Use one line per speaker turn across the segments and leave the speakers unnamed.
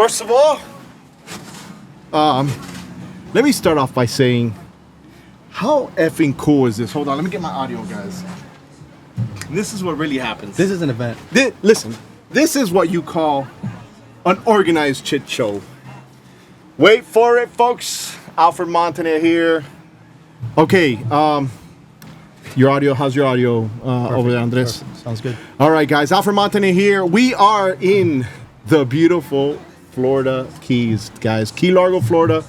First of all, let me start off by saying, how effing cool is this? Hold on, let me get my audio, guys. This is what really happens.
This is an event.
Listen, this is what you call an organized chit show. Wait for it, folks. Alfred Montaner here. Okay, your audio, how's your audio over there, Andres?
Perfect. Sounds good.
All right, guys, Alfred Montaner here. We are in the beautiful Florida Keys, guys. Key Largo, Florida.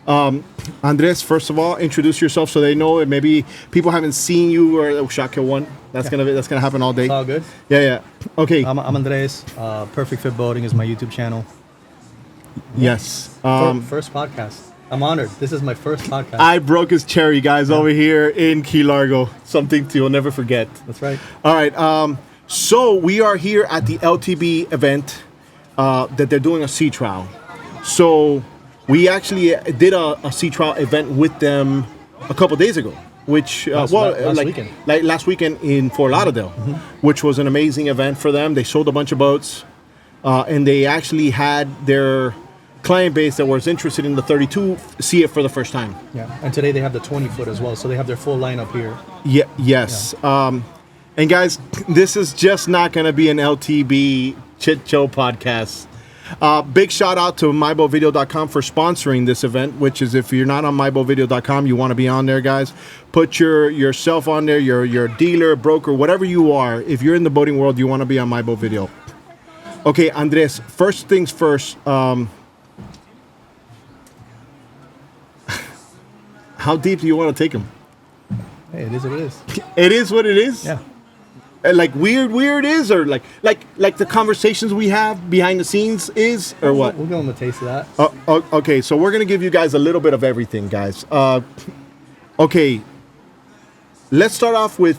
Andres, first of all, introduce yourself so they know. Maybe people haven't seen you or Shaka one. That's gonna happen all day.
It's all good.
Yeah. Okay.
I'm Andres. Perfect Fit Boating is my YouTube channel.
Yes.
First podcast. I'm honored. This is my first podcast.
I broke his cherry, guys, over here in Key Largo. Something you'll never forget.
That's right.
All right. So we are here at the LTB event that they're doing a sea trial. So we actually did a sea trial event with them a couple days ago, which
last weekend.
Like last weekend in Fort Lauderdale, which was an amazing event for them. They sold a bunch of boats, and they actually had their client base that was interested in the 32 see it for the first time.
Yeah, and today they have the 20 foot as well, so they have their full lineup here.
Yeah. Yes.
Yeah.
And guys, this is just not going to be an LTB Chit Show podcast. Big shout out to MyBoatVideo.com for sponsoring this event, which is, if you're not on MyBoatVideo.com, you want to be on there, guys. Put yourself on there, your dealer, broker, whatever you are. If you're in the boating world, you want to be on MyBoatVideo. Okay, Andres, first things first. How deep do you want to take them?
Hey, it is what it is.
It is what it is?
Yeah.
Like weird is, or like the conversations we have behind the scenes is, or what?
We'll give them a taste of that.
Okay, so we're gonna give you guys a little bit of everything, guys. Okay, let's start off with,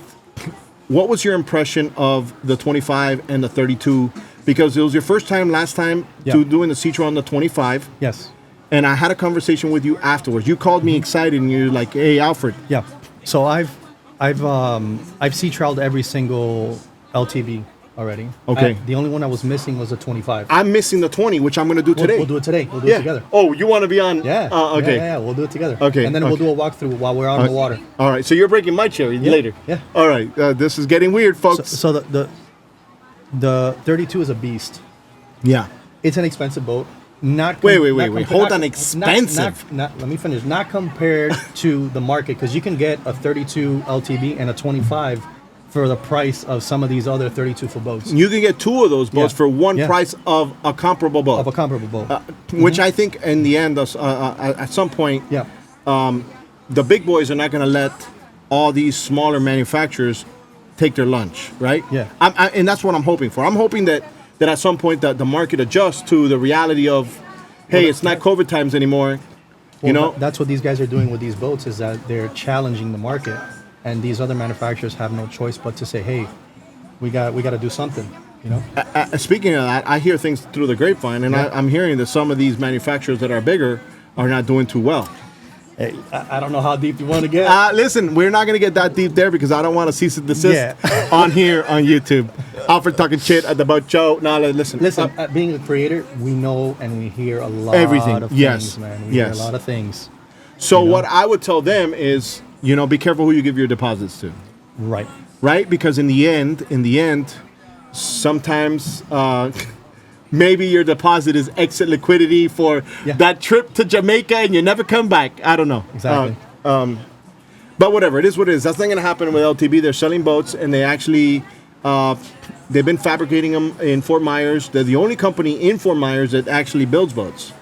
what was your impression of the 25 and the 32? Because it was your first time last time to doing the sea trial on the 25.
Yes.
And I had a conversation with you afterwards. You called me excited, and you're like, "Hey, Alfred."
Yeah. So I've sea trialed every single LTB already.
Okay.
The only one I was missing was the 25.
I'm missing the 20, which I'm going to do today.
We'll do it today. We'll do it together.
Oh, you want to be on?
Yeah.
Okay.
Yeah, we'll do it together.
Okay.
And then we'll do a walkthrough while we're on the water.
All right. So you're breaking my cherry later.
Yeah.
All right. This is getting weird, folks.
So the 32 is a beast.
Yeah.
It's an expensive boat.
Wait. Hold on, expensive.
Let me finish. Not compared to the market, because you can get a 32 LTB and a 25 for the price of some of these other 32 foot boats.
You can get two of those boats for one price of a comparable boat. Which I think in the end, at some point, the big boys are not going to let all these smaller manufacturers take their lunch, right?
Yeah.
And that's what I'm hoping for. I'm hoping that at some point that the market adjusts to the reality of, hey, it's not COVID times anymore.
That's what these guys are doing with these boats, is that they're challenging the market, and these other manufacturers have no choice but to say, hey, we got to do something.
Speaking of that, I hear things through the grapevine, and I'm hearing that some of these manufacturers that are bigger are not doing too well.
Hey, I don't know how deep you want to get.
Listen, we're not going to get that deep there, because I don't want to cease and desist on here on YouTube. Alfred talking shit at the boat show. No, listen.
Being a creator, we know and we hear a lot of things, man. We hear a lot of things.
So what I would tell them is, be careful who you give your deposits to.
Right.
Right? Because in the end, sometimes maybe your deposit is exit liquidity for that trip to Jamaica, and you never come back. I don't know.
Exactly.
But whatever, it is what it is. That's not going to happen with LTB. They're selling boats, and they actually, they've been fabricating them in Fort Myers. They're the only company in Fort Myers that actually builds boats.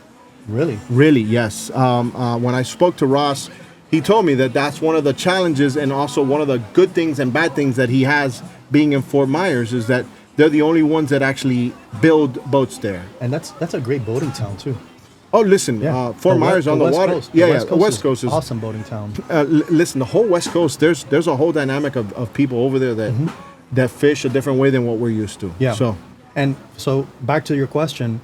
Really?
Really, yes. When I spoke to Ross, he told me that that's one of the challenges, and also one of the good things and bad things that he has being in Fort Myers, is that they're the only ones that actually build boats there.
And that's a great boating town too.
Oh, listen, Fort Myers on the water. West Coast is
awesome boating town.
Listen, the whole West Coast, there's a whole dynamic of people over there that fish a different way than what we're used to.
Yeah. So back to your question,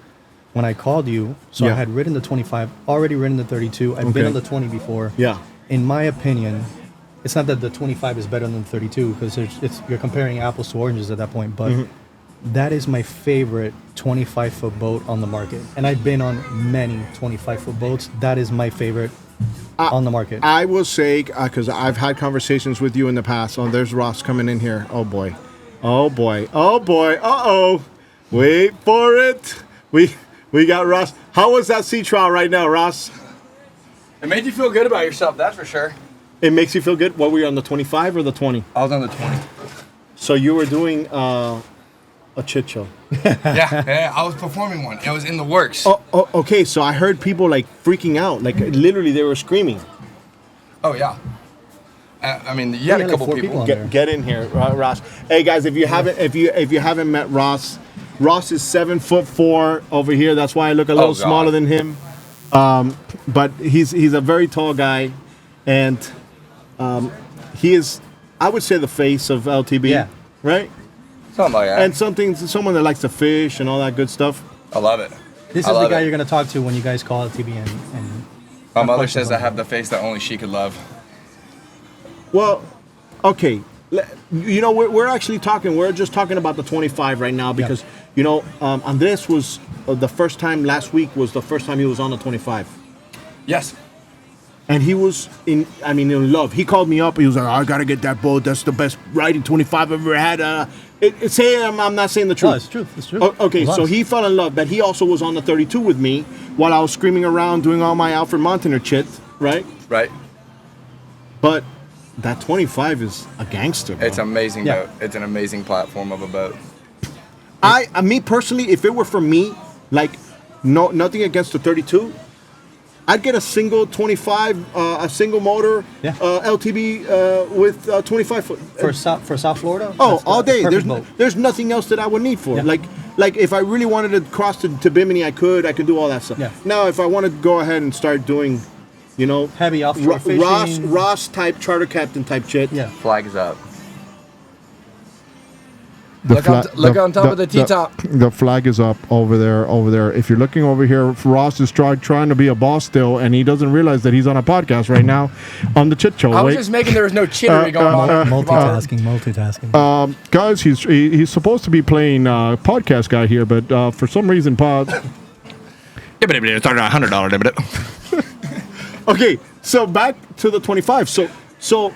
when I called you, I had ridden the 25, already ridden the 32. I've been on the 20 before.
Yeah.
In my opinion, it's not that the 25 is better than the 32, because you're comparing apples to oranges at that point, but That is my favorite 25-foot boat on the market. And I've been on many 25-foot boats. That is my favorite on the market.
I will say, because I've had conversations with you in the past. Oh, there's Ross coming in here. Oh, boy. Oh, boy. Oh, boy. Uh-oh. Wait for it. We got Ross. How was that sea trial right now, Ross?
It made you feel good about yourself, that's for sure.
It makes you feel good? What, were you on the 25 or the 20?
I was on the 20.
So you were doing a chit show.
yeah, I was performing one. It was in the works.
Oh, okay. So I heard people like freaking out. Like literally they were screaming.
Oh, yeah. I mean, you had a couple
like
people.
Get in here, Ross. Hey guys, if you haven't met Ross, Ross is 7'4" over here. That's why I look a little smaller than him. But he's a very tall guy, and he is, I would say, the face of LTB.
Yeah.
Right.
Something like that.
And someone that likes to fish and all that good stuff.
I love it.
This is the guy you're going to talk to when you guys call LTB and
my mother says I have the face that only she could love.
Well, okay. You know, we're actually talking. We're just talking about the 25 right now because you know, Andres was the first time last week was the first time he was on the 25.
Yes.
And he was in love. He called me up. He was like, I gotta get that boat. That's the best riding 25 I've ever had. I'm not saying the truth.
No, it's true. It's true.
Okay, so he fell in love. But he also was on the 32 with me while I was screaming around doing all my Alfred Montaner Chit, right?
Right.
But that 25 is a gangster, bro.
It's an amazing boat. It's an amazing platform of a boat.
Me personally, if it were for me, like, nothing against the 32, I'd get a single 25, a single motor, LTB with 25 foot.
For South Florida?
Oh, all day.
Boat.
There's nothing else that I would need for.
Yeah.
Like if I really wanted to cross to Bimini, I could do all that stuff.
Yeah.
Now, if I want to go ahead and start doing, you know,
heavy offshore fishing,
Ross type charter captain type shit.
Yeah.
Flag is up. Look on top of the T-top.
The flag is up over there. If you're looking over here, Ross is trying to be a boss still, and he doesn't realize that he's on a podcast right now on the Chit Show.
I was just making there was no chittery going on.
Multitasking.
Guys, he's supposed to be playing podcast guy here, but for some reason,
$100.
Okay, so back to the 25. So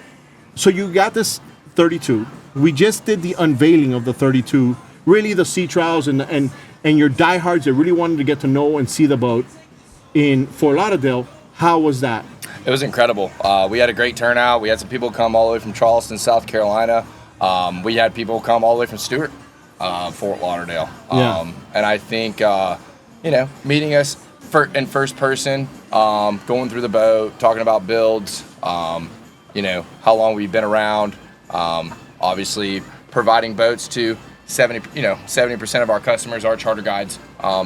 you got this 32. We just did the unveiling of the 32. Really, the sea trials and your diehards that really wanted to get to know and see the boat in Fort Lauderdale. How was that?
It was incredible. We had a great turnout. We had some people come all the way from Charleston, South Carolina. We had people come all the way from Stewart, Fort Lauderdale. And I think, meeting us in first person, going through the boat, talking about builds, how long we've been around, obviously providing boats to 70% of our customers are charter guides,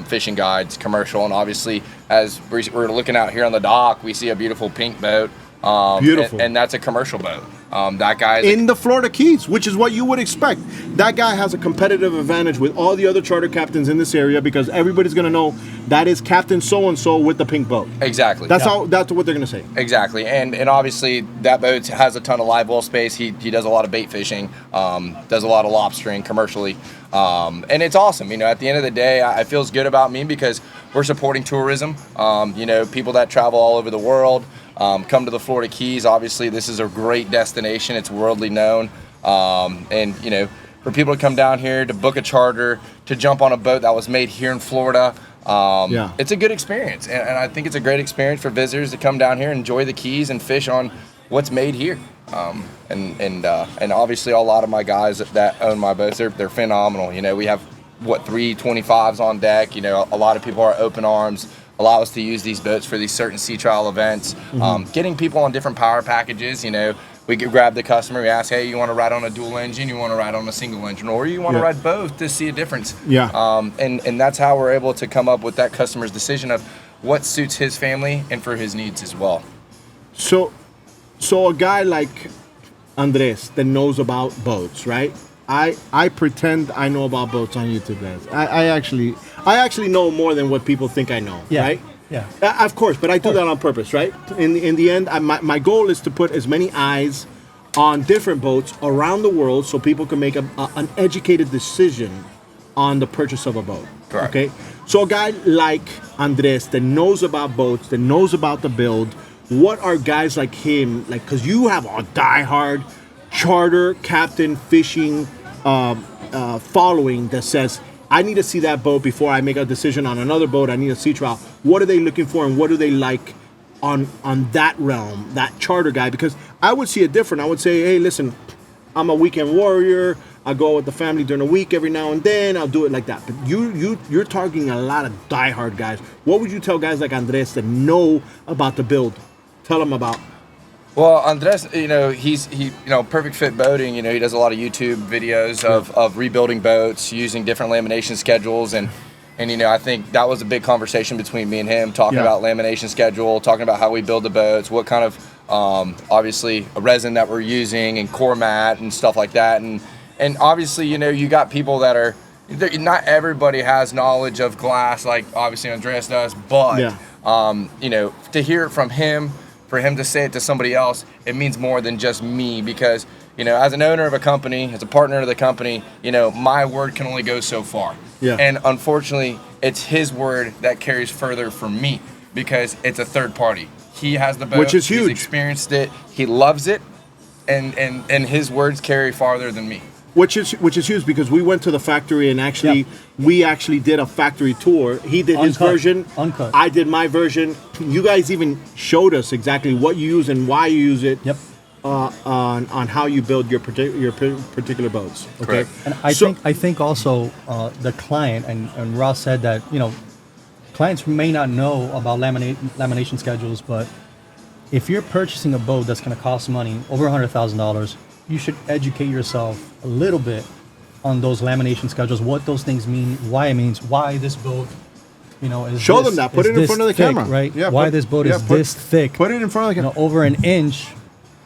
fishing guides, commercial, and obviously as we're looking out here on the dock, we see a beautiful pink boat.
Beautiful.
And that's a commercial boat. That guy
in the Florida Keys, which is what you would expect. That guy has a competitive advantage with all the other charter captains in this area because everybody's going to know that is Captain so-and-so with the pink boat.
Exactly.
That's what they're going to say.
Exactly. And obviously that boat has a ton of live well space. He does a lot of bait fishing, does a lot of lobstering commercially. And it's awesome. At the end of the day, it feels good about me because we're supporting tourism. People that travel all over the world, come to the Florida Keys. Obviously, this is a great destination. It's worldly known. For people to come down here to book a charter, to jump on a boat that was made here in Florida, it's a good experience. And I think it's a great experience for visitors to come down here, enjoy the Keys, and fish on what's made here. And obviously, a lot of my guys that own my boats, they're phenomenal. We have, 3 25s on deck. A lot of people are open arms, allow us to use these boats for these certain sea trial events. Getting people on different power packages, we could grab the customer, we ask, hey, you want to ride on a dual engine, you want to ride on a single engine, or you want to ride both to see a difference. And that's how we're able to come up with that customer's decision of what suits his family and for his needs as well. So a guy like Andres that knows about boats, right? I pretend I know about boats on YouTube, guys. I actually know more than what people think I know, right?
Yeah.
Of course, but I do that on purpose, right? In the end, my goal is to put as many eyes on different boats around the world so people can make an educated decision on the purchase of a boat.
Correct.
Okay, so a guy like Andres that knows about boats, that knows about the build, what are guys like him like? Because you have a diehard charter captain fishing following that says, I need to see that boat before I make a decision on another boat. I need a sea trial. What are they looking for, and what do they like on that realm, that charter guy? Because I would see it different. I would say, hey, listen, I'm a weekend warrior. I go with the family during the week every now and then. I'll do it like that. But you're targeting a lot of diehard guys. What would you tell guys like Andres that know about the build? Tell them about.
Well, Andres, he's perfect fit boating. He does a lot of YouTube videos of rebuilding boats using different lamination schedules, and I think that was a big conversation between me and him, talking about lamination schedule, talking about how we build the boats, what kind of obviously a resin that we're using, and core mat and stuff like that, and obviously you got people that are, not everybody has knowledge of glass like obviously Andres does, but to hear it from him. For him to say it to somebody else, it means more than just me, because, as an owner of a company, as a partner of the company, my word can only go so far.
Yeah.
And unfortunately, it's his word that carries further for me, because it's a third party. He has the boat,
which is huge.
He's experienced it, he loves it, and his words carry farther than me.
Which is huge, because we went to the factory and we actually did a factory tour. He did his version.
Uncut.
I did my version. You guys even showed us exactly what you use and why you use it.
Yep.
On how you build your particular boats. Okay.
Correct.
And I think also the client, and Ross said that clients may not know about lamination schedules, but if you're purchasing a boat that's going to cost money over $100,000, you should educate yourself a little bit on those lamination schedules, what those things mean, why it means, why this boat, is
show them that. Put it in front of the camera,
right?
Yeah.
Why this boat is this thick?
Put it in front of the camera.
Over an inch,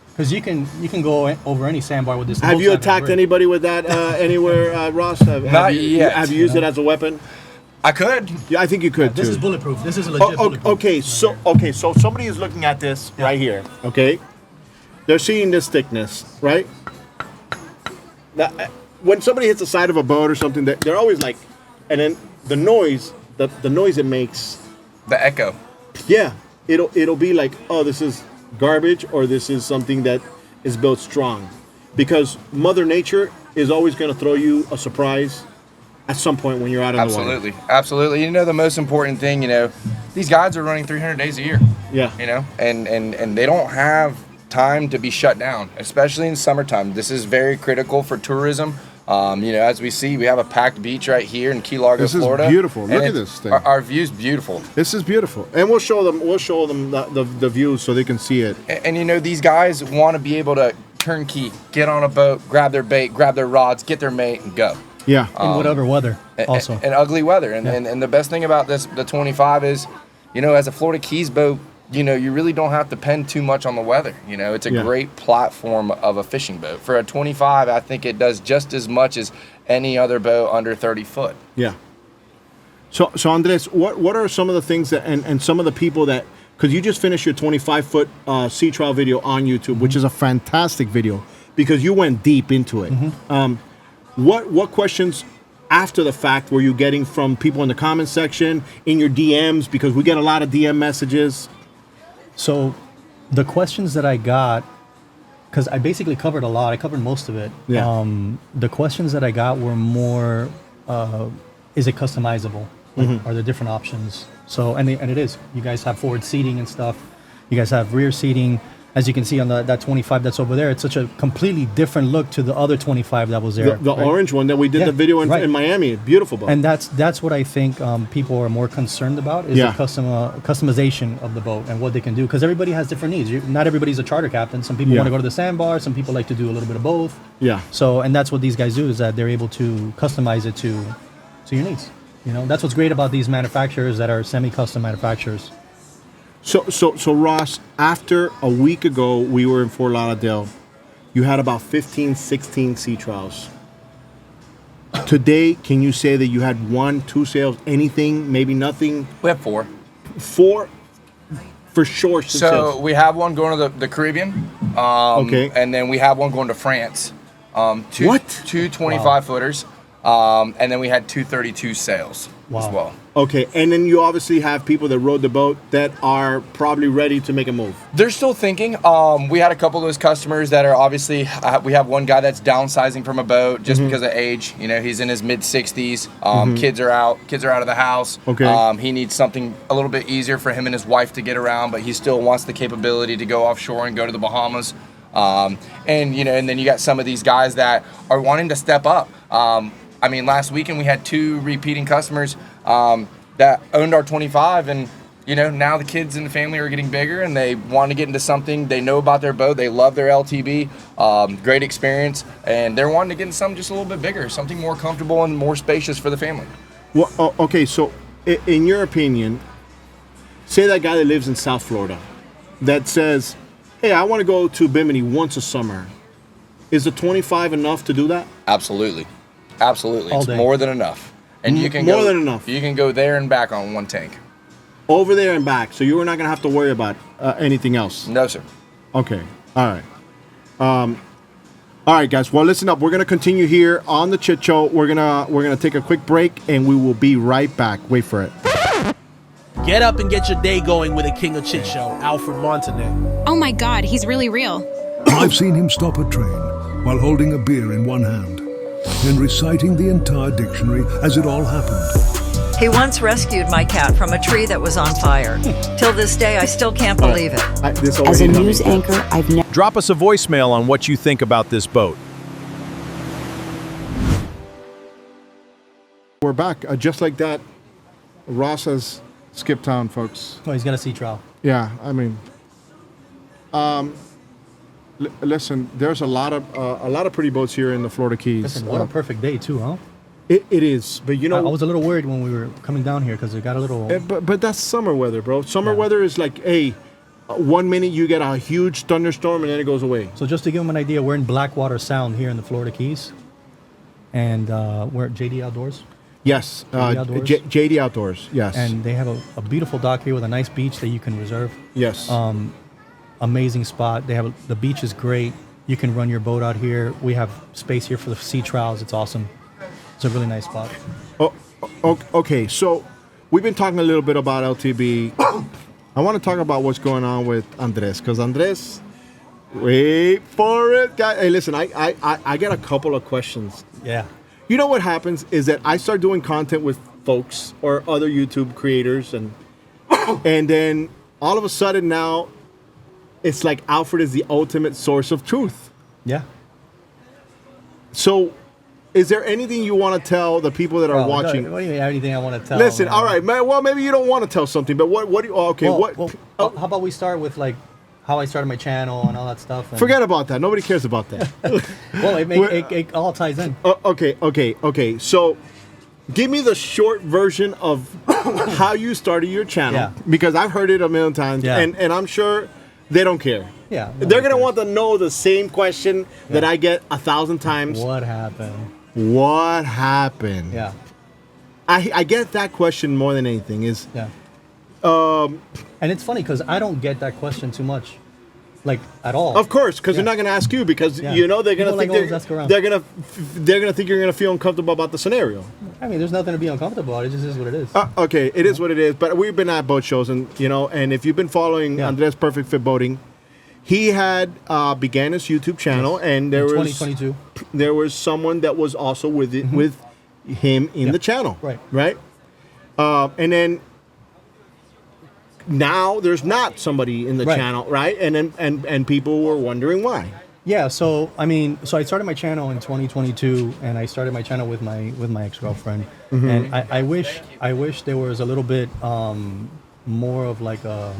because you can go over any sandbar with this.
Have you attacked anybody with that anywhere, Ross?
Not yet.
Have you used it as a weapon?
I could.
Yeah, I think you could
This
too.
is bulletproof. This is a legit bulletproof.
Okay, so somebody is looking at this right here. Okay, they're seeing this thickness, right? When somebody hits the side of a boat or something, they're always like, and then the noise it makes,
The echo.
yeah, it'll be like, oh, this is garbage, or this is something that is built strong, because Mother Nature is always going to throw you a surprise at some point when you're out on the water.
Absolutely. The most important thing, these guys are running 300 days a year.
Yeah.
And they don't have time to be shut down, especially in summertime. This is very critical for tourism. As we see, we have a packed beach right here in Key Largo, Florida.
This is beautiful. Look at this thing.
Our view's beautiful.
This is beautiful, and we'll show them the views so they can see it.
And these guys want to be able to turnkey, get on a boat, grab their bait, grab their rods, get their mate, and go.
Yeah.
In whatever weather, also.
And ugly weather. And the best thing about the 25 is, as a Florida Keys boat, you really don't have to depend too much on the weather. It's a great platform of a fishing boat. For a 25, I think it does just as much as any other boat under 30 foot.
Yeah. So Andres, what are some of the things that, and some of the people that, because you just finished your 25-foot sea trial video on YouTube, which is a fantastic video, because you went deep into it. What questions after the fact were you getting from people in the comment section, in your DMs, because we get a lot of DM messages?
So the questions that I got, because I basically covered a lot, I covered most of it.
Yeah.
The questions that I got were more, is it customizable? Like, are there different options? So, and it is. You guys have forward seating and stuff. You guys have rear seating. As you can see on that 25 that's over there, it's such a completely different look to the other 25 that was there.
The
right?
orange one that we did the video in Miami. Beautiful boat.
And that's what I think people are more concerned about, is the customization of the boat and what they can do, because everybody has different needs. Not everybody's a charter captain. Some people want to go to the sandbar. Some people like to do a little bit of both.
Yeah.
So, and that's what these guys do, is that they're able to customize it to your needs. That's what's great about these manufacturers that are semi-custom manufacturers.
So Ross, after a week ago, we were in Fort Lauderdale. You had about 15, 16 sea trials. Today, can you say that you had 1, 2 sales, anything, maybe nothing?
We have 4.
4 for sure.
So we have one going to the Caribbean.
Okay.
And then we have one going to France. Two 25-footers. And then we had 232 sales as well.
Okay, and then you obviously have people that rode the boat that are probably ready to make a move.
They're still thinking. We had a couple of those customers that are obviously, we have one guy that's downsizing from a boat just because of age. You know, he's in his mid-60s. Kids are out of the house.
Okay.
He needs something a little bit easier for him and his wife to get around, but he still wants the capability to go offshore and go to the Bahamas. And you know, and then you got some of these guys that are wanting to step up. I mean, last weekend we had 2 repeating customers that owned our 25, and you know, now the kids in the family are getting bigger and they want to get into something. They know about their boat. They love their LTB. Great experience, and they're wanting to get into something just a little bit bigger, something more comfortable and more spacious for the family.
Well, okay, so in your opinion, say that guy that lives in South Florida that says, hey, I want to go to Bimini once a summer. Is the 25 enough to do that?
Absolutely. Absolutely.
All
It's
day.
more than enough. And you can
More than enough.
You can go there and back on one tank.
Over there and back, so you are not going to have to worry about anything else.
No, sir.
Okay, all right. All right, guys. Well, listen up. We're gonna continue here on the Chit Show. We're gonna take a quick break, and we will be right back. Wait for it.
Get up and get your day going with a king of chit show, Alfred Montaner.
Oh my God, he's really real.
I've seen him stop a train while holding a beer in one hand and reciting the entire dictionary as it all happened.
He once rescued my cat from a tree that was on fire. Till this day, I still can't believe it.
This
As a
overheated
news
on me.
anchor, I've never.
Drop us a voicemail on what you think about this boat.
We're back. Just like that, Ross has skipped town, folks.
Oh, he's got a sea trial.
Yeah, I mean, listen. There's a lot of pretty boats here in the Florida Keys.
Listen, what a perfect day too, huh?
It is, but you know,
I was a little worried when we were coming down here because it got a little.
But that's summer weather, bro. Summer weather is like, hey, 1 minute you get a huge thunderstorm and then it goes away.
So just to give them an idea, we're in Blackwater Sound here in the Florida Keys, and we're at JD Outdoors.
Yes,
JD Outdoors.
JD Outdoors. Yes,
And they have a beautiful dock here with a nice beach that you can reserve.
yes.
Amazing spot. The beach is great. You can run your boat out here. We have space here for the sea trials. It's awesome. It's a really nice spot.
Okay, so we've been talking a little bit about LTB. I want to talk about what's going on with Andres, because Andres, wait for it, guy. Hey, listen, I get a couple of questions.
Yeah.
You know what happens is that I start doing content with folks or other YouTube creators, and then all of a sudden now, it's like Alfred is the ultimate source of truth.
Yeah.
So, is there anything you want to tell the people that are watching?
What do you mean, anything I want to tell?
Listen,
man?
all right, man. Well, maybe you don't want to tell something, but what do you? Oh, okay,
Well, how about we start with like how I started my channel and all that stuff? And,
Forget about that. Nobody cares about that.
Well, it all ties in.
Okay. So, give me the short version of how you started your channel,
Yeah.
because I've heard it a million times,
Yeah.
and I'm sure they don't care.
Yeah.
They're gonna want to know the same question that I get 1,000 times.
What happened?
What happened?
Yeah.
I get that question more than anything. Is
Yeah. And it's funny because I don't get that question too much, like at all.
Of course, because
Yeah.
they're not going to ask you, because
Yeah.
you know they're going to
People
think
like always ask around.
they're going to think you're going to feel uncomfortable about the scenario.
I mean, there's nothing to be uncomfortable about. It just is what it is.
Okay, it is what it is. But we've been at boat shows, and and if you've been following
Yeah.
Andres Perfect Fit Boating, he had began his YouTube channel, and there
In
was
2022.
there was someone that was also with it, with him in the channel,
Right.
and then now there's not somebody in the
Right.
channel, right? And then and people were wondering why.
Yeah, so I mean, I started my channel in 2022, and I started my channel with my ex-girlfriend, and I wish there was a little bit more of like a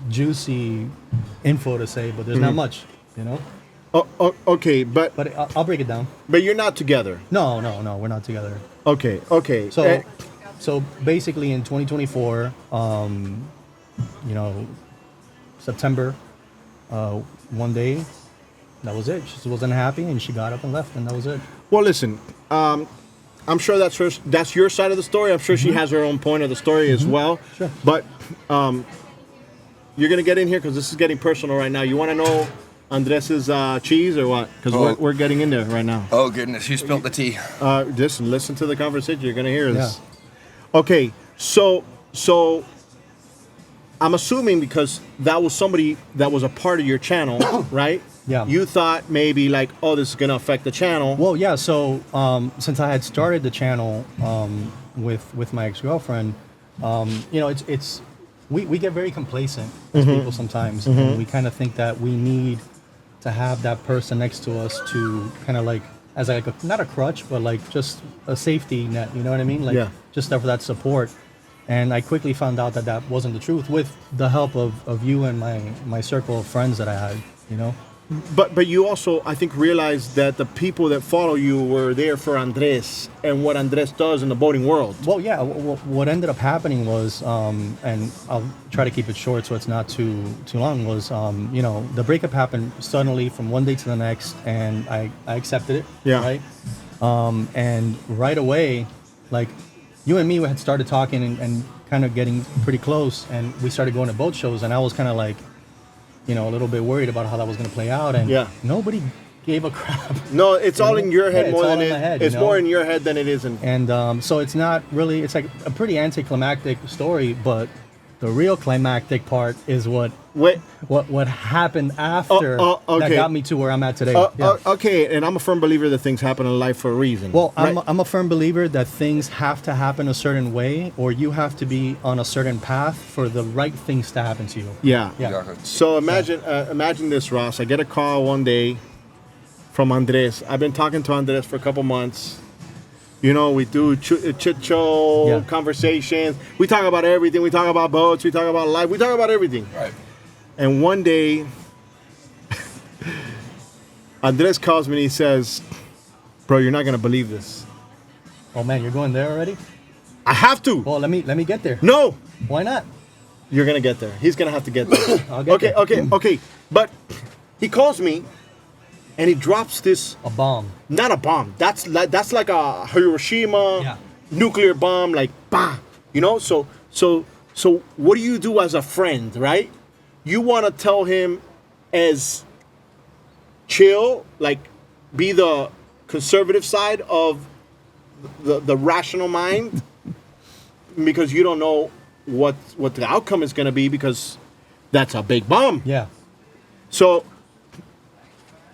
juicy info to say, but there's not much,
Okay, but
I'll break it down.
but you're not together.
No, we're not together.
Okay.
So basically in 2024, September, one day, that was it. She just wasn't happy, and she got up and left, and that was it.
Well, listen, I'm sure that's your side of the story. I'm sure she has her own point of the story as well.
Sure.
But you're gonna get in here because this is getting personal right now. You want to know Andres's cheese or what? Because we're getting into it right now.
Oh goodness, who spilled the tea?
Just listen to the conversation. You're gonna hear this. Yeah. Okay, so I'm assuming because that was somebody that was a part of your channel, right?
Yeah.
You thought maybe like, oh, this is gonna affect the channel.
Well, yeah. So since I had started the channel with my ex-girlfriend, it's we get very complacent as people sometimes, and we kind of think that we need to have that person next to us to kind of like as like not a crutch, but like just a safety net. You know what I mean? Like just for that support. And I quickly found out that that wasn't the truth with the help of you and my circle of friends that I had. You know.
But you also, I think, realized that the people that follow you were there for Andres and what Andres does in the boating world.
Well, yeah. What ended up happening was, and I'll try to keep it short so it's not too long, was, the breakup happened suddenly from one day to the next, and I accepted it.
Yeah.
Right? And right away, like, you and me had started talking and kind of getting pretty close, and we started going to boat shows, and I was kind of like, a little bit worried about how that was going to play out, and nobody gave a crap.
No, it's all in your head more than it's more in your head than it is in.
And so it's not really. It's like a pretty anticlimactic story, but the real climactic part is what happened after that got me to where I'm at today.
Okay, and I'm a firm believer that things happen in life for a reason.
Well,
right?
I'm a firm believer that things have to happen a certain way, or you have to be on a certain path for the right things to happen to you.
Yeah.
Exactly.
So imagine this, Ross. I get a call one day from Andres. I've been talking to Andres for a couple months. We do chit show conversations. We talk about everything. We talk about boats. We talk about life. We talk about everything.
Right.
And one day, Andres calls me and he says, "Bro, you're not gonna believe this."
Oh man, you're going there already?
I have to.
Well, let me get there.
No.
Why not?
You're gonna get there. He's gonna have to get there.
I'll get there.
Okay. But he calls me. And he drops this...
A bomb.
Not a bomb. That's like a Hiroshima nuclear bomb, like, bah! So what do you do as a friend, right? You want to tell him as chill, like, be the conservative side of the rational mind, because you don't know what the outcome is going to be, because that's a big bomb.
Yeah.
So...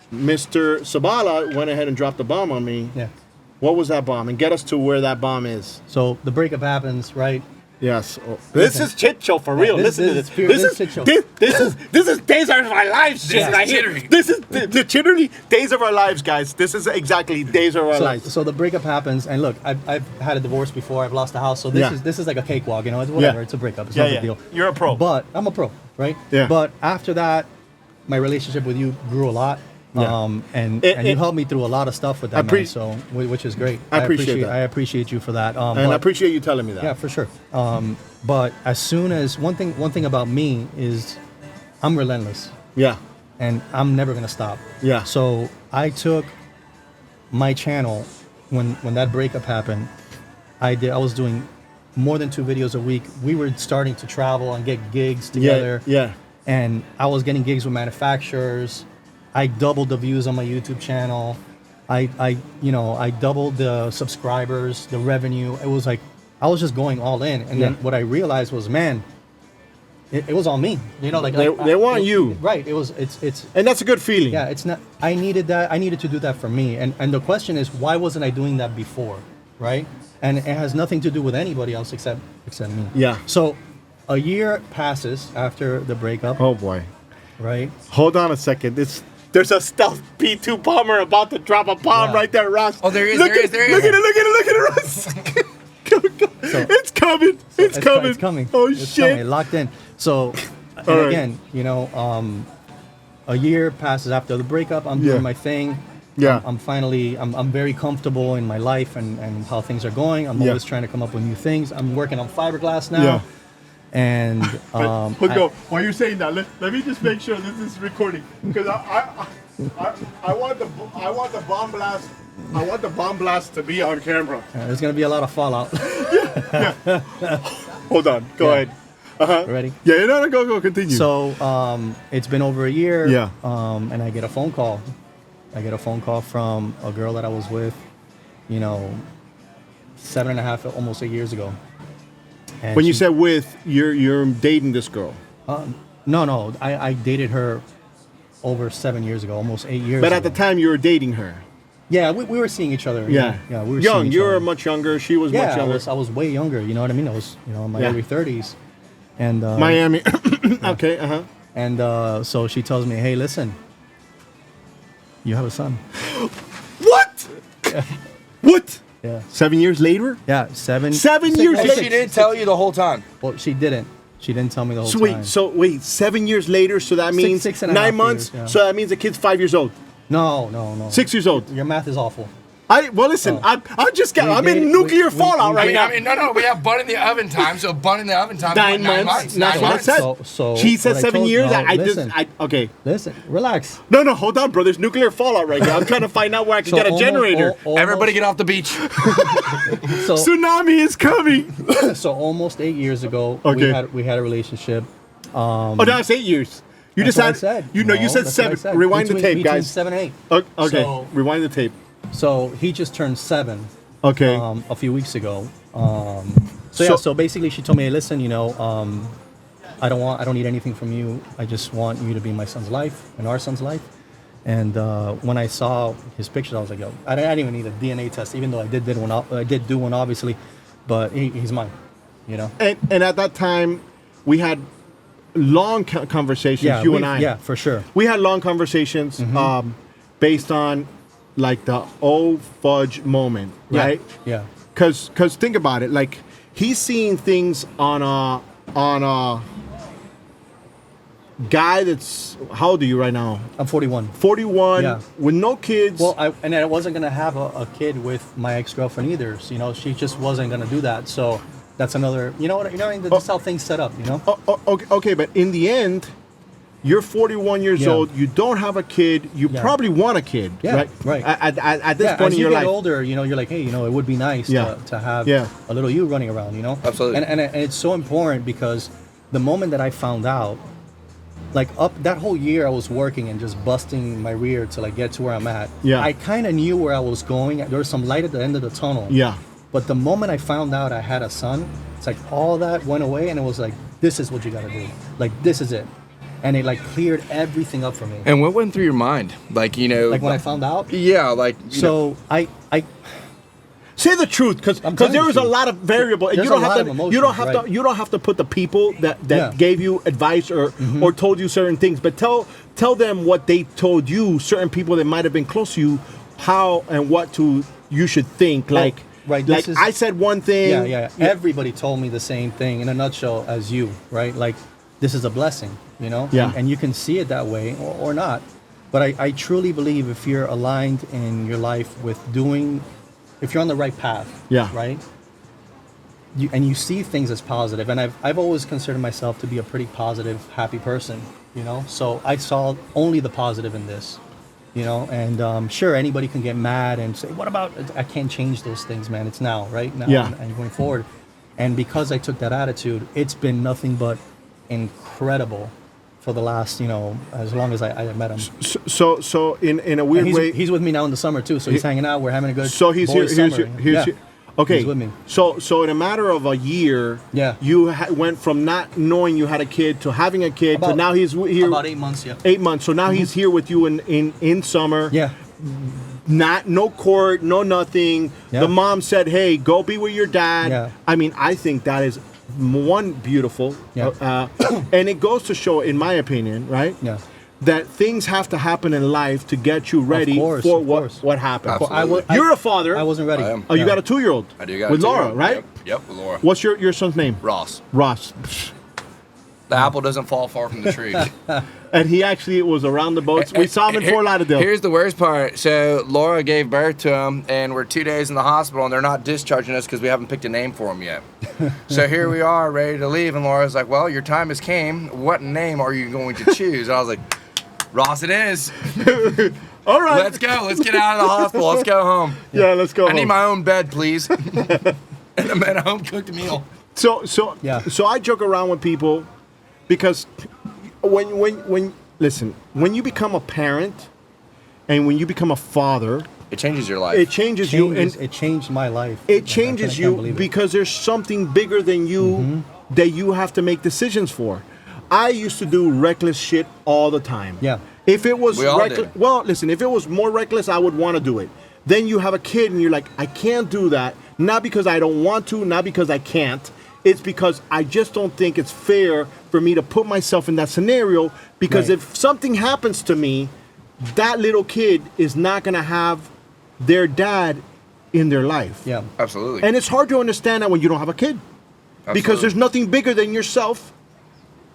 Mr. Sabala went ahead and dropped a bomb on me.
Yeah.
What was that bomb? And get us to where that bomb is.
So the breakup happens, right?
Yes. This is Chit Show for real. Listen to this. This is Chit Show. This is Days of Our Lives shit right here. This is the literally Days of Our Lives, guys. This is exactly Days of Our Lives.
So the breakup happens, and look, I've had a divorce before. I've lost a house, so this is like a cakewalk. It's whatever. It's a breakup. It's no big deal.
You're a pro.
But I'm a pro, right?
Yeah.
But after that, my relationship with you grew a lot. And you helped me through a lot of stuff with that, man, so which is great.
I appreciate that.
I appreciate you for that.
And I appreciate you telling me that.
Yeah, for sure. But as soon as one thing about me is I'm relentless.
Yeah.
And I'm never gonna stop.
Yeah.
So I took my channel when that breakup happened. I was doing more than 2 videos a week. We were starting to travel and get gigs together.
Yeah.
And I was getting gigs with manufacturers. I doubled the views on my YouTube channel. I doubled the subscribers, the revenue. It was like I was just going all in. And then what I realized was, man, it was on me.
They want you.
Right. It's
and that's a good feeling.
Yeah, it's not. I needed that. I needed to do that for me. And the question is, why wasn't I doing that before? Right. And it has nothing to do with anybody else except me.
Yeah.
So a year passes after the breakup.
Oh boy.
Right.
Hold on a second. There's a stealth P2 bomber about to drop a bomb right there, Ross.
Oh, there he is.
Look at it, Ross. It's coming. It's coming. Oh,
it's
shit.
Coming. Locked in. So, and again, a year passes after the breakup. I'm doing my thing.
Yeah.
I'm very comfortable in my life and how things are going. I'm always trying to come up with new things. I'm working on fiberglass now.
Yeah.
And
while you're saying that, let me just make sure this is recording, because I want the bomb blast. I want the bomb blast to be on camera.
There's gonna be a lot of fallout.
Hold on. Go ahead.
Ready?
Yeah, no, go, continue.
So it's been over a year.
Yeah.
And I get a phone call. I get a phone call from a girl that I was with, 7.5, almost 8 years ago. And
when you said with, you're dating this girl.
No, I dated her over 7 years ago, almost 8 years
But
ago.
at the time you were dating her.
Yeah, we were seeing each other.
Yeah.
Yeah, we were
young.
seeing each
You were
other.
much younger. She was much younger.
I was way younger. You know what I mean? I was, in my early 30s. And
Miami. Okay,
And so she tells me, hey, listen, you have a son.
What? What?
Yeah.
7 years later?
Yeah, 7
years
And
later.
she didn't tell you the whole time.
Well, she didn't. She didn't tell me the whole time.
Wait, 7 years later, so that means
6.5
9 months,
years, yeah.
so that means the kid's 5 years old.
No.
6 years old.
Your math is awful.
Listen, I'm in nuclear fallout right now.
No, we have bun in the oven time, so bun in the oven time.
9 months. 9 months.
So
She said
what I
7
told-
years.
no, listen.
Okay.
Listen, relax.
No, hold on, bro. There's nuclear fallout right now. I'm trying to find out where I can get a generator.
Everybody get off the beach.
So,
Tsunami is coming.
so almost 8 years ago,
Okay.
we had a relationship.
Oh, now it's 8 years. You
That's
just
what I
had.
said.
You
No,
said
that's what I
7.
said.
Rewind the tape,
Between
guys.
7 and 8.
Okay.
So-
Rewind the tape.
So he just turned 7.
Okay.
A few weeks ago. So basically she told me, hey, listen, I don't need anything from you. I just want you to be in my son's life and our son's life. And when I saw his pictures, I was like, yo, I didn't even need a DNA test, even though I did do one, obviously, but he's mine,
And at that time, we had long conversations, you and I.
Yeah, for sure.
We had long conversations based on like the old fudge moment, right?
Yeah.
Cause think about it, like he's seeing things on a guy that's, how old are you right now?
I'm 41.
41,
Yeah.
with no kids.
Well, I wasn't gonna have a kid with my ex-girlfriend either. So, she just wasn't gonna do that. So that's another. That's how things set up.
Okay, but in the end, you're 41 years
Yeah.
old. You don't have a kid. You probably want a kid,
Yeah,
right?
right.
At this point
as
in
you
your
get
life,
older, you're like, hey, it would be nice to have
Yeah.
a little you running around,
Absolutely.
And it's so important because the moment that I found out, like up that whole year I was working and just busting my rear to like get to where I'm at.
Yeah.
I kind of knew where I was going. There was some light at the end of the tunnel.
Yeah.
But the moment I found out I had a son, it's like all that went away and it was like, this is what you got to do. Like, this is it. And it like cleared everything up for me.
And what went through your mind? Like
Like when I found out.
Yeah, like
So I
say the truth, because
telling
there
you
was
the
a
truth.
lot of variable, and
There's
you don't
a lot
have
of
to. You don't
emotions,
have
right.
to. You don't have to put the people that
Yeah.
gave you advice or told you certain things, but tell them what they told you. Certain people that might have been close to you, how and what you should think. Like
right,
like
this is-
I said one thing.
Yeah. Everybody told me the same thing in a nutshell as you, right? Like, this is a blessing,
Yeah.
And you can see it that way or not. But I truly believe if you're aligned in your life with if you're on the right path,
Yeah.
right? And you see things as positive. And I've always considered myself to be a pretty positive, happy person, So I saw only the positive in this. And sure, anybody can get mad and say, what about, I can't change those things, man. It's now, right? Now
Yeah.
and going forward. And because I took that attitude, it's been nothing but incredible for the last, as long as I met him.
So in a weird
And
way,
he's with me now in the summer too, so he's hanging out. We're having a good.
so he's
boys'
here.
summer.
Here's
Yeah.
okay.
He's with me.
So in a matter of a year,
Yeah.
you went from not knowing you had a kid to having a kid to now he's here.
About 8 months, yeah.
8 months. So now he's here with you in summer.
Yeah.
No court, no nothing.
Yeah.
The mom said, "Hey, go be with your dad."
Yeah.
I mean, I think that is one beautiful.
Yeah.
And it goes to show, in my opinion, right?
Yeah.
That things have to happen in life to get you ready
course,
for
of
what
course.
what happened.
Absolutely.
You're a father.
I wasn't ready.
I am.
Oh, you
Yeah.
got a 2-year-old.
I do got
with
a
Laura,
2-year-old.
right?
Yep, with Laura.
What's your son's name?
Ross.
Ross.
The apple doesn't fall far from the tree.
And he actually was around the boats. We saw him in Fort Lauderdale.
Here's the worst part. So Laura gave birth to him, and we're 2 days in the hospital, and they're not discharging us because we haven't picked a name for him yet. So here we are, ready to leave, and Laura's like, "Well, your time has came. What name are you going to choose?" And I was like, "Ross, it is.
All right.
Let's go. Let's get out of the hospital. Let's go home.
Yeah, let's go.
I need my own bed, please, and a home cooked meal."
So I joke around with people because when listen, when you become a parent and when you become a father,
it changes your life.
It changes you, and
it changed my life.
It changes you because there's something bigger than you that you have to make decisions for. I used to do reckless shit all the time.
Yeah.
If it was
reckless,
well, listen, if it was more reckless, I would want to do it. Then you have a kid and you're like, I can't do that. Not because I don't want to, not because I can't. It's because I just don't think it's fair for me to put myself in that scenario, because if something happens to me, that little kid is not going to have their dad in their life.
Yeah.
Absolutely.
And it's hard to understand that when you don't have a kid. Because there's nothing bigger than yourself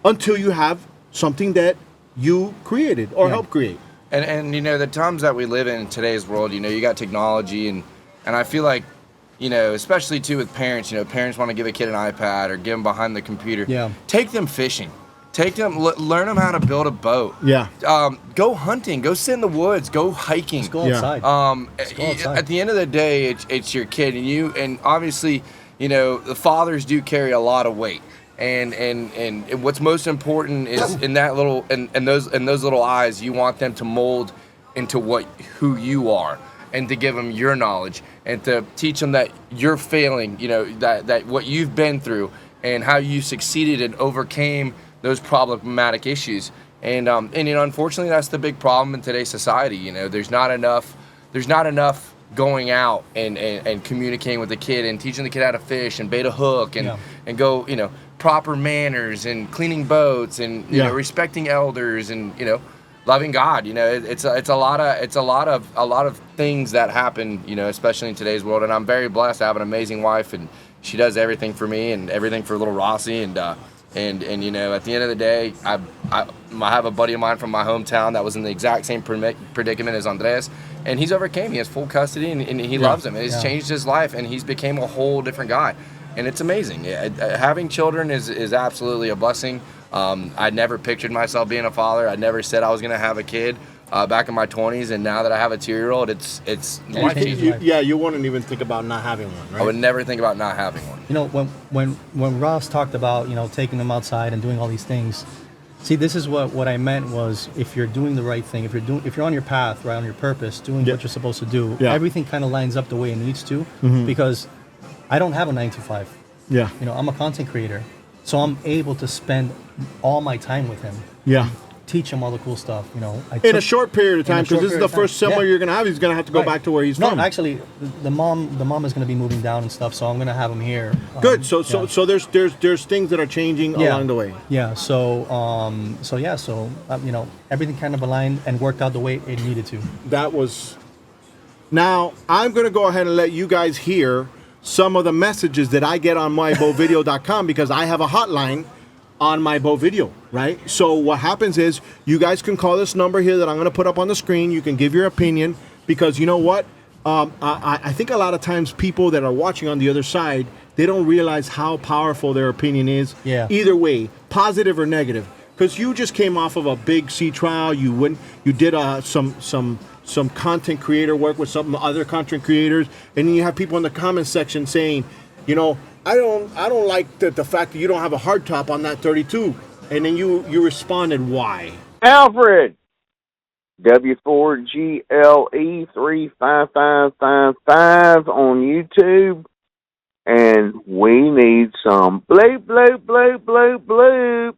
until you have something that you created or helped create.
And you know, the times that we live in today's world, you know, you got technology, and I feel like, you know, especially too with parents, you know, parents want to give a kid an iPad or give them behind the computer.
Yeah.
Take them fishing. Take them, learn them how to build a boat.
Yeah.
Go hunting. Go sit in the woods. Go hiking.
Just go outside.
At the end of the day, it's your kid, and obviously, you know, the fathers do carry a lot of weight. And what's most important is in that little and those little eyes, you want them to mold into who you are, and to give them your knowledge, and to teach them that you're failing, you know, that what you've been through and how you succeeded and overcame those problematic issues. And you know, unfortunately, that's the big problem in today's society. You know, there's not enough going out and communicating with the kid and teaching the kid how to fish and bait a hook and go, you know, proper manners and cleaning boats and you know, respecting elders and, you know, loving God. You know, it's a lot of things that happen, you know, especially in today's world. And I'm very blessed to have an amazing wife, and she does everything for me and everything for little Rossi. And you know, at the end of the day, I have a buddy of mine from my hometown that was in the exact same predicament as Andres, and he's overcame. He has full custody, and he loves him. It's changed his life, and he's became a whole different guy. And it's amazing. Having children is absolutely a blessing. I never pictured myself being a father. I never said I was going to have a kid back in my 20s, and now that I have a 2-year-old, it's life-changing.
You wouldn't even think about not having one, right?
I would never think about not having one.
You know, when Ross talked about, you know, taking them outside and doing all these things, see, this is what I meant was, if you're doing the right thing, if you're on your path, right, on your purpose, doing what you're supposed to do, everything kind of lines up the way it needs to, because I don't have a 9 to 5.
Yeah.
You know, I'm a content creator, so I'm able to spend all my time with him.
Yeah.
Teach him all the cool stuff, you know.
In a short period of time, because this is the first summer you're gonna have. He's gonna have to go back to where he's from.
No, actually, the mom is gonna be moving down and stuff, so I'm gonna have him here.
Good. So there's things that are changing along the way.
Yeah. So you know, everything kind of aligned and worked out the way it needed to.
That was. Now I'm gonna go ahead and let you guys hear some of the messages that I get on MyBoatVideo.com, because I have a hotline on MyBoatVideo, right? So what happens is, you guys can call this number here that I'm going to put up on the screen. You can give your opinion, because you know what? I think a lot of times people that are watching on the other side, they don't realize how powerful their opinion is.
Yeah.
Either way, positive or negative. Because you just came off of a big sea trial. You did some content creator work with some other content creators, and then you have people in the comment section saying, you know, I don't like the fact that you don't have a hard top on that 32. And then you responded, why?
Alfred, W4GLE35555 on YouTube, and we need some bloop, bloop, bloop, bloop, bloops.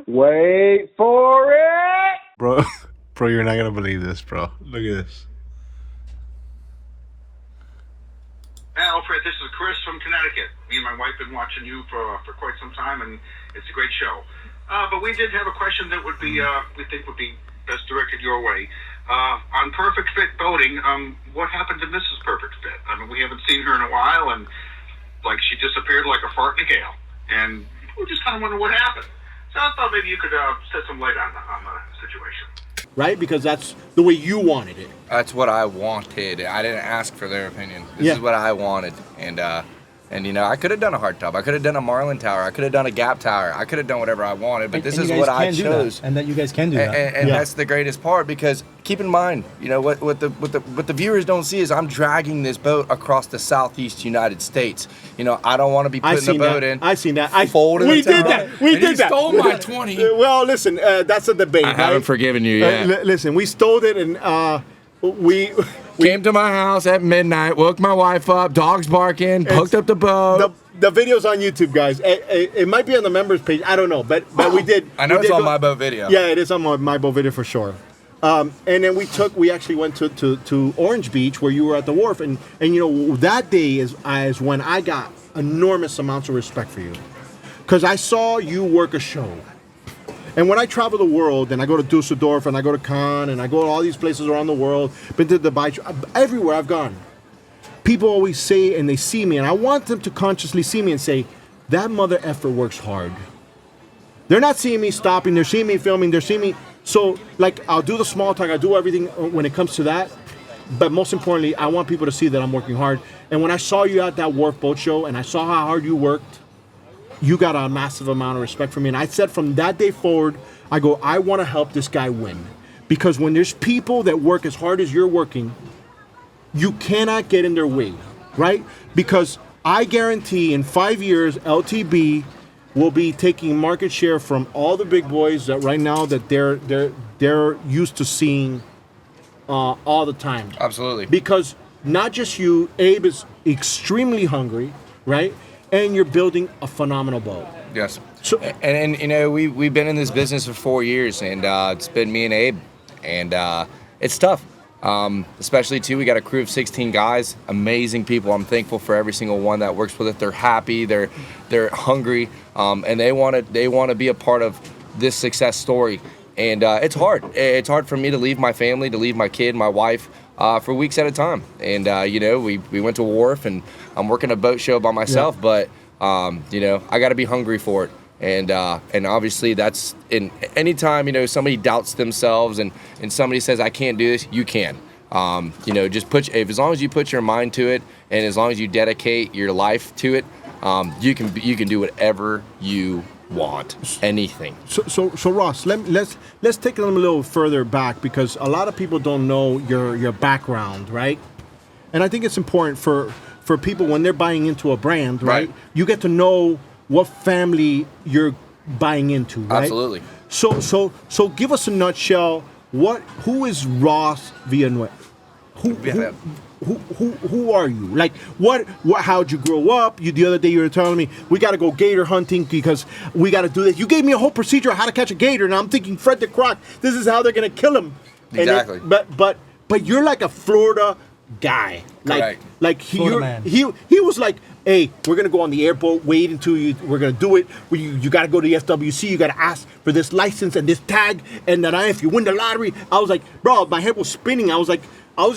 Wait for it!
Bro, you're not gonna believe this, bro. Look at this.
Alfred, this is Chris from Connecticut. Me and my wife have been watching you for quite some time, and it's a great show. But we did have a question that would be we think would be best directed your way. On Perfect Fit Boating, what happened to Mrs. Perfect Fit? I mean, we haven't seen her in a while, and like she disappeared like a fart in a gale, and we just kind of wonder what happened. So I thought maybe you could shed some light on the situation.
Right? Because that's the way you wanted it.
That's what I wanted. I didn't ask for their opinion. This is what I wanted. And And, you know, I could have done a hardtop. I could have done a Marlin tower. I could have done a gap tower. I could have done whatever I wanted, but this is what I chose.
And that you guys can do that.
And that's the greatest part, because keep in mind, you know, what the viewers don't see is I'm dragging this boat across the southeast United States. You know, I don't want to be putting the boat in.
I seen that.
We
did that. We did that.
Stole my 20.
Well, listen, that's a debate.
I haven't forgiven you yet.
Listen, we stole it, and we
came to my house at midnight, woke my wife up, dogs barking, hooked up the boat.
The video's on YouTube, guys. It might be on the members page. I don't know, but we did.
I know it's on MyBoatVideo.
Yeah, it is on MyBoatVideo for sure. And then we actually went to Orange Beach, where you were at the wharf, and you know, that day is when I got enormous amounts of respect for you, because I saw you work a show. And when I travel the world, and I go to Dusseldorf, and I go to Cannes, and I go to all these places around the world, been to Dubai, everywhere I've gone, people always say, and they see me, and I want them to consciously see me and say, that mother effer works hard. They're not seeing me stopping, they're seeing me filming, they're seeing me. So, like, I'll do the small talk, I'll do everything when it comes to that. But most importantly, I want people to see that I'm working hard. And when I saw you at that Wharf Boat Show, and I saw how hard you worked, you got a massive amount of respect for me. And I said from that day forward, I go, I want to help this guy win. Because when there's people that work as hard as you're working, you cannot get in their way, right? Because I guarantee in 5 years, LTB will be taking market share from all the big boys that right now that they're used to seeing all the time.
Absolutely.
Because not just you, Abe is extremely hungry, right? And you're building a phenomenal boat.
Yes.
So,
and you know, we've been in this business for 4 years, and it's been me and Abe, and it's tough. Especially too, we got a crew of 16 guys, amazing people. I'm thankful for every single one that works with it. They're happy, they're hungry, and they want to be a part of this success story. And it's hard. It's hard for me to leave my family, to leave my kid, my wife, for weeks at a time. And you know, we went to Wharf, and I'm working a boat show by myself, but you know, I got to be hungry for it. And obviously that's in anytime, you know, somebody doubts themselves and somebody says, I can't do this, you can. You know, just as long as you put your mind to it, and as long as you dedicate your life to it, you can do whatever you want, anything.
So Ross, let's take them a little further back, because a lot of people don't know your background, right? And I think it's important for people when they're buying into a brand, right? You get to know what family you're buying into, right?
Absolutely.
So give us a nutshell. Who is Ross Villanueva? Who are you? Like, how'd you grow up? The other day you were telling me we got to go gator hunting because we got to do this. You gave me a whole procedure on how to catch a gator, and I'm thinking Fred the Croc, this is how they're gonna kill him.
Exactly.
But you're like a Florida guy.
Correct.
Like he was like, hey, we're gonna go on the airboat. Wait until we're gonna do it. You got to go to the FWC. You got to ask for this license and this tag, and then if you win the lottery, I was like, bro, my head was spinning. I was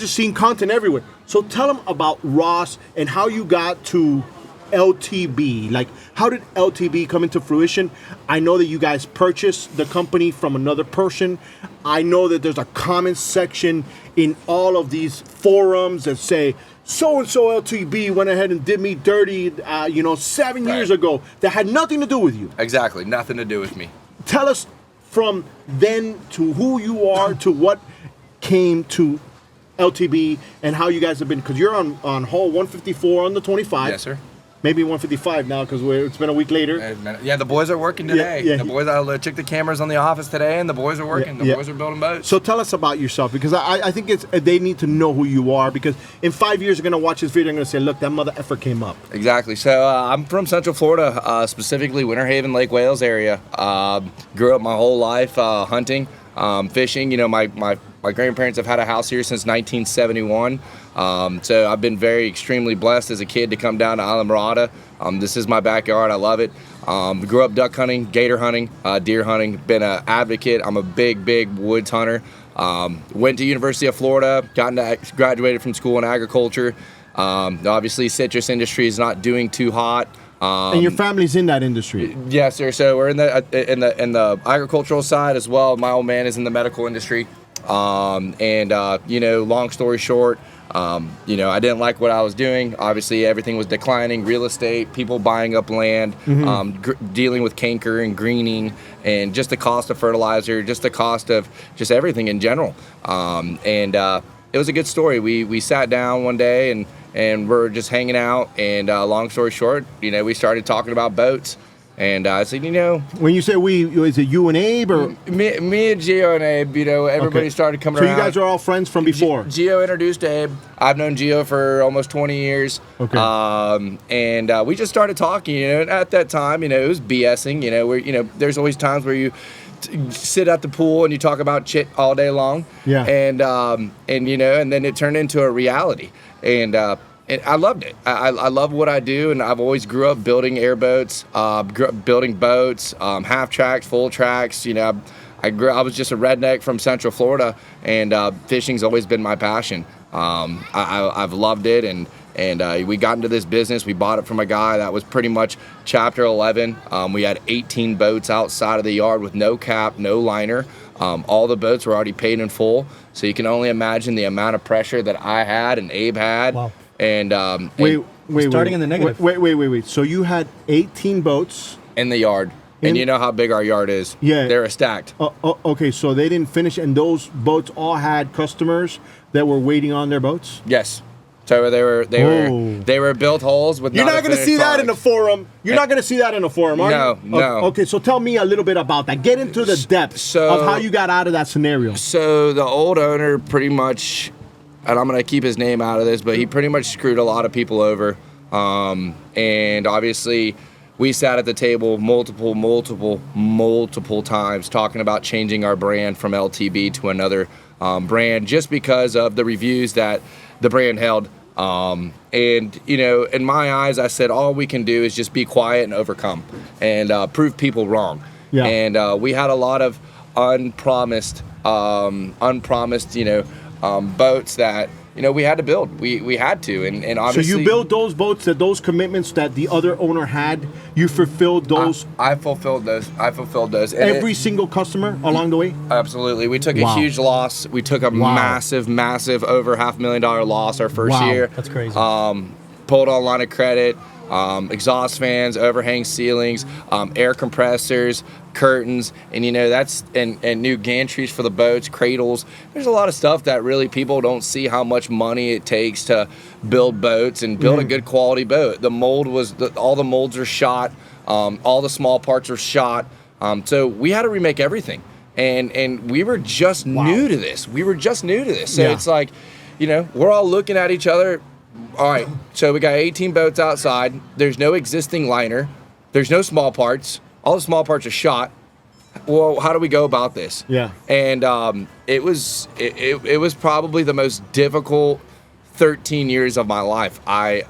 just seeing content everywhere. So tell them about Ross and how you got to LTB. Like, how did LTB come into fruition? I know that you guys purchased the company from another person. I know that there's a comment section in all of these forums that say, so-and-so LTB went ahead and did me dirty, 7 years ago. That had nothing to do with you.
Exactly, nothing to do with me.
Tell us from then to who you are to what came to LTB and how you guys have been, because you're on hull 154 on the 25.
Yes, sir.
Maybe 155 now because it's been a week later.
Yeah, the boys are working today.
Yeah.
The boys, I checked the cameras on the office today, and the boys are working. The boys are building boats.
So tell us about yourself, because I think they need to know who you are, because in 5 years they're going to watch this video and going to say, look, that mother effer came up.
Exactly. So I'm from Central Florida, specifically Winter Haven, Lake Wales area. Grew up my whole life hunting, fishing. You know, my grandparents have had a house here since 1971. So I've been extremely blessed as a kid to come down to Isla Mirada. This is my backyard. I love it. Grew up duck hunting, gator hunting, deer hunting. Been an advocate. I'm a big woods hunter. Went to University of Florida, graduated from school in agriculture. Obviously, citrus industry is not doing too hot.
And your family's in that industry?
Yes, sir. So we're in the agricultural side as well. My old man is in the medical industry. Long story short, I didn't like what I was doing. Obviously, everything was declining, real estate, people buying up land, dealing with canker and greening, and just the cost of fertilizer, just the cost of just everything in general. It was a good story. We sat down one day and we're just hanging out, and long story short, we started talking about boats. And I said,
when you say we, is it you and Abe or
me and Gio and Abe? Everybody started coming around.
So you guys are all friends from before.
Gio introduced Abe. I've known Gio for almost 20 years.
Okay.
We just started talking. At that time, it was BSing. There's always times where you sit at the pool and you talk about Chit all day long.
Yeah.
And then it turned into a reality. And I loved it. I love what I do, and I've always grew up building airboats, building boats, half tracks, full tracks. I was just a redneck from Central Florida, and fishing's always been my passion. I've loved it, and we got into this business. We bought it from a guy that was pretty much Chapter 11. We had 18 boats outside of the yard with no cap, no liner. All the boats were already paid in full, so you can only imagine the amount of pressure that I had and Abe had.
Wow.
In the negative. Wait. So you had 18 boats
in the yard, and you know how big our yard is.
Yeah,
they were stacked.
Okay, so they didn't finish, and those boats all had customers that were waiting on their boats.
Yes. So they were built holes with.
You're not going to see that in the forum. You're not going to see that in the forum, are you?
No.
Okay, so tell me a little bit about that. Get into the depths of how you got out of that scenario.
So the old owner pretty much, and I'm going to keep his name out of this, but he pretty much screwed a lot of people over. And obviously, we sat at the table multiple times talking about changing our brand from LTB to another brand just because of the reviews that the brand held. In my eyes, I said, all we can do is just be quiet and overcome and prove people wrong.
Yeah.
And we had a lot of unpromised, boats that, we had to build. We had to, and obviously.
So you built those boats, those commitments that the other owner had, you fulfilled those?
I fulfilled those.
Every single customer along the way?
Absolutely. We took a huge loss. We took a massive, over $500,000 loss our first year.
That's crazy.
Pulled on line of credit, exhaust fans, overhang ceilings, air compressors, curtains, and that's and new gantries for the boats, cradles. There's a lot of stuff that really people don't see how much money it takes to build boats and build a good quality boat. The mold all the molds are shot, all the small parts are shot. So we had to remake everything, and we were just new to this. So it's like, we're all looking at each other. All right, so we got 18 boats outside. There's no existing liner. There's no small parts. All the small parts are shot. Well, how do we go about this?
Yeah.
And it was probably the most difficult 13 years of my life. I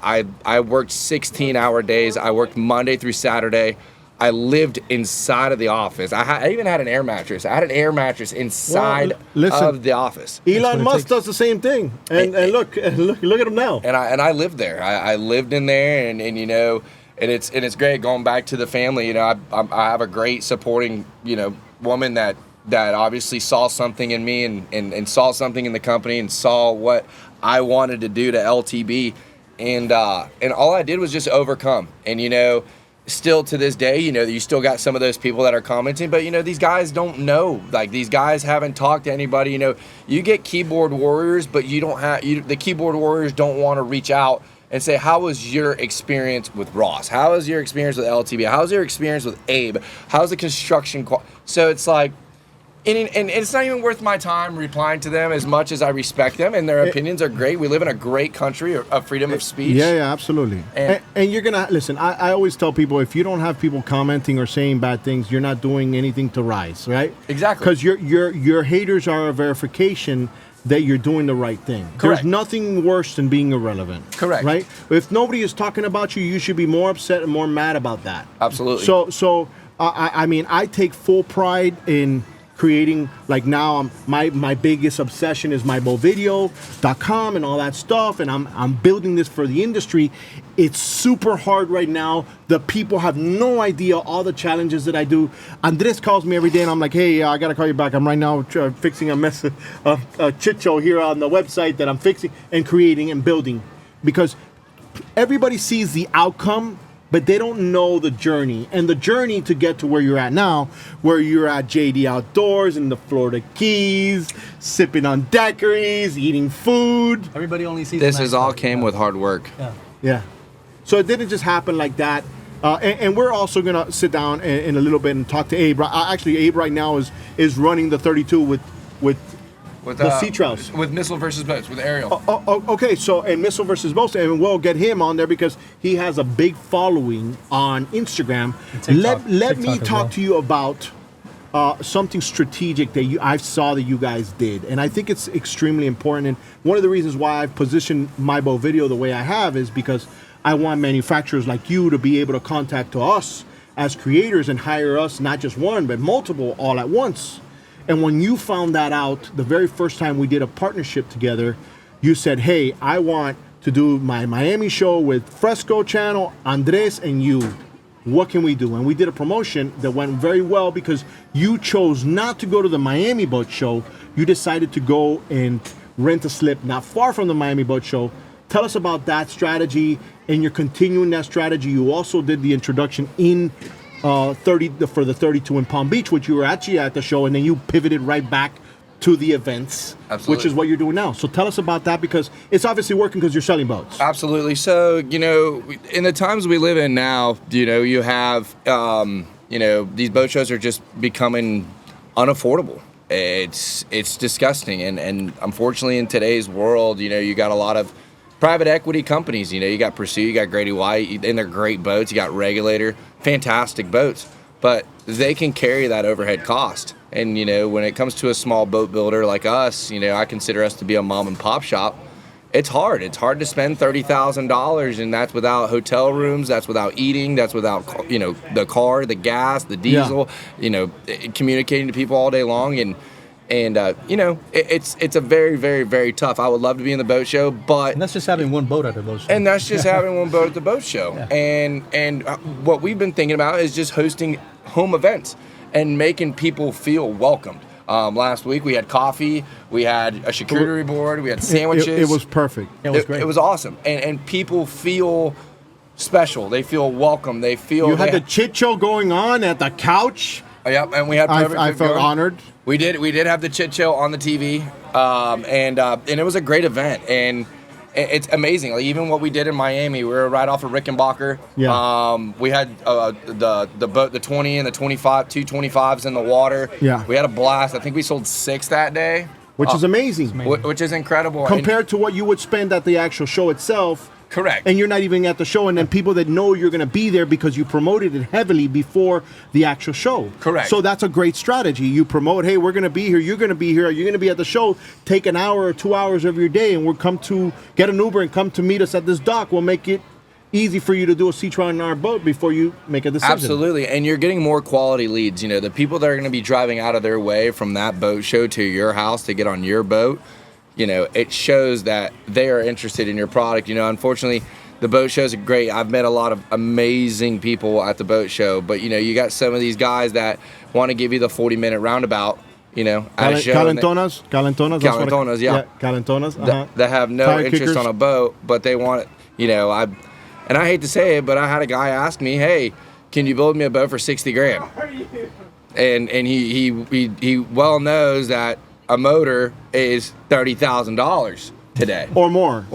worked 16-hour days. I worked Monday through Saturday. I lived inside of the office. I even had an air mattress. I had an air mattress inside of the office.
Elon Musk does the same thing. And look at him now.
And I lived there. I lived in there, and and it's great going back to the family. I have a great supporting woman that obviously saw something in me and saw something in the company and saw what I wanted to do to LTB, and all I did was just overcome. And still to this day, you still got some of those people that are commenting, but these guys don't know. Like, these guys haven't talked to anybody. You get keyboard warriors, but you don't have the keyboard warriors don't want to reach out and say, how was your experience with Ross? How was your experience with LTB? How's your experience with Abe? How's the construction So it's like, and it's not even worth my time replying to them as much as I respect them, and their opinions are great. We live in a great country of freedom of speech.
Yeah, absolutely. And you're going to, listen, I always tell people, if you don't have people commenting or saying bad things, you're not doing anything to rise, right?
Exactly.
Because your haters are a verification that you're doing the right thing.
Correct.
There's nothing worse than being irrelevant.
Correct.
Right? If nobody is talking about you, you should be more upset and more mad about that.
Absolutely.
So I mean, I take full pride in creating, like now my biggest obsession is MyBoatVideo.com and all that stuff, and I'm building this for the industry. It's super hard right now. The people have no idea all the challenges that I do. Andres calls me every day and I'm like, hey, I gotta call you back. I'm right now fixing a chit show here on the website that I'm fixing and creating and building, because everybody sees the outcome, but they don't know the journey. And the journey to get to where you're at now, where you're at JD Outdoors in the Florida Keys, sipping on daiquiris, eating food.
Everybody only sees
This all came with hard work.
Yeah. So it didn't just happen like that. And we're also going to sit down in a little bit and talk to Abe. Actually, Abe right now is running the 32 with the sea trials.
With Missile versus Boats, with Ariel.
Okay, so, and Missile versus Boats, and we'll get him on there because he has a big following on Instagram. Let me talk to you about something strategic that I saw that you guys did, and I think it's extremely important. And one of the reasons why I've positioned MyBoatVideo the way I have is because I want manufacturers like you to be able to contact to us as creators and hire us, not just one, but multiple all at once. And when you found that out, the very first time we did a partnership together, you said, hey, I want to do my Miami show with Fresco Channel, Andres, and you. What can we do? And we did a promotion that went very well because you chose not to go to the Miami Boat Show. You decided to go and rent a slip not far from the Miami Boat Show. Tell us about that strategy, and you're continuing that strategy. You also did the introduction in for the 32 in Palm Beach, which you were actually at the show, and then you pivoted right back to the events,
Absolutely.
Which is what you're doing now. So tell us about that, because it's obviously working because you're selling boats.
Absolutely. So, in the times we live in now, you have, these boat shows are just becoming unaffordable. It's disgusting. And unfortunately in today's world, you got a lot of private equity companies. You got Pursuit, you got Grady White, and they're great boats. You got Regulator, fantastic boats, but they can carry that overhead cost. And when it comes to a small boat builder like us, I consider us to be a mom and pop shop. It's hard. It's hard to spend $30,000, and that's without hotel rooms, that's without eating, that's without the car, the gas, the diesel, communicating to people all day long. And it's a very, very, very tough. I would love to be in the boat show, but
and that's just having one boat at the boat show.
And that's just having one boat at the boat show.
Yeah.
And what we've been thinking about is just hosting home events and making people feel welcomed. Last week we had coffee, we had a charcuterie board, we had sandwiches.
It was perfect.
It was great.
It was awesome, and people feel special. They feel welcome. They feel.
You had the chit show going on at the couch.
Yep, and we had.
I felt honored.
We did have the chit show on the TV, and it was a great event, and it's amazing. Like, even what we did in Miami, we were right off of Rickenbacker.
Yeah.
We had the boat, the 20 and the 25, 225s in the water.
Yeah.
We had a blast. I think we sold 6 that day,
which is amazing.
Which is incredible
compared to what you would spend at the actual show itself.
Correct.
And you're not even at the show, and then people that know you're going to be there because you promoted it heavily before the actual show.
Correct.
So that's a great strategy. You promote, hey, we're going to be here, you're going to be here, you're going to be at the show. Take an hour or 2 hours of your day, and we'll come to get an Uber and come to meet us at this dock. We'll make it easy for you to do a sea trial in our boat before you make a decision.
Absolutely, and you're getting more quality leads. The people that are going to be driving out of their way from that boat show to your house to get on your boat, it shows that they are interested in your product. Unfortunately, the boat shows are great. I've met a lot of amazing people at the boat show, but you got some of these guys that want to give you the 40-minute roundabout. At a show.
Calentonas,
yeah.
Calentonas.
That have no
Tire
interest
kickers.
on a boat, but they want it. And I hate to say it, but I had a guy ask me, "Hey, can you build me a boat for $60,000?" And he well knows that a motor is $30,000 today,
or more,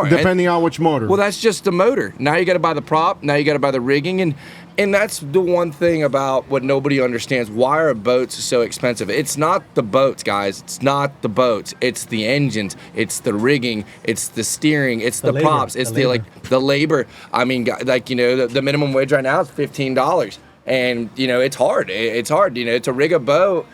depending on which motor.
Well, that's just the motor. Now you got to buy the prop. Now you got to buy the rigging, and that's the one thing about what nobody understands. Why are boats so expensive? It's not the boats, guys. It's not the boats. It's the engines. It's the rigging. It's the steering. It's the props. It's the labor. I mean, the minimum wage right now is $15, and it's hard. It's hard. To rig a boat,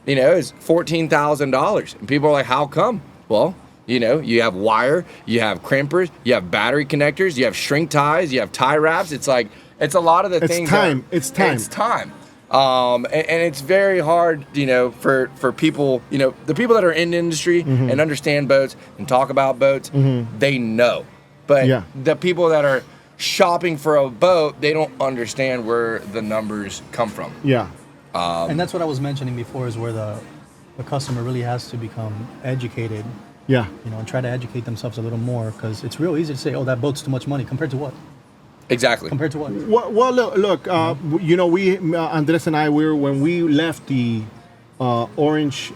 is $14,000, and people are like, how come? Well, you have wire, you have crimpers, you have battery connectors, you have shrink ties, you have tie wraps. It's like, it's a lot of the things.
It's time.
It's time. And it's very hard, for people, the people that are in the industry and understand boats and talk about boats, they know. But the people that are shopping for a boat, they don't understand where the numbers come from.
Yeah.
And that's what I was mentioning before, is where the customer really has to become educated.
Yeah.
And try to educate themselves a little more, because it's real easy to say, oh, that boat's too much money. Compared to what?
Exactly.
Compared to what?
Well, look, we, Andres and I, when we left the Orange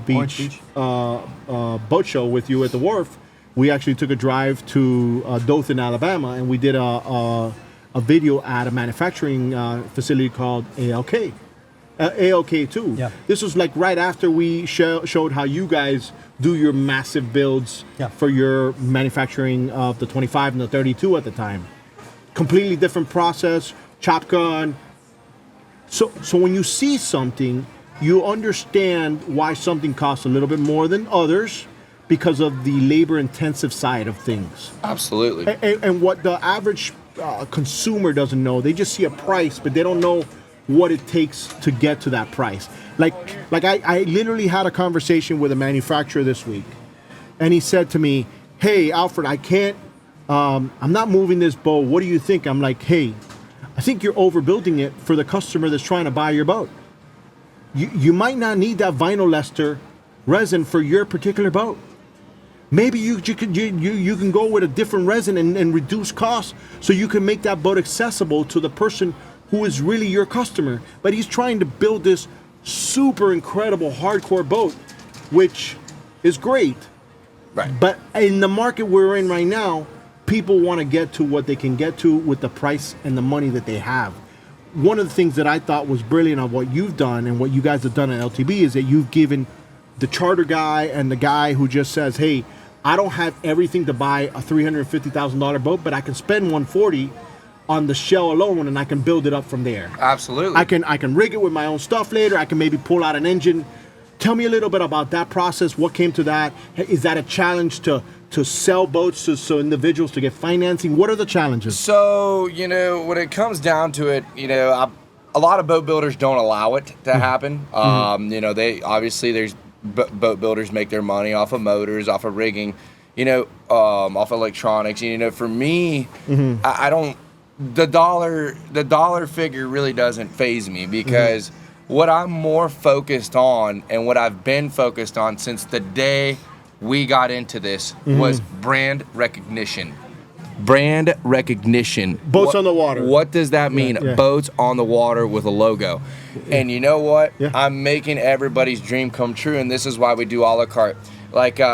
Beach, boat show with you at the wharf, we actually took a drive to Dothan, Alabama, and we did a video at a manufacturing facility called ALK. ALK2.
Yeah.
This was like right after we showed how you guys do your massive builds for your manufacturing of the 25 and the 32 at the time. Completely different process, chop gun. So when you see something, you understand why something costs a little bit more than others because of the labor-intensive side of things.
Absolutely.
And what the average consumer doesn't know, they just see a price, but they don't know what it takes to get to that price. Like I literally had a conversation with a manufacturer this week, and he said to me, "Hey, Alfred, I can't. I'm not moving this boat. What do you think?" I'm like, "Hey, I think you're overbuilding it for the customer that's trying to buy your boat. You might not need that vinyl ester resin for your particular boat. Maybe you can go with a different resin and reduce costs so you can make that boat accessible to the person who is really your customer. But he's trying to build this super incredible hardcore boat, which is great.
Right.
But in the market we're in right now, people want to get to what they can get to with the price and the money that they have. One of the things that I thought was brilliant of what you've done and what you guys have done at LTB is that you've given the charter guy and the guy who just says, hey, I don't have everything to buy a $350,000 boat, but I can spend $140 on the shell alone, and I can build it up from there.
Absolutely.
I can rig it with my own stuff later. I can maybe pull out an engine. Tell me a little bit about that process. What came to that? Is that a challenge to sell boats to individuals to get financing? What are the challenges?
So, when it comes down to it, a lot of boat builders don't allow it to happen. They obviously there's boat builders make their money off of motors, off of rigging, off electronics. For me, I don't. The dollar figure really doesn't faze me because what I'm more focused on and what I've been focused on since the day we got into this was brand recognition. Brand recognition.
Boats on the water.
What does that mean?
Yeah.
Boats on the water with a logo. And you know what? Yeah. I'm making everybody's dream come true, and this is why we do a la carte. Like, we're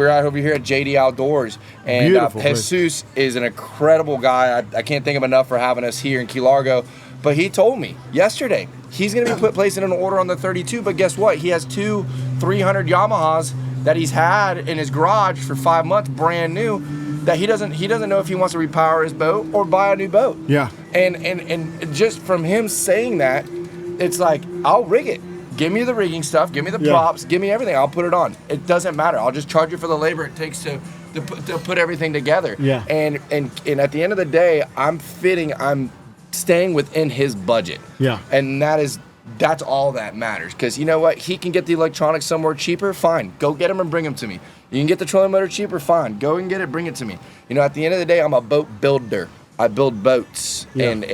out over here at JD Outdoors, and Jesus is an incredible guy. I can't thank him enough for having us here in Key Largo. But he told me yesterday he's going to be placing an order on the 32. But guess what? He has 2 300 Yamahas that he's had in his garage for 5 months, brand new. That he doesn't know if he wants to repower his boat or buy a new boat.
Yeah.
And just from him saying that, it's like, I'll rig it. Give me the rigging stuff. Give me the props. Give me everything. I'll put it on. It doesn't matter. I'll just charge you for the labor it takes to put everything together.
Yeah.
And at the end of the day, I'm staying within his budget.
Yeah.
And that's all that matters. Because you know what? He can get the electronics somewhere cheaper. Fine. Go get them and bring them to me. You can get the trolling motor cheaper. Fine. Go and get it. Bring it to me. At the end of the day, I'm a boat builder. I build boats. Yeah. And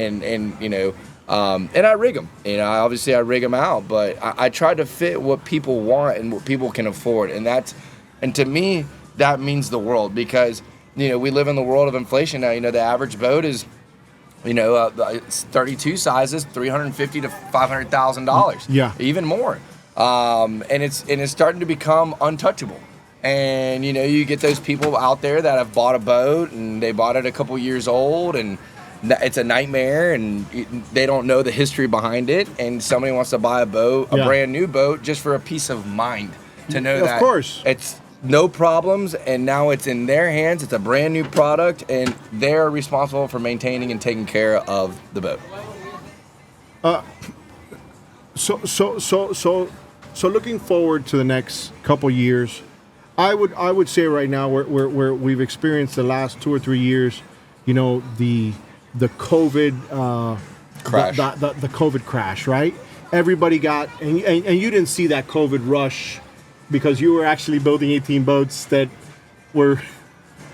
I rig them. Obviously I rig them out, but I try to fit what people want and what people can afford. And to me, that means the world because, we live in the world of inflation now. The average boat is, 32 sizes, $350,000 to $500,000.
Yeah.
Even more. And it's starting to become untouchable. And, you get those people out there that have bought a boat and they bought it a couple years old and it's a nightmare and they don't know the history behind it. And somebody wants to buy a brand new boat just for a peace of mind to know that it's no problems and now it's in their hands. It's a brand new product and they're responsible for maintaining and taking care of the boat.
So looking forward to the next couple years, I would say right now where we've experienced the last 2 or 3 years, the COVID
Crash.
the COVID crash, right? Everybody got, and you didn't see that COVID rush because you were actually building 18 boats that were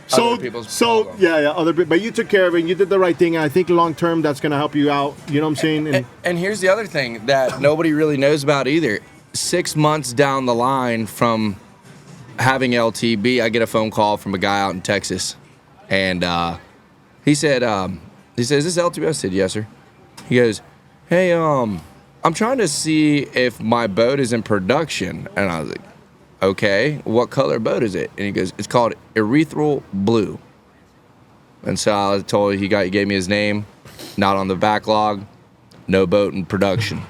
sold. Other people. But you took care of it. And you did the right thing. And I think long term, that's going to help you out. You know what I'm saying?
And here's the other thing that nobody really knows about either. 6 months down the line from having LTB, I get a phone call from a guy out in Texas, and he says, "Is this LTB?" I said, "Yes, sir." He goes, "Hey, I'm trying to see if my boat is in production." And I was like, "Okay, what color boat is it?" And he goes, "It's called erythral blue." And so I told him, he gave me his name, not on the backlog, no boat in production.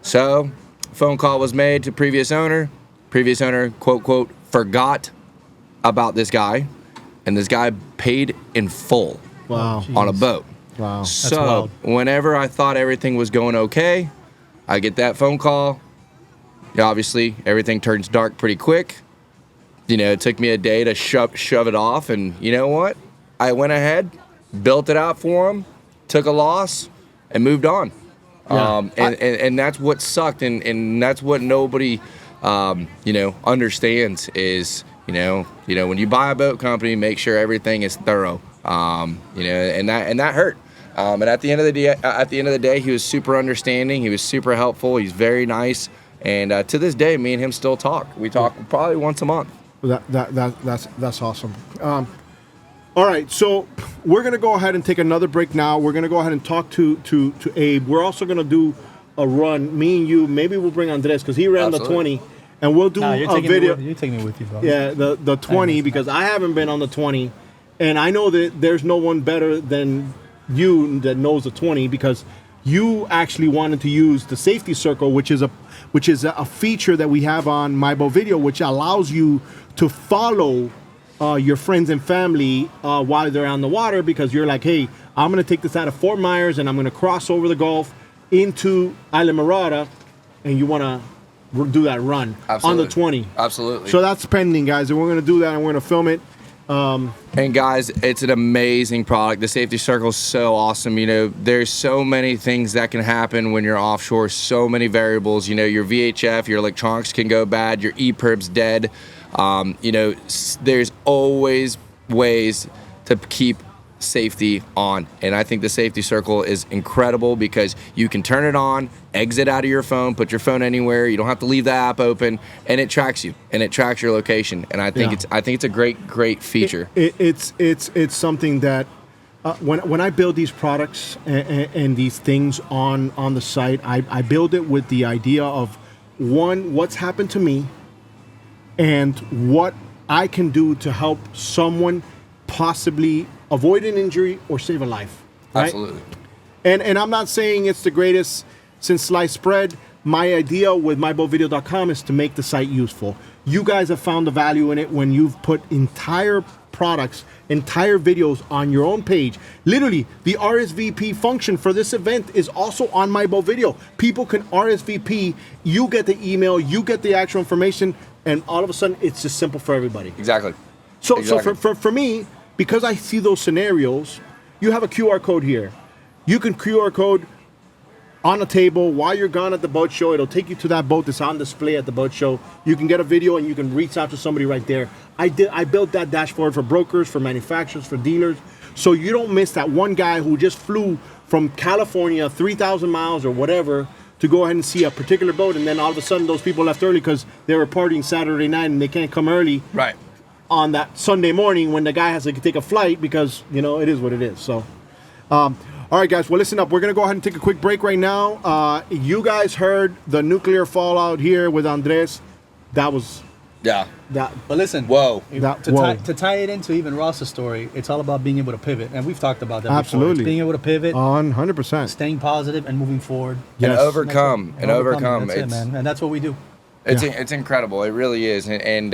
So phone call was made to previous owner. Previous owner, quote, quote, forgot about this guy, and this guy paid in full on a boat.
Wow.
So whenever I thought everything was going okay, I get that phone call. Obviously, everything turns dark pretty quick. You know, it took me a day to shove it off, and you know what? I went ahead, built it out for him, took a loss, and moved on. Yeah. And that's what sucked, and that's what nobody, understands is, when you buy a boat company, make sure everything is thorough. And that hurt. And at the end of the day, he was super understanding. He was super helpful. He's very nice. And to this day, me and him still talk. We talk probably once a month.
That's awesome. All right, so we're gonna go ahead and take another break now. We're gonna go ahead and talk to Abe. We're also gonna do a run. Me and you. Maybe we'll bring Andres because he ran the 20, and we'll do a video.
You're taking me with you, bro.
Yeah, the 20 because I haven't been on the 20, and I know that there's no one better than you that knows the 20 because you actually wanted to use the safety circle, which is a feature that we have on MyBoatVideo, which allows you to follow your friends and family while they're on the water, because you're like, hey, I'm going to take this out of Fort Myers and I'm going to cross over the Gulf into Isla Mirada, and you want to do that run on the 20.
Absolutely.
So that's pending, guys, and we're going to do that and we're going to film it.
And guys, it's an amazing product. The safety circle is so awesome. There's so many things that can happen when you're offshore, so many variables. Your VHF, your electronics can go bad, your EPIRB's dead. There's always ways to keep safety on, and I think the safety circle is incredible because you can turn it on, exit out of your phone, put your phone anywhere. You don't have to leave the app open, and it tracks you and it tracks your location. And I think it's a great feature.
It's something that when I build these products and these things on the site, I build it with the idea of what's happened to me and what I can do to help someone possibly avoid an injury or save a life. Right?
Absolutely.
And I'm not saying it's the greatest since sliced bread. My idea with MyBoatVideo.com is to make the site useful. You guys have found the value in it when you've put entire products, entire videos on your own page. Literally, the RSVP function for this event is also on MyBoatVideo. People can RSVP, you get the email, you get the actual information, and all of a sudden, it's just simple for everybody.
Exactly.
So for me, because I see those scenarios, you have a QR code here. You can QR code on a table while you're gone at the boat show. It'll take you to that boat that's on display at the boat show. You can get a video and you can reach out to somebody right there. I built that dashboard for brokers, for manufacturers, for dealers, so you don't miss that one guy who just flew from California 3,000 miles or whatever to go ahead and see a particular boat, and then all of a sudden those people left early because they were partying Saturday night and they can't come early.
Right.
On that Sunday morning when the guy has to take a flight because, it is what it is. So, all right, guys, well, listen up. We're going to go ahead and take a quick break right now. You guys heard the nuclear fallout here with Andres. That was...
Yeah.
But listen.
Whoa.
To tie it into even Ross's story, it's all about being able to pivot. And we've talked about that
Absolutely.
before. It's being able to pivot.
100%.
Staying positive and moving forard.
Yes. And overcome.
That's it, man. And that's what we do.
It's incredible. It really is. And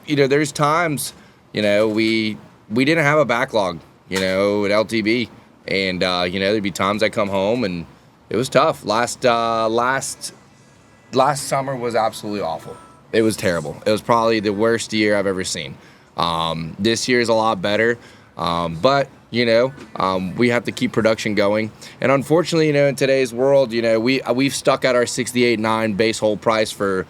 there's times, we didn't have a backlog, at LTB. And, there'd be times I come home and it was tough. Last summer was absolutely awful. It was terrible. It was probably the worst year I've ever seen. This year is a lot better. But, You know, we have to keep production going, and unfortunately, you know, in today's world, you know, we've stuck at our 68.9 base hole price for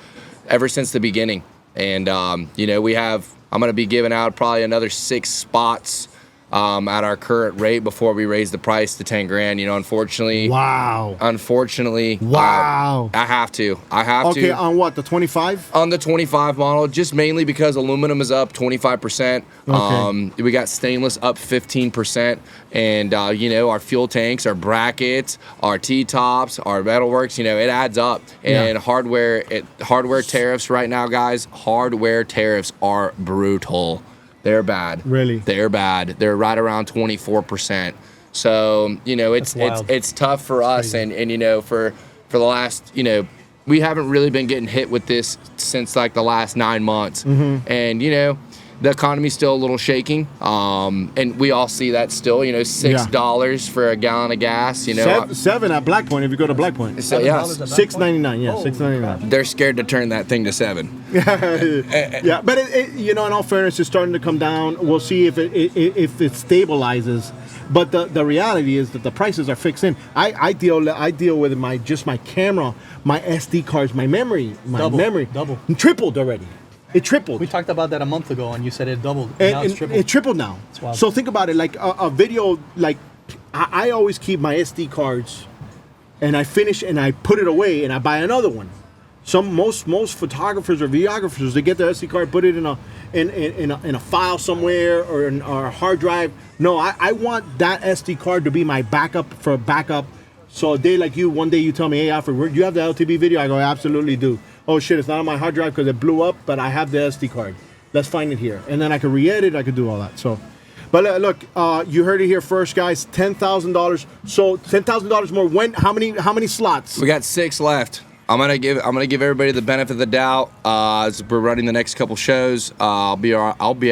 ever since the beginning, and you know, I'm going to be giving out probably another 6 spots at our current rate before we raise the price to 10 grand. You know, unfortunately.
Wow.
Unfortunately.
Wow.
I have to. Okay,
on what, the 25?
On the 25 model, just mainly because aluminum is up 25%.
Okay.
We got stainless up 15%. And, you know, our fuel tanks, our brackets, our T-tops, our metalworks, you know, it adds up. And hardware tariffs right now, guys, hardware tariffs are brutal. They're bad.
Really?
They're bad. They're right around 24%. So, you know, it's tough for us, and you know, for the last, you know, we haven't really been getting hit with this since like the last 9 months. And, you know, the economy's still a little shaking. And we all see that still, you know, $6 for a gallon of gas, you know.
Seven at Black Point if you go to Black Point.
So, yeah.
$6.99, yeah, $6.99.
They're scared to turn that thing to 7.
Yeah, but you know, in all fairness, it's starting to come down. We'll see if it stabilizes. But the reality is that the prices are fixed in. I deal with my camera, my SD cards, my memory,
double.
Tripled already. It tripled.
We talked about that a month ago, and you said it doubled.
Now
it's tripled.
It tripled now. So think about it, like a video. Like I always keep my SD cards, and I finish and I put it away, and I buy another one. Most photographers or videographers, they get their SD card, put it in a file somewhere or a hard drive. No, I want that SD card to be my backup for backup. So a day like you, one day you tell me, hey Alfred, you have the LTB video? I go, I absolutely do. Oh shit, it's not on my hard drive because it blew up, but I have the SD card. Let's find it here, and then I can re-edit. I can do all that. So, but look, you heard it here first, guys. $10,000. So $10,000 more. When? How many slots?
We got 6 left. I'm gonna give everybody the benefit of the doubt. As we're running the next couple shows, I'll be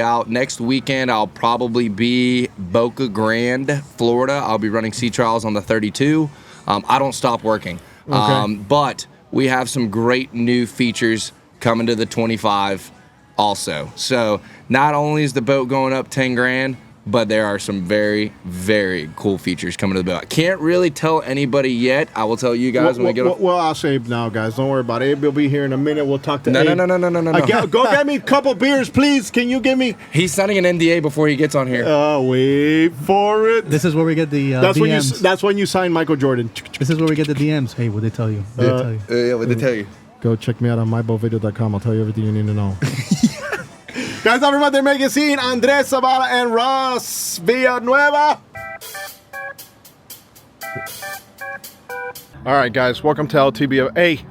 out next weekend. I'll probably be Boca Grande, Florida. I'll be running sea trials on the 32. I don't stop working.
Okay.
But we have some great new features coming to the 25 also. So not only is the boat going up 10 grand, but there are some very, very cool features coming to the boat. I can't really tell anybody yet. I will tell you guys when we get off.
Well, I'll say now, guys. Don't worry about it. Abe will be here in a minute. We'll talk to Abe.
No.
Go get me a couple beers, please. Can you give me?
He's signing an NDA before he gets on here.
Wait for it.
This is where we get the DMs.
That's when you sign Michael Jordan.
This is where we get the DMs. Hey, what they tell you?
Yeah, what they tell you?
Go check me out on MyBoatVideo.com. I'll tell you everything you need to know. Guys, I'm from the magazine, Andres Zavala and Ross Villanueva. All right, guys, welcome to LTB. Hey,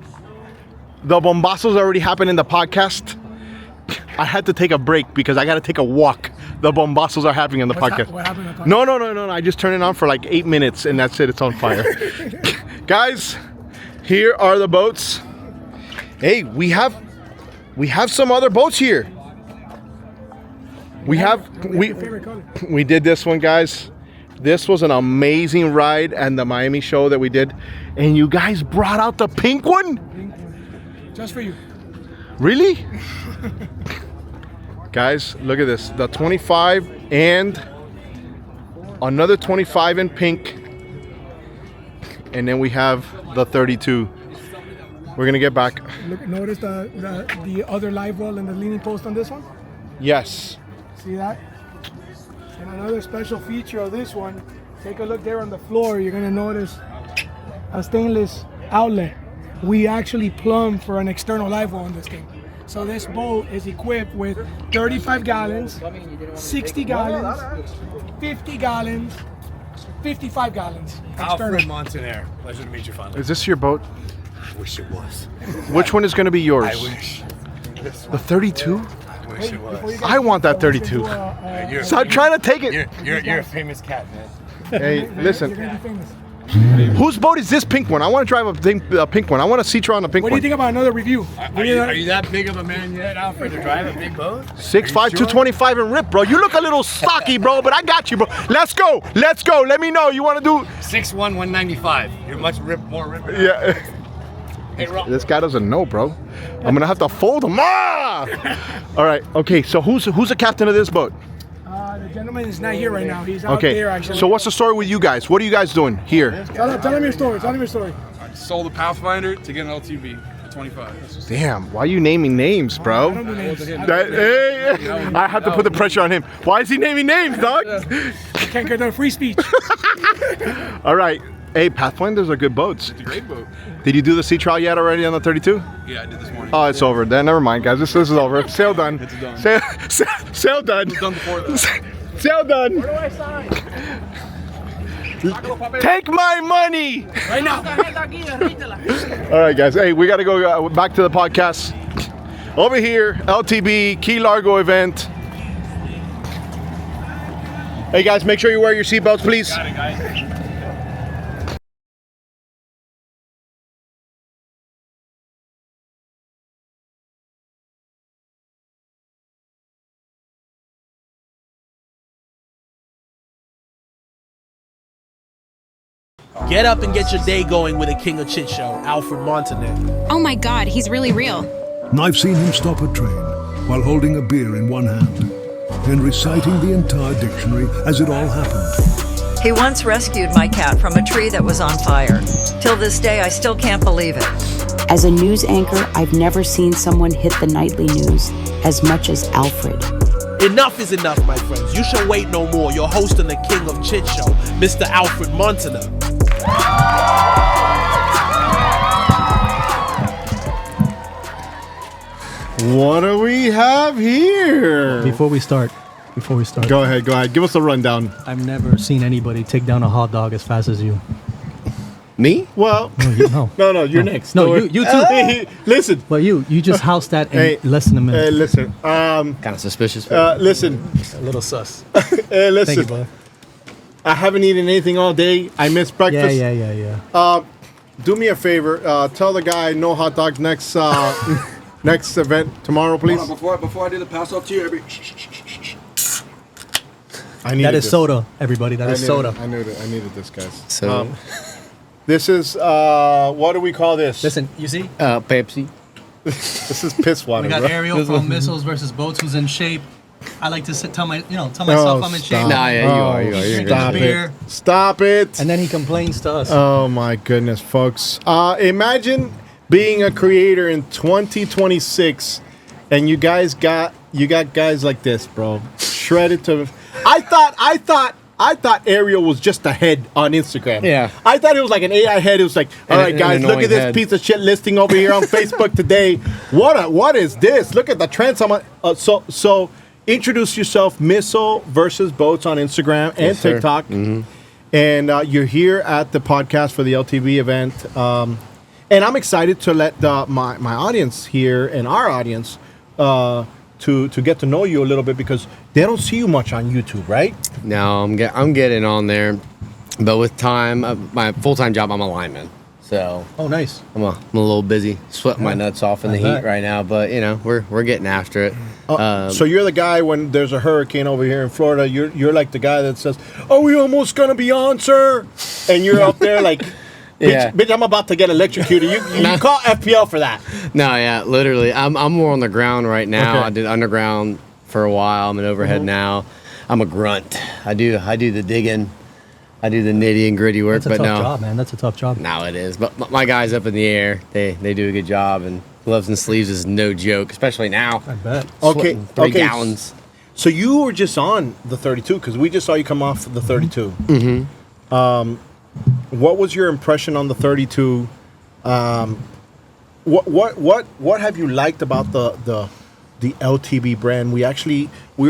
the bombazos already happened in the podcast. I had to take a break because I got to take a walk. The bombazos are happening in the podcast.
What happened in the podcast?
No. I just turned it on for like 8 minutes and that's it. It's on fire. Guys, here are the boats. Hey, we have some other boats here. We did this one, guys. This was an amazing ride and the Miami show that we did, and you guys brought out the pink one.
Just for you.
Really? Guys, look at this. The 25 and another 25 in pink, and then we have the 32. We're gonna get back.
Notice the other live well and the leaning post on this one?
Yes.
See that? And another special feature of this one, take a look there on the floor. You're gonna notice a stainless outlet. We actually plumbed for an external live well on this thing. So this boat is equipped with 35 gallons, 60 gallons, 50 gallons, 55 gallons.
Alfred Montaner. Pleasure to meet you finally.
Is this your boat?
I wish it was.
Which one is going to be yours?
I wish.
The 32?
I wish it was.
I want that 32. So I'm trying to take it.
You're a famous cat, man.
Hey, listen.
You're gonna be famous.
Whose boat is this pink one? I want to drive a pink one. I want to see on the pink one.
What do you think about another review?
Are you that big of a man yet, Alfred, to drive a big boat?
6'5", 225 and rip, bro. You look a little stocky, bro, but I got you, bro. Let's go. Let me know. You want to do
6'1", 195. You're much more ripper.
Yeah.
Hey, Rob.
This guy doesn't know, bro. I'm gonna have to fold him. Ah! All right. Okay. So who's the captain of this boat?
The The gentleman is not here right now. He's out there actually.
So what's the story with you guys? What are you guys doing here?
Tell him your story. Tell him your story.
I sold a Pathfinder to get an LTB at 25.
Damn, why are you naming names, bro? I have to put the pressure on him. Why is he naming names, dog?
Can't get no free speech.
All right. Hey, Pathfinders are good boats.
It's a great boat.
Did you do the sea trial yet already on the 32?
Yeah, I did this morning.
Oh, it's over. Then never mind, guys. This is over. Sail done.
It's done.
Sail done.
It was done before that.
Sail done.
Where do I sign?
Take my money.
Right now.
All right, guys. Hey, we got to go back to the podcast. Over here, LTB, Key Largo event. Hey, guys, make sure you wear your seatbelts, please.
Got it, guys.
Get up and get your day going with a King of Chit show, Alfred Montaner.
Oh my God, he's really real.
I've seen him stop a train while holding a beer in one hand and reciting the entire dictionary as it all happened.
He once rescued my cat from a tree that was on fire. Till this day, I still can't believe it.
As a news anchor, I've never seen someone hit the nightly news as much as Alfred.
Enough is enough, my friends. You shall wait no more. Your host and the King of Chit show, Mr. Alfred Montaner.
What do we have here?
Before we start.
Go ahead. Give us a rundown.
I've never seen anybody take down a hot dog as fast as you.
Me? Well, no, you're next.
No, you too.
Listen.
But you just housed that in less than a minute.
Hey, listen.
Kind of suspicious.
Listen.
A little sus.
Hey, listen.
Thank you, brother.
I haven't eaten anything all day. I missed breakfast.
Yeah.
Do me a favor. Tell the guy no hot dogs next next event tomorrow, please.
Hold on, before I do the pass off to you,
That is soda, everybody. That is soda.
I needed this, guys.
So
this is what do we call this?
Listen, you see?
Pepsi.
This is piss water.
We got
bro.
Ariel from Missiles versus Boats, who's in shape. I like to tell myself I'm in shape.
Nah, yeah, you are. You're
Stop
good.
it. Stop it.
And then he complains to us.
Oh my goodness, folks. Imagine being a creator in 2026 and you got guys like this, bro. Shredded to I thought Ariel was just a head on Instagram.
Yeah.
I thought it was like an AI head. It was like, all right, guys, look at this piece of shit listing over here on Facebook today. What is this? Look at the trends. So introduce yourself, Missile versus Boats on Instagram and
Yes, sir.
TikTok. Mm-hmm. And you're here at the podcast for the LTB event. And I'm excited to let my audience here and our audience to get to know you a little bit because they don't see you much on YouTube, right?
No, I'm getting on there, but with time, my full-time job, I'm a lineman. So
nice.
I'm a little busy, sweating my nuts off in the heat right now, but we're getting after it.
So you're the guy when there's a hurricane over here in Florida. You're like the guy that says, "Are we almost gonna be on, sir?" And you're up there like. Bitch, I'm about to get electrocuted. You call FPL for that.
No, yeah, literally. I'm more on the ground right now. Okay. I did underground for a while. I'm an overhead now. I'm a grunt. I do the digging. I do the nitty and gritty work.
That's a tough job, man. That's a tough job.
No, it is. But my guys up in the air, they do a good job. And gloves and sleeves is no joke, especially now.
I bet.
Okay.
3 gallons.
So you were just on the 32 because we just saw you come off the 32.
Mm-hmm.
What was your impression on the 32? What have you liked about the LTB brand? We actually we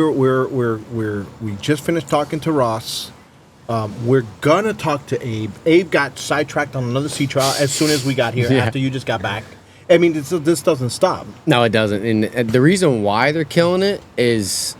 just finished talking to Ross. We're gonna talk to Abe. Abe got sidetracked on another sea trial as soon as we got here after you just got back. I mean, this doesn't stop.
No, it doesn't. And the reason why they're killing it is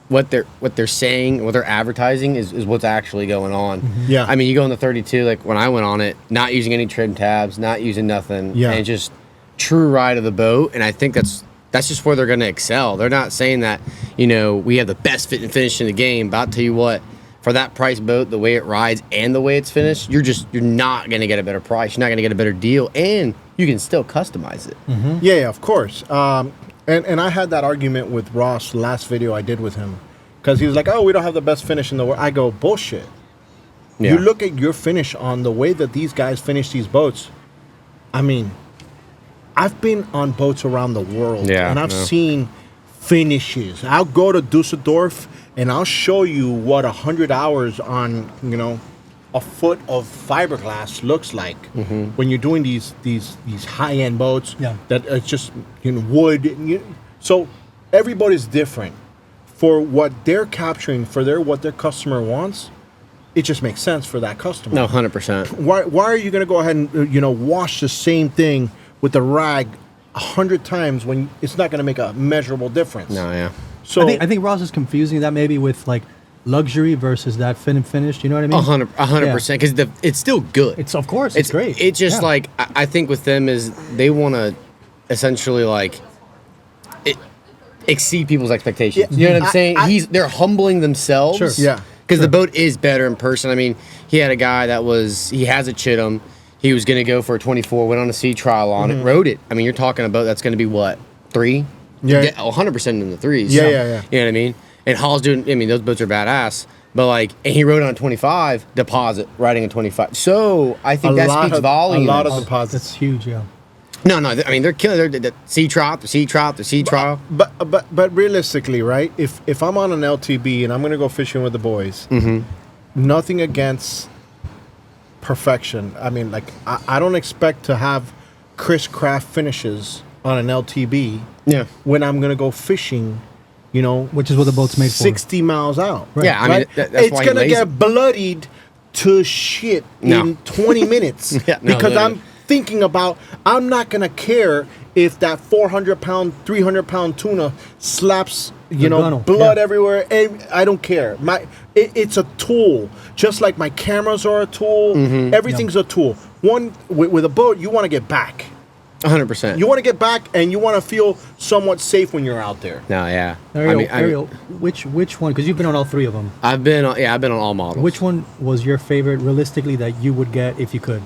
what they're saying, what they're advertising is what's actually going on.
Yeah.
I mean, you go on the 32, like when I went on it, not using any trim tabs, not using nothing.
Yeah.
And just true ride of the boat. And I think that's just where they're going to excel. They're not saying that, we have the best fit and finish in the game, but I'll tell you what, for that price boat, the way it rides and the way it's finished, you're not going to get a better price. You're not going to get a better deal, and you can still customize it.
Mm-hmm. Yeah, of course. And I had that argument with Ross last video I did with him. because he was like, oh, we don't have the best finish in the world. I go, bullshit.
Yeah.
You look at your finish on the way that these guys finish these boats. I mean, I've been on boats around the world, and I've seen finishes. I'll go to Dusseldorf, and I'll show you what 100 hours on, you know, a foot of fiberglass looks like when you're doing these high-end boats that are just, you know, wood. So everybody's different. For what they're capturing, for what their customer wants, it just makes sense for that customer.
No, 100%.
Why are you going to go ahead and, you know, wash the same thing with the rag 100 times when it's not going to make a measurable difference?
No, yeah.
So
I think Ross is confusing that maybe with like luxury versus that fit and finish. You know what I mean?
100%. Because it's still good.
It's of course it's great.
It's just like I think with them is they want to essentially like exceed people's expectations.
Yeah.
You know what I'm saying? They're humbling themselves.
Sure. Yeah.
Because the boat is better in person. I mean, he had a guy that he has a Chittum. He was going to go for a 24, went on a sea trial on it, rode it. I mean, you're talking a boat that's going to be what, 3?
Yeah.
100% in the 3s.
Yeah.
You know what I mean? And Hall's doing, I mean, those boats are badass. But like, and he rode on a 25, deposit, riding a 25. So I think that speaks volumes.
A lot of deposits.
That's huge, yeah.
No, I mean, they're killing. They're sea trial.
But realistically, right? If I'm on an LTB and I'm going to go fishing with the boys, nothing against perfection. I mean, like, I don't expect to have Chris Craft finishes on an LTB when I'm going to go fishing, you know.
Which is what the boat's made for.
60 miles out.
Right. Yeah, I mean, that's
it's
why
going to get bloodied to shit in 20 minutes. Because I'm thinking about, I'm not going to care if that 400-pound, 300-pound tuna slaps, you know, blood everywhere. I don't care. It's a tool. Just like my cameras are a tool. Everything's a tool. One, with a boat, you want to get back.
100%.
You want to get back, and you want to feel somewhat safe when you're out there.
No, yeah.
Ariel, which one? Because you've been on all 3 of them.
I've been on all models.
Which one was your favorite, realistically, that you would get if you could?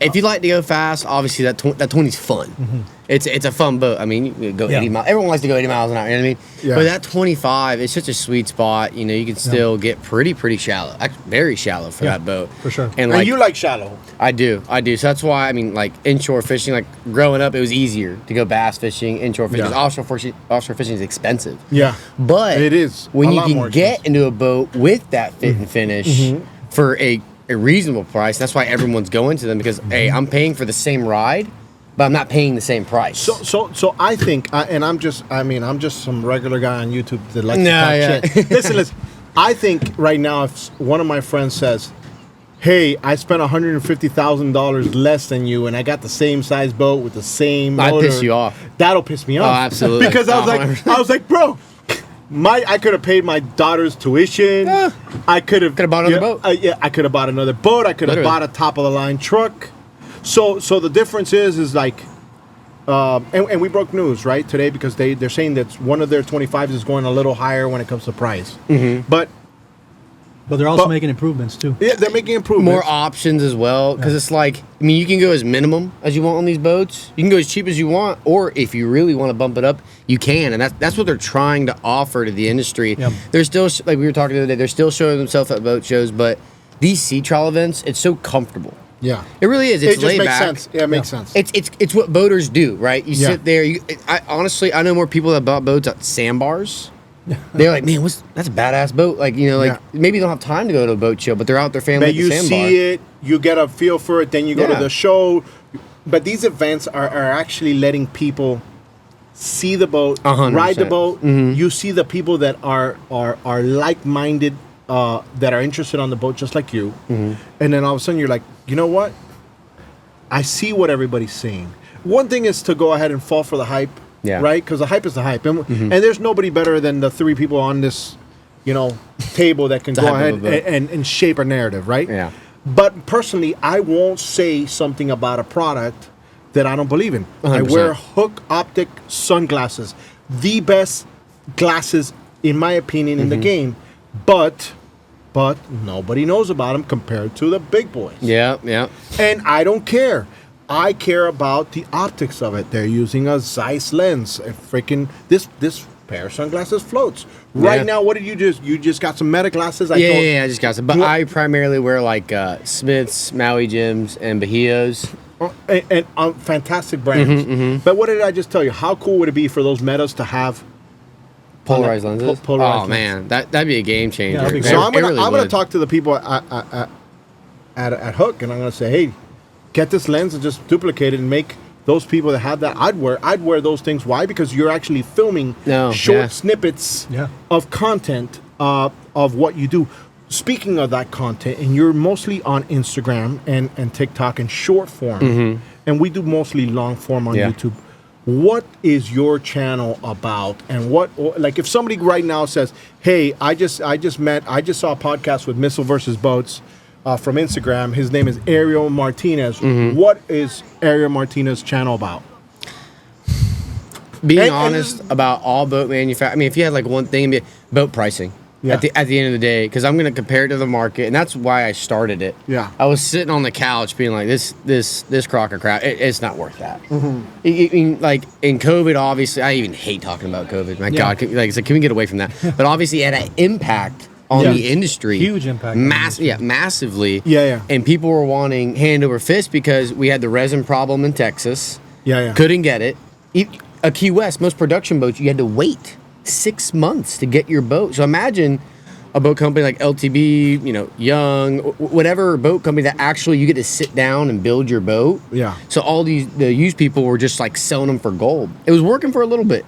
If you like to go fast, obviously that 20's fun. It's a fun boat. I mean, you can go 80 miles. Everyone likes to go 80 miles an hour. You know what I mean? Yeah. But that 25, it's such a sweet spot. You know, you can still get pretty shallow, very shallow for that boat.
For sure.
And you like shallow?
I do. So that's why, I mean, like inshore fishing. Like growing up, it was easier to go bass fishing, inshore fishing. Offshore fishing is expensive.
Yeah,
but
it is.
When you can get into a boat with that fit and finish for a reasonable price. That's why everyone's going to them because hey, I'm paying for the same ride, but I'm not paying the same price.
So I think, and I'm just some regular guy on YouTube that likes to talk shit. Listen. I think right now, if one of my friends says, "Hey, I spent $150,000 less than you, and I got the same size boat with the same motor,"
I'd piss you off.
That'll piss me off.
Oh, absolutely.
Because I was like, bro. I could have paid my daughter's tuition. I could have
bought another boat.
I could have bought another boat. I could have bought a top of the line truck. So the difference is like, and we broke news right today because they're saying that one of their 25s is going a little higher when it comes to price. But
they're also making improvements too.
Yeah, they're making improvements.
More options as well because it's like, I mean, you can go as minimum as you want on these boats. You can go as cheap as you want, or if you really want to bump it up, you can, and that's what they're trying to offer to the industry. Yep. They're still, like we were talking the other day, they're still showing themselves at boat shows, but these sea trial events, it's so comfortable.
Yeah,
it really is. It's laid back.
Sense. Yeah, it makes sense.
It's what boaters do, right? You sit there. I know more people that bought boats at sandbars. They're like, man, that's a badass boat. Like, you know, maybe they don't have time to go to a boat show, but they're out their family at the sandbar.
You see it, you get a feel for it, then you go to the show. But these events are actually letting people see the boat,
100%.
Ride the boat. You see the people that are like-minded, that are interested on the boat just like you. And then all of a sudden you're like, you know what? I see what everybody's saying. One thing is to go ahead and fall for the hype. Yeah. Right? Because the hype is the hype. And there's nobody better than the 3 people on this, you know, table that can go ahead and shape a narrative, right?
Yeah.
But personally, I won't say something about a product that I don't believe in. 100%. I wear Hook Optic sunglasses. The best glasses, in my opinion, in the game. But nobody knows about them compared to the big boys.
Yeah, yeah.
And I don't care. I care about the optics of it. They're using a Zeiss lens. A freaking this pair of sunglasses floats. Right now, what did you just? You just got some Meta glasses?
I just got some. But I primarily wear like Smiths, Maui Jims, and Bahios.
And fantastic brands. But what did I just tell you? How cool would it be for those Metas to have
polarized lenses?
Polarized
man, that'd be a game changer.
Yeah, so I'm gonna talk to the people at Hook, and I'm gonna say, hey, get this lens and just duplicate it and make those people that have that. I'd wear those things. Why? Because you're actually filming short snippets of content of what you do. Speaking of that content, and you're mostly on Instagram and TikTok and short form, and we do mostly long form on YouTube. What is your channel about? And what, like, if somebody right now says, "Hey, I just saw a podcast with Missile versus Boats from Instagram. His name is Ariel Martinez." What is Ariel Martinez's channel about?
Being honest about all boat manufacturers. I mean, if you had like one thing, it'd be boat pricing. At the end of the day, because I'm going to compare it to the market, and that's why I started it. I was sitting on the couch being like, this crock of crap, it's not worth that. Like in COVID, obviously, I even hate talking about COVID. My God, can we get away from that? But obviously, it had an impact on the industry.
Huge impact.
Massively. And people were wanting hand over fist because we had the resin problem in Texas. Couldn't get it. A Key West, most production boats, you had to wait 6 months to get your boat. So imagine a boat company like LTB, Young, whatever boat company that actually you get to sit down and build your boat. So all the used people were just like selling them for gold. It was working for a little bit.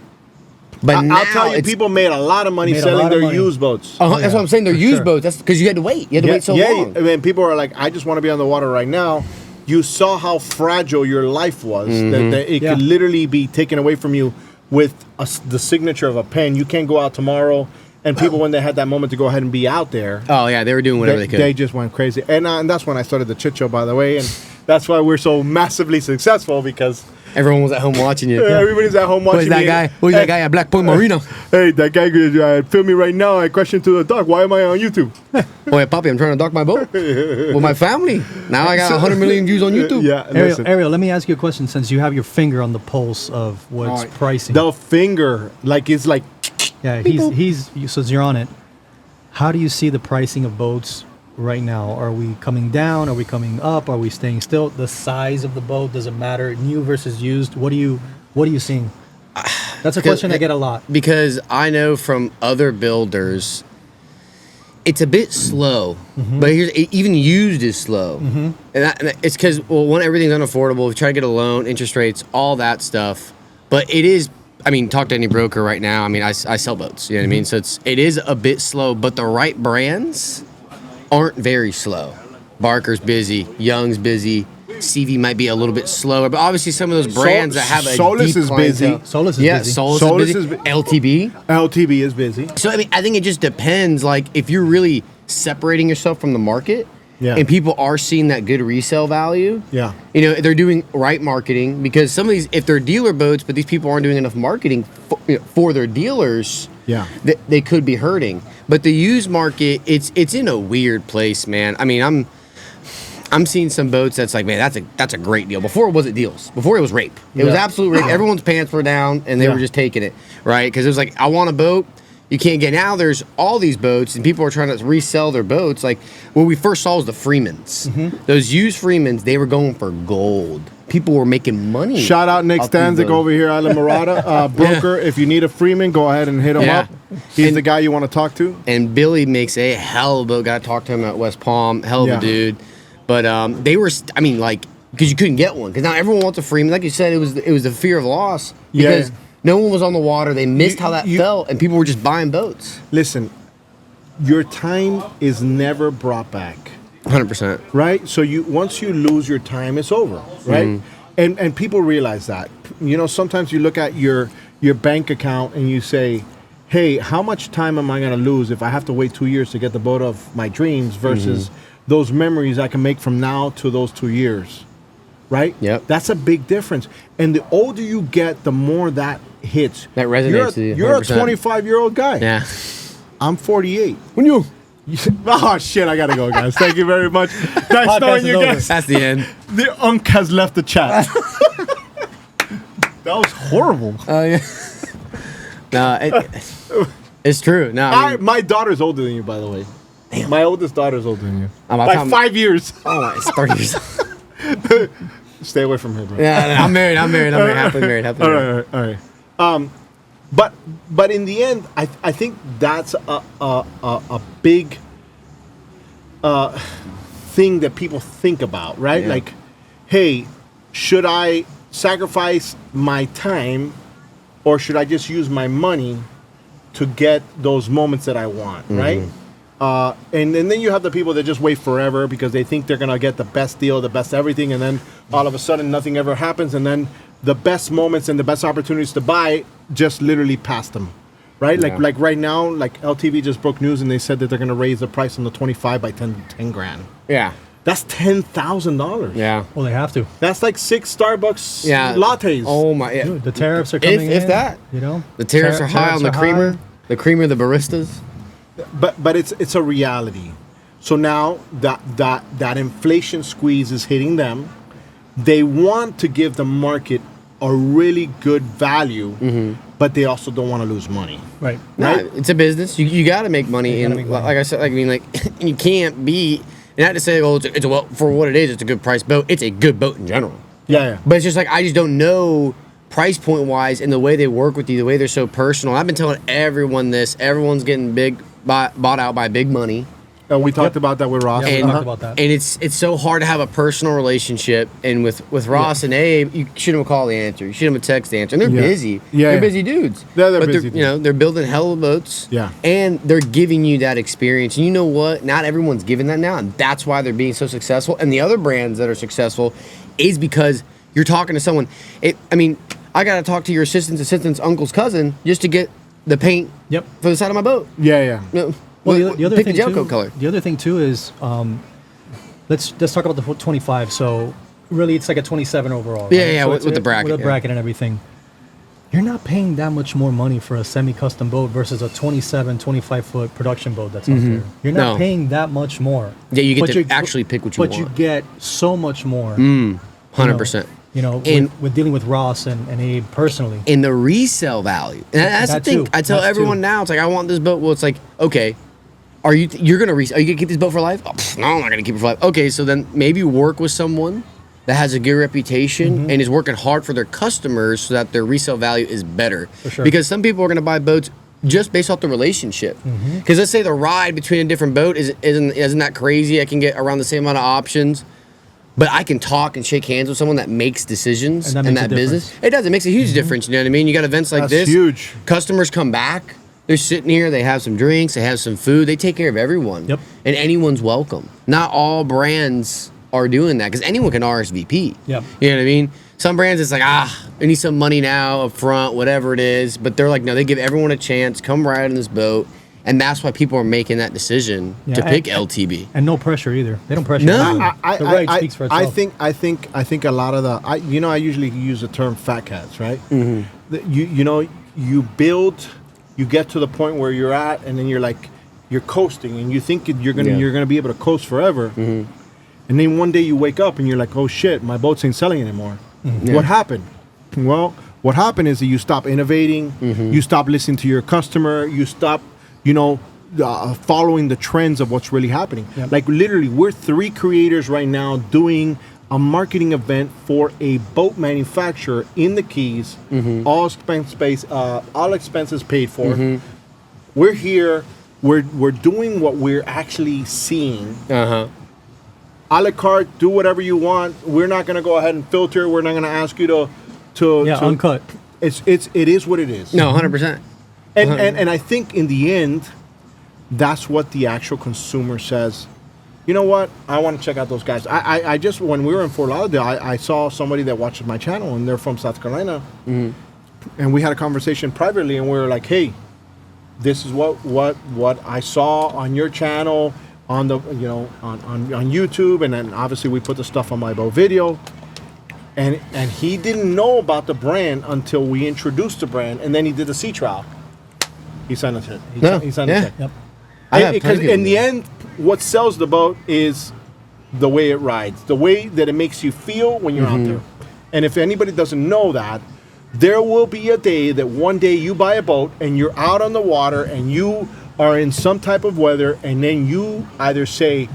But
I'll tell you, people made a lot of money selling their used boats.
That's what I'm saying. They're used boats. That's because you had to wait. You had to wait so long.
I mean, people are like, I just want to be on the water right now. You saw how fragile your life was. That it could literally be taken away from you with the signature of a pen. You can't go out tomorrow. And people, when they had that moment to go ahead and be out there.
Oh, yeah, they were doing whatever they could.
They just went crazy. And that's when I started the Chit Show, by the way. And that's why we're so massively successful, because
everyone was at home watching you.
Everybody's at home watching me.
Who's that guy at Black Point Marina?
Hey, that guy film me right now. I crashed into the dock. Why am I on YouTube?
Boy, Poppy, I'm trying to dock my boat with my family. Now I got 100 million views on YouTube.
Ariel, let me ask you a question, since you have your finger on the pulse of what's pricing.
The finger, it's like...
Yeah, since you're on it, how do you see the pricing of boats right now? Are we coming down? Are we coming up? Are we staying still? The size of the boat, does it matter? New versus used? What are you seeing? That's a question I get a lot.
Because I know from other builders, it's a bit slow. But even used is slow. And it's because, one, everything's unaffordable. We try to get a loan, interest rates, all that stuff. But it is... I mean, talk to any broker right now. I mean, I sell boats. You know what I mean? So it is a bit slow, but the right brands aren't very slow. Barker's busy, Young's busy, CV might be a little bit slower, but obviously some of those brands that have a
Solus
deep
is busy.
Solus is busy.
Solus is busy.
LTB is busy.
So I mean, I think it just depends. Like if you're really separating yourself from the market. And people are seeing that good resale value. They're doing right marketing, because some of these, if they're dealer boats, but these people aren't doing enough marketing for their dealers, they could be hurting. But the used market, it's in a weird place, man. I mean, I'm seeing some boats that's like, man, that's a great deal. Before it wasn't deals. Before it was rape. It was absolute rape. Everyone's pants were down, and they were just taking it, right? Because it was like, I want a boat. You can't get. Now there's all these boats, and people are trying to resell their boats. Like what we first saw was the Freemans. Those used Freemans, they were going for gold. People were making money.
Shout out Nick Stanzik over here, Isla Morada, broker. If you need a Freeman, go ahead and hit him up. He's the guy you want to talk to.
And Billy makes a hell of a boat. Got to talk to him at West Palm. Hell of a dude. But they were, I mean, like, because you couldn't get one. Because now everyone wants a Freeman. Like you said, it was the fear of loss. Because no one was on the water. They missed how that felt, and people were just buying boats.
Listen, your time is never brought back.
100%.
Right? So once you lose your time, it's over. Right? And people realize that. Sometimes you look at your bank account and you say, hey, how much time am I going to lose if I have to wait 2 years to get the boat of my dreams versus those memories I can make from now to those 2 years? Right? That's a big difference. And the older you get, the more that hits.
That resonates with you.
You're a 25-year-old guy.
Yeah.
I'm 48.
When you?
Oh shit! I gotta go, guys. Thank you very much. Nice knowing you guys.
That's the end.
The Unk has left the chat. That was horrible.
Oh yeah. No, it's true. No,
my daughter's older than you, by the way. Damn. My oldest daughter's older than you. Like 5 years.
Oh, it's 30 years.
Stay away from her, bro.
Yeah, I'm married. Happily married.
All right. But in the end, I think that's a big thing that people think about, right?
Yeah.
Like, hey, should I sacrifice my time, or should I just use my money to get those moments that I want, right? And then you have the people that just wait forever because they think they're gonna get the best deal, the best everything, and then all of a sudden nothing ever happens, and then the best moments and the best opportunities to buy just literally pass them, right?
Yeah.
Like right now, like LTB just broke news and they said that they're gonna raise the price on the 25 by 10 grand.
Yeah.
That's $10,000.
Yeah.
Well, they have to.
That's like 6 Starbucks lattes.
Oh my! Yeah.
Dude, the tariffs are coming
if that,
you know,
the tariffs are high on the creamer. The creamer, the baristas.
But it's a reality. So now that inflation squeeze is hitting them. They want to give the market a really good value, but they also don't want to lose money.
Right.
Nah, it's a business. You got to make money. And like I said, you can't be. And not to say, oh, it's well, for what it is, it's a good price boat. It's a good boat in general.
Yeah.
But it's just like, I just don't know price point wise and the way they work with you, the way they're so personal. I've been telling everyone this. Everyone's getting bought out by big money.
We talked about that with Ross.
Yeah, we talked about that.
And it's so hard to have a personal relationship. And with Ross and Abe, you shoot them a call, the answer. You shoot them a text, the answer. And they're busy. They're busy dudes.
They're
but
busy.
They're building hell of boats.
Yeah.
And they're giving you that experience. And you know what? Not everyone's giving that now. And that's why they're being so successful. And the other brands that are successful is because you're talking to someone. I got to talk to your assistant's uncle's cousin just to get the paint for the side of my boat.
Yeah.
Well, the other
pick
thing
the gel
too,
coat color.
The other thing too is, let's talk about the 25. So really, it's like a 27 overall. Right?
Yeah,
so
with the bracket,
with the bracket and everything. You're not paying that much more money for a semi-custom boat versus a 27, 25-foot production boat that's out there. You're not paying that much more.
Yeah, you get to actually pick what you want.
But you get so much more.
100%.
With dealing with Ross and Abe personally.
In the resale value. And that's
That
the thing.
too.
I tell
That
everyone
too.
now, it's like, I want this boat. Well, it's like, okay, you're going to resell? Are you going to keep this boat for life? Oh, no, I'm not going to keep it for life. Okay, so then maybe work with someone that has a good reputation and is working hard for their customers so that their resale value is better.
For sure.
Because some people are going to buy boats just based off the relationship. Because let's say the ride between a different boat isn't that crazy. I can get around the same amount of options. But I can talk and shake hands with someone that makes decisions in that business. It does. It makes a huge difference. You know what I mean? You got events like this.
That's huge.
Customers come back. They're sitting here. They have some drinks. They have some food. They take care of everyone.
Yep.
And anyone's welcome. Not all brands are doing that because anyone can RSVP.
Yep.
You know what I mean? Some brands, it's like, I need some money now up front, whatever it is. But they're like, no, they give everyone a chance. Come ride in this boat. And that's why people are making that decision to pick LTB.
And no pressure either. They don't pressure.
No.
The ride speaks for itself.
I think a lot of I usually use the term fat cats, right? You build, you get to the point where you're at, and then you're coasting, and you think you're gonna be able to coast forever, and then one day you wake up and you're like, oh shit, my boats ain't selling anymore. What happened? Well, what happened is that you stop innovating, you stop listening to your customer, you stop following the trends of what's really happening.
Yep.
Like literally, we're 3 creators right now doing a marketing event for a boat manufacturer in the Keys, all expenses paid for. We're here. We're doing what we're actually seeing. A la carte, do whatever you want. We're not going to go ahead and filter. We're not going to ask you to
uncut.
It is what it is.
No, 100%.
And I think in the end, that's what the actual consumer says. You know what? I want to check out those guys. I just, when we were in Fort Lauderdale, I saw somebody that watches my channel, and they're from South Carolina. And we had a conversation privately, and we were like, hey, this is what I saw on your channel, on the on YouTube, and then obviously we put the stuff on MyBoatVideo. And he didn't know about the brand until we introduced the brand, and then he did the sea trial. He signed a check. He signed a check.
Yep.
Because in the end, what sells the boat is the way it rides, the way that it makes you feel when you're out there. And if anybody doesn't know that, there will be a day that one day you buy a boat and you're out on the water and you are in some type of weather, and then you either say,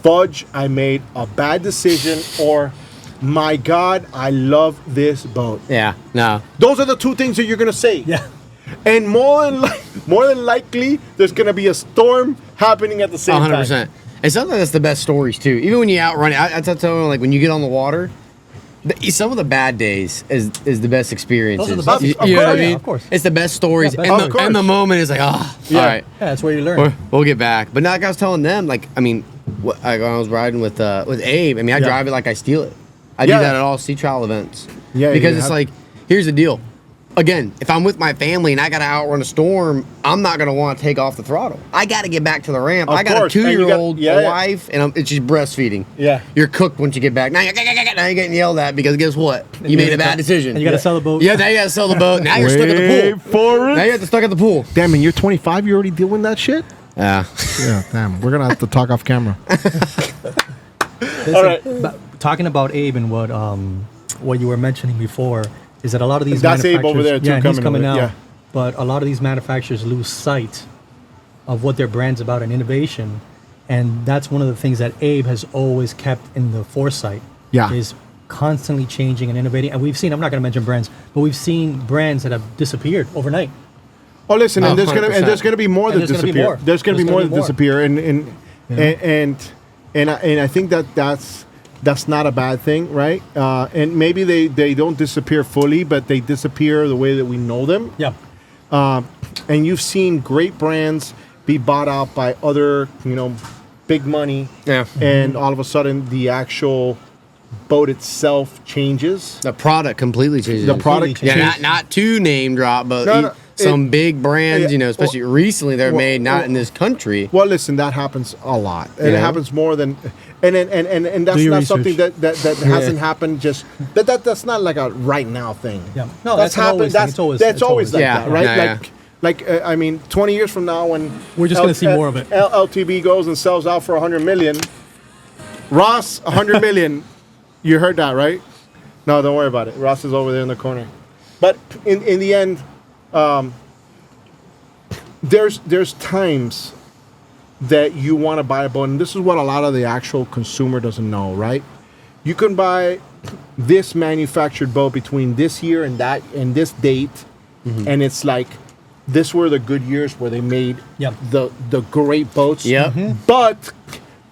fudge, I made a bad decision, or my God, I love this boat.
Yeah, no.
Those are the two things that you're going to say.
Yeah.
And more than likely, there's going to be a storm happening at the same
100%.
time.
And sometimes that's the best stories, too. Even when you outrun it, I tell them, like, when you get on the water, some of the bad days is the best experiences.
Those are the best.
You know what I mean?
Of course.
It's the best stories.
Yeah,
and the moment is like, all right.
Yeah, that's where you learn.
We'll get back. But now, like I was telling them, like, I mean, when I was riding with Abe, I mean, I drive it like I steal it. I do that at all sea trial events.
Yeah,
because it's like, here's the deal. Again, if I'm with my family and I got to outrun a storm, I'm not going to want to take off the throttle. I got to get back to the ramp. I got a 2-year-old wife, and it's just breastfeeding.
Yeah.
You're cooked once you get back. Now you're getting yelled at because guess what? You made a bad decision.
And you got to sell the boat.
Yeah, now you got to sell the boat. Now you're stuck at the pool. Now you're stuck at the pool.
Damn, and you're 25, you're already doing that shit?
Yeah.
Yeah, damn. We're going to have to talk off camera.
Listen, all right. Talking about Abe and what you were mentioning before, is that a lot of these
that's
manufacturers...
Abe over there, too,
yeah, he's coming out.
Yeah.
But a lot of these manufacturers lose sight of what their brand's about and innovation. And that's one of the things that Abe has always kept in the foresight.
Yeah.
Is constantly changing and innovating. And we've seen, I'm not going to mention brands, but we've seen brands that have disappeared overnight.
Oh, listen, and there's gonna be more that disappear. There's gonna be more that disappear, and I think that's not a bad thing, right? And maybe they don't disappear fully, but they disappear the way that we know them.
Yeah.
And you've seen great brands be bought out by other, big money.
Yeah.
And all of a sudden, the actual boat itself changes.
The product completely changes.
The product changes.
Yeah, not to name drop, but some big brands, especially recently, they're made not in this country.
Well, listen, that happens a lot. And it happens more than, and that's not
research.
something that hasn't happened. Just that's not like a right now thing.
Yeah, no,
that's happened. That's always like that, right? I mean, 20 years from now, when
we're just going to see more of it.
LTB goes and sells out for 100 million. Ross, 100 million. You heard that, right? No, don't worry about it. Ross is over there in the corner. But in the end, there's times that you want to buy a boat, and this is what a lot of the actual consumer doesn't know, right? You can buy this manufactured boat between this year and this date, and it's like this were the good years where they made the great boats.
Yeah.
But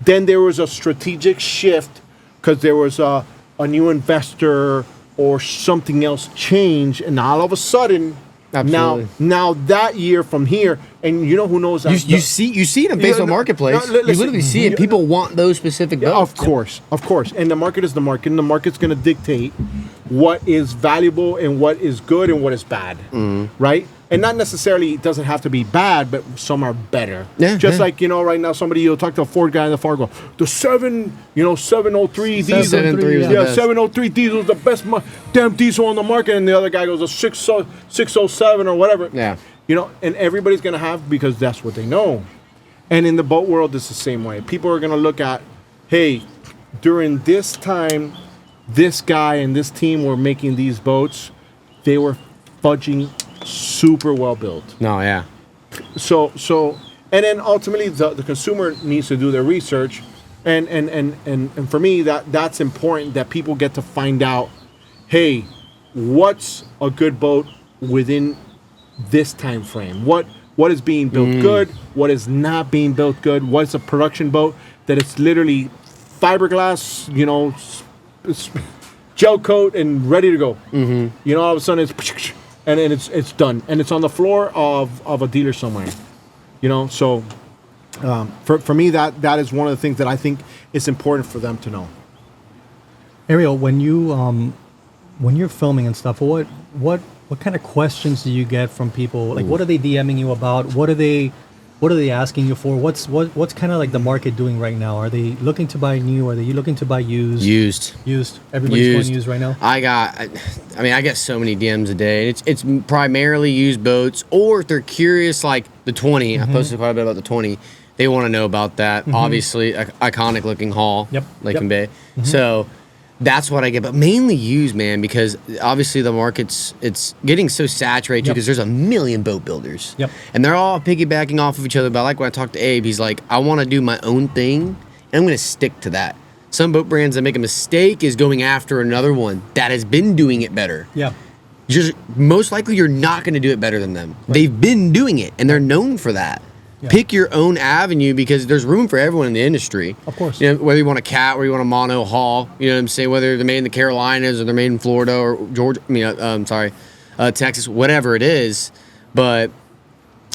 then there was a strategic shift because there was a new investor or something else change, and all of a sudden, now that year from here, and you know who knows that
you see it in baseball marketplace. You literally see it. People want those specific boats.
Of course, and the market is the market, and the market's going to dictate what is valuable and what is good and what is bad, right? And not necessarily it doesn't have to be bad, but some are better.
Yeah,
just like right now, you'll talk to a Ford guy in the Ford go, the 703 diesel, 703 diesel is the best damn diesel on the market, and the other guy goes a 607 or whatever.
Yeah,
and everybody's gonna have because that's what they know. And in the boat world, it's the same way. People are gonna look at, hey, during this time, this guy and this team were making these boats. They were fudging super well built.
No, yeah.
So and then ultimately the consumer needs to do their research, and for me that's important that people get to find out, hey, what's a good boat within this time frame? What is being built good? What is not being built good? What's a production boat that it's literally fiberglass, gel coat and ready to go. All of a sudden it's and it's done, and it's on the floor of a dealer somewhere, So for me, that is one of the things that I think is important for them to know.
Ariel, when you're filming and stuff, what kind of questions do you get from people? Like, what are they DMing you about? What are they asking you for? What's kind of like the market doing right now? Are they looking to buy new? Are they looking to buy used? Used. Everybody's going used right now.
I get so many DMs a day. It's primarily used boats, or if they're curious, like the 20. I posted quite a bit about the 20. They want to know about that. Obviously, iconic looking hull.
Yep.
Lake and Bay. So that's what I get, but mainly used, man, because obviously the market's it's getting so saturated because there's a million boat builders. And they're all piggybacking off of each other. But like when I talked to Abe, he's like, I want to do my own thing, and I'm going to stick to that. Some boat brands that make a mistake is going after another one that has been doing it better. Most likely you're not going to do it better than them. They've been doing it, and they're known for that. Pick your own avenue because there's room for everyone in the industry.
Of course.
You know, whether you want a cat, whether you want a mono hull, you know what I'm saying, whether they're made in the Carolinas or they're made in Florida or Georgia, Texas, whatever it is. But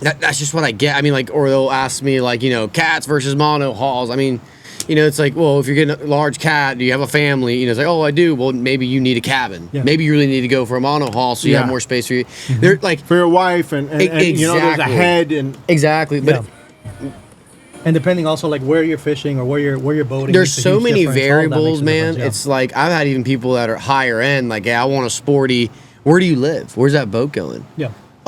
that's just what I get. I mean, like, or they'll ask me, like, you know, cats versus mono hulls. I mean, you know, it's like, well, if you're getting a large cat, do you have a family? You know, it's like, oh, I do. Well, maybe you need a cabin. Maybe you really need to go for a mono hull so you have more space for you. They're like
for your wife and you know, there's a head and
but
and depending also like where you're fishing or where you're boating.
There's so many variables, man. It's like I've had even people that are higher end, like, yeah, I want a sporty. Where do you live? Where's that boat going?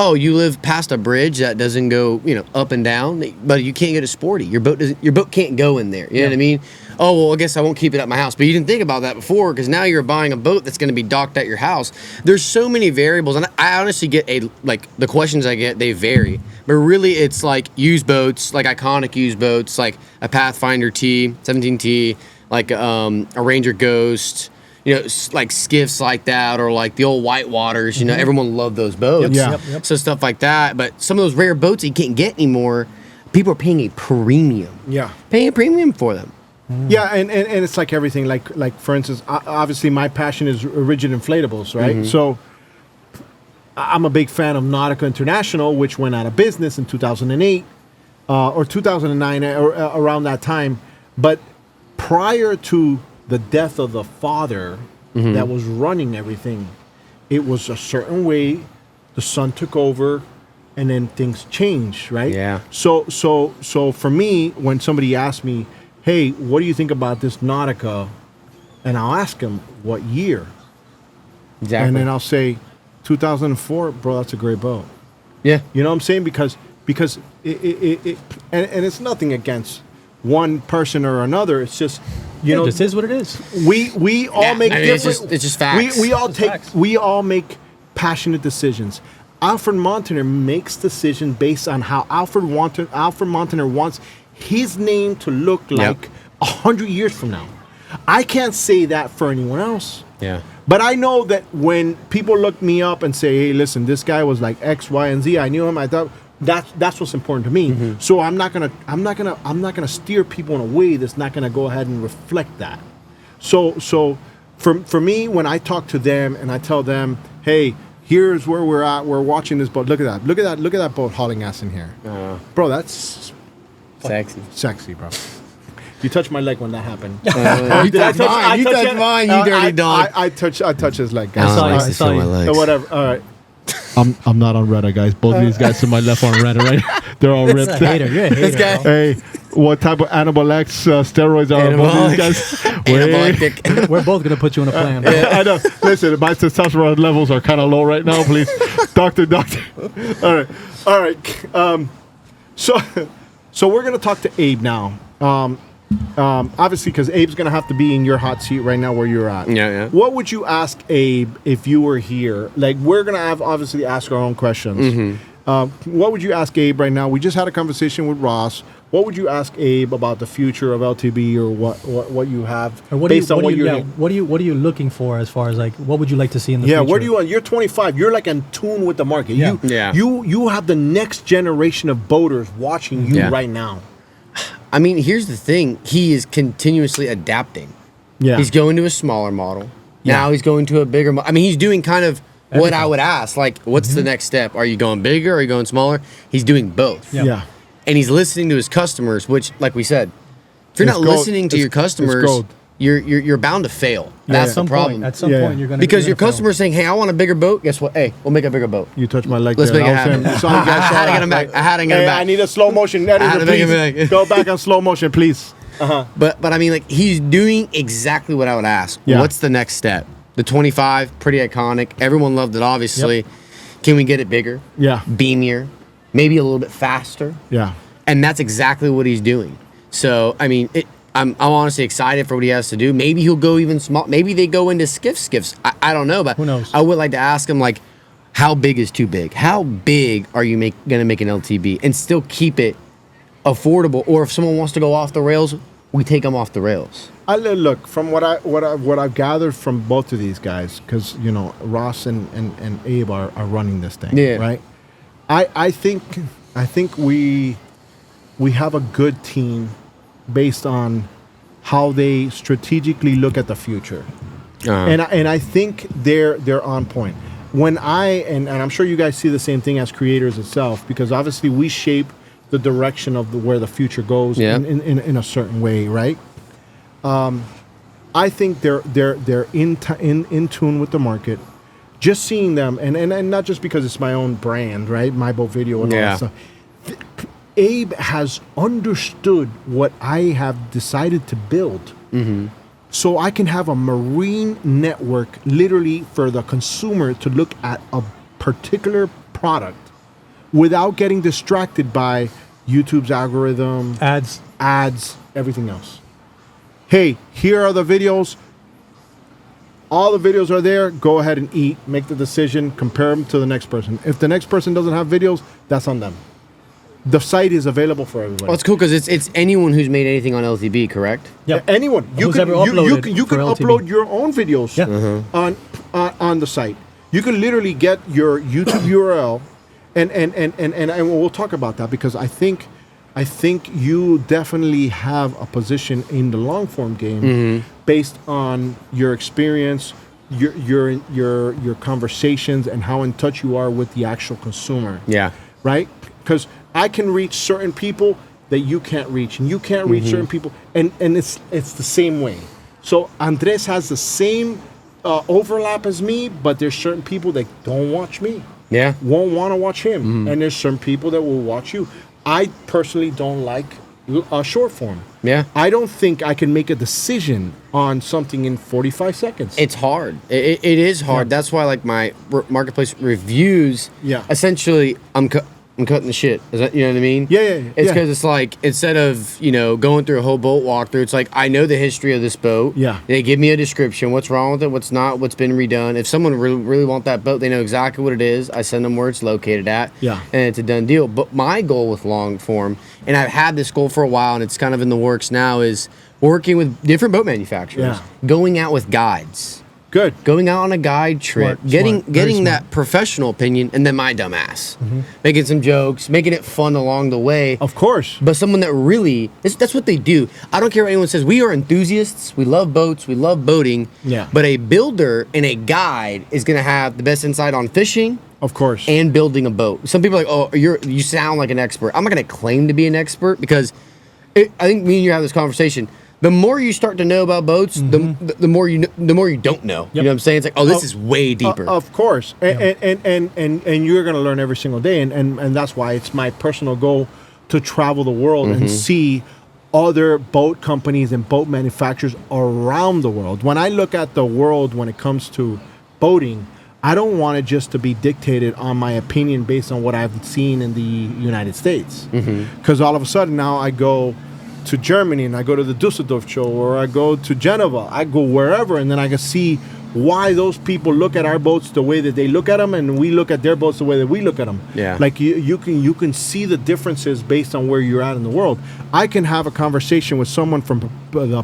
Oh, you live past a bridge that doesn't go, you know, up and down, but you can't get a sporty. Your boat can't go in there. You know what I mean? Oh, well, I guess I won't keep it at my house. But you didn't think about that before because now you're buying a boat that's going to be docked at your house. There's so many variables, and I honestly get the questions I get, they vary. But really, it's like used boats, like iconic used boats, like a Pathfinder T, 17T, like a Ranger Ghost. You know, like skiffs like that, or like the old whitewaters. You know, everyone loved those boats. So stuff like that. But some of those rare boats that you can't get anymore, people are paying a premium. Paying a premium for them.
Yeah, and it's like everything. Like for instance, obviously my passion is rigid inflatables, right? So I'm a big fan of Nautica International, which went out of business in 2008 or 2009, or around that time. But prior to the death of the father that was running everything, it was a certain way. The son took over, and then things changed, right? So for me, when somebody asks me, "Hey, what do you think about this Nautica?" and I'll ask them what year, and then I'll say 2004, bro. That's a great boat. You know what I'm saying? Because it and it's nothing against one person or another. It's just, you know,
this is what it is.
We
all make different.
It's just facts.
We all make passionate decisions. Alfred Montaner makes decisions based on how Alfred Montaner wants his name to look like 100 years from now. I can't say that for anyone else. But I know that when people look me up and say, "Hey, listen, this guy was like X, Y, and Z," I knew him. I thought that's what's important to me. So I'm not gonna steer people in a way that's not gonna go ahead and reflect that. So for me, when I talk to them and I tell them, "Hey, here's where we're at. We're watching this boat. Look at that boat hauling ass in here, bro. That's sexy, bro." You touched my leg when that happened.
You touched mine, you dirty dog.
I touch his leg, guys.
I saw my legs.
Whatever. All right. I'm not on Reddit, guys. Both of these guys to my left are on Reddit, right? They're all ripped.
You're a hater.
This guy.
Hey, what type of Anabolic steroids are both these guys?
We're both gonna put you on a plan.
I know. Listen, my testosterone levels are kind of low right now. Please, doctor. All right. So we're gonna talk to Abe now. Obviously, because Abe's gonna have to be in your hot seat right now where you're at. What would you ask Abe if you were here? Like, we're gonna have obviously ask our own questions. What would you ask Abe right now? We just had a conversation with Ross. What would you ask Abe about the future of LTB, or what you have based on what you're?
What are you looking for as far as like what would you like to see in the future?
Where do you want? You're 25. You're like in tune with the market. You have the next generation of boaters watching you right now.
I mean, here's the thing. He is continuously adapting. He's going to a smaller model. Now he's going to a bigger model. I mean, he's doing kind of what I would ask. Like, what's the next step? Are you going bigger? Are you going smaller? He's doing both. And he's listening to his customers, which, like we said, if you're not listening to your customers, you're bound to fail. That's the problem.
At some point, you're going to
because your customer's saying, "Hey, I want a bigger boat." Guess what? Hey, we'll make a bigger boat.
You touched my leg.
Let's make it happen. I had to get him back. I
need a slow motion editor, please. Go back on slow motion, please.
But I mean, like, he's doing exactly what I would ask. What's the next step? The 25, pretty iconic. Everyone loved it, obviously. Can we get it bigger? Beamier. maybe a little bit faster.
Yeah.
And that's exactly what he's doing. So, I mean, I'm honestly excited for what he has to do. Maybe he'll go even small. Maybe they go into skiffs. I don't know, but
who knows?
I would like to ask him, like, how big is too big? How big are you going to make an LTB and still keep it affordable? Or if someone wants to go off the rails, we take them off the rails.
Look, from what I've gathered from both of these guys, because Ross and Abe are running this thing, right? I think we have a good team based on how they strategically look at the future, and I think they're on point. When and I'm sure you guys see the same thing as creators itself, because obviously we shape the direction of where the future goes in a certain way, right? I think they're in tune with the market. Just seeing them, and not just because it's my own brand, right? MyBoatVideo and all that stuff. Abe has understood what I have decided to build. So I can have a marine network literally for the consumer to look at a particular product without getting distracted by YouTube's algorithm, ads, everything else. Hey, here are the videos. All the videos are there. Go ahead and eat. Make the decision. Compare them to the next person. If the next person doesn't have videos, that's on them. The site is available for everybody.
Well, it's cool because it's anyone who's made anything on LTB, correct?
Yeah, anyone. You can upload your own videos on the site. You can literally get your YouTube URL, and we'll talk about that, because I think you definitely have a position in the long form game based on your experience, your conversations, and how in touch you are with the actual consumer.
Yeah.
Right? Because I can reach certain people that you can't reach, and you can't reach certain people, and it's the same way. So Andres has the same overlap as me, but there's certain people that don't watch me.
Yeah.
Won't want to watch him, and there's certain people that will watch you. I personally don't like short form.
Yeah.
I don't think I can make a decision on something in 45 seconds.
It's hard. It is hard. Yeah. That's why, like, my marketplace reviews.
Yeah.
Essentially, I'm cutting the shit. Is that, you know what I mean?
Yeah.
It's because it's like, instead of, going through a whole boat walkthrough, it's like, I know the history of this boat.
Yeah.
They give me a description, what's wrong with it, what's not, what's been redone. If someone really want that boat, they know exactly what it is. I send them where it's located at.
Yeah.
And it's a done deal. But my goal with long form, and I've had this goal for a while, and it's kind of in the works now, is working with different boat manufacturers.
Yeah.
Going out with guides.
Good.
Going out on a guide trip, getting that professional opinion, and then my dumb ass. Making some jokes, making it fun along the way.
Of course.
But someone that really, that's what they do. I don't care what anyone says. We are enthusiasts. We love boats. We love boating.
Yeah.
But a builder and a guide is going to have the best insight on fishing.
Of course.
And building a boat. Some people are like, oh, you sound like an expert. I'm not going to claim to be an expert, because I think me and you have this conversation. The more you start to know about boats, the more you don't know. Yep. You know what I'm saying? It's like, oh, this is way deeper.
Of course, and you're gonna learn every single day, and that's why it's my personal goal to travel the world and see other boat companies and boat manufacturers around the world. When I look at the world when it comes to boating, I don't want it just to be dictated on my opinion based on what I've seen in the United States, because all of a sudden now I go to Germany and I go to the Dusseldorf show, or I go to Geneva, I go wherever, and then I can see why those people look at our boats the way that they look at them, and we look at their boats the way that we look at them.
Yeah.
Like you can see the differences based on where you're at in the world. I can have a conversation with someone from the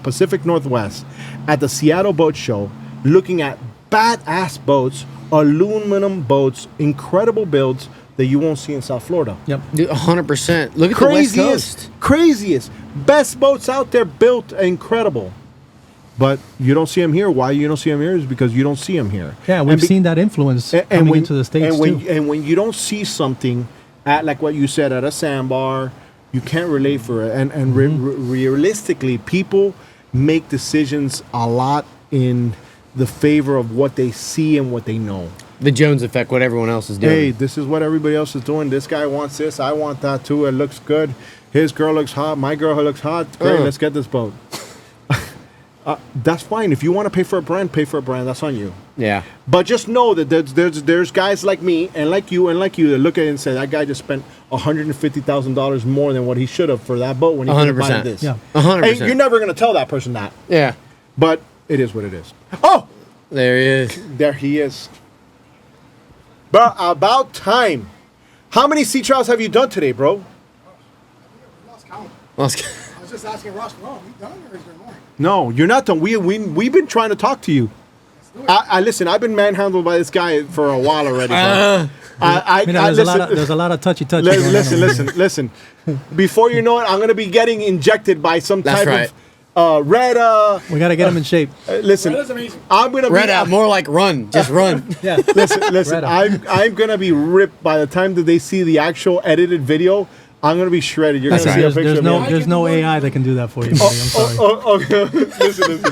Pacific Northwest at the Seattle Boat Show, looking at badass boats, aluminum boats, incredible builds that you won't see in South Florida.
Yep. 100%. Look at the West Coast.
Craziest. Best boats out there, built incredible. But you don't see them here. Why you don't see them here is because you don't see them here.
Yeah, we've seen that influence coming into the States too.
And when you don't see something at, like what you said, at a sandbar, you can't relate for it. And realistically, people make decisions a lot in the favor of what they see and what they know.
The Jones effect, what everyone else is doing.
Hey, this is what everybody else is doing. This guy wants this. I want that too. It looks good. His girl looks hot. My girl looks hot. Great, let's get this boat. That's fine. If you want to pay for a brand, pay for a brand. That's on you.
Yeah.
But just know that there's guys like me and like you that look at it and say that guy just spent $150,000 more than what he should have for that boat when he could have bought this.
Yeah. 100%.
And you're never gonna tell that person that.
Yeah.
But it is what it is. Oh,
there he is.
There he is. But about time. How many sea trials have you done today, bro?
Lost count.
Lost count.
I was just asking Ross, are we done or is there more?
No, you're not done. We've been trying to talk to you. I listen. I've been manhandled by this guy for a while already.
There's a lot of touchy.
Listen. Before you know it, I'm gonna be getting injected by some type of red.
We gotta get him in shape.
Listen, I'm gonna
red
be
out more like run, just run.
Yeah.
Listen. I'm gonna be ripped by the time that they see the actual edited video. I'm gonna be shredded. You're gonna see a picture of me.
There's no AI that can do that for you. Buddy. I'm sorry.
Okay. Listen.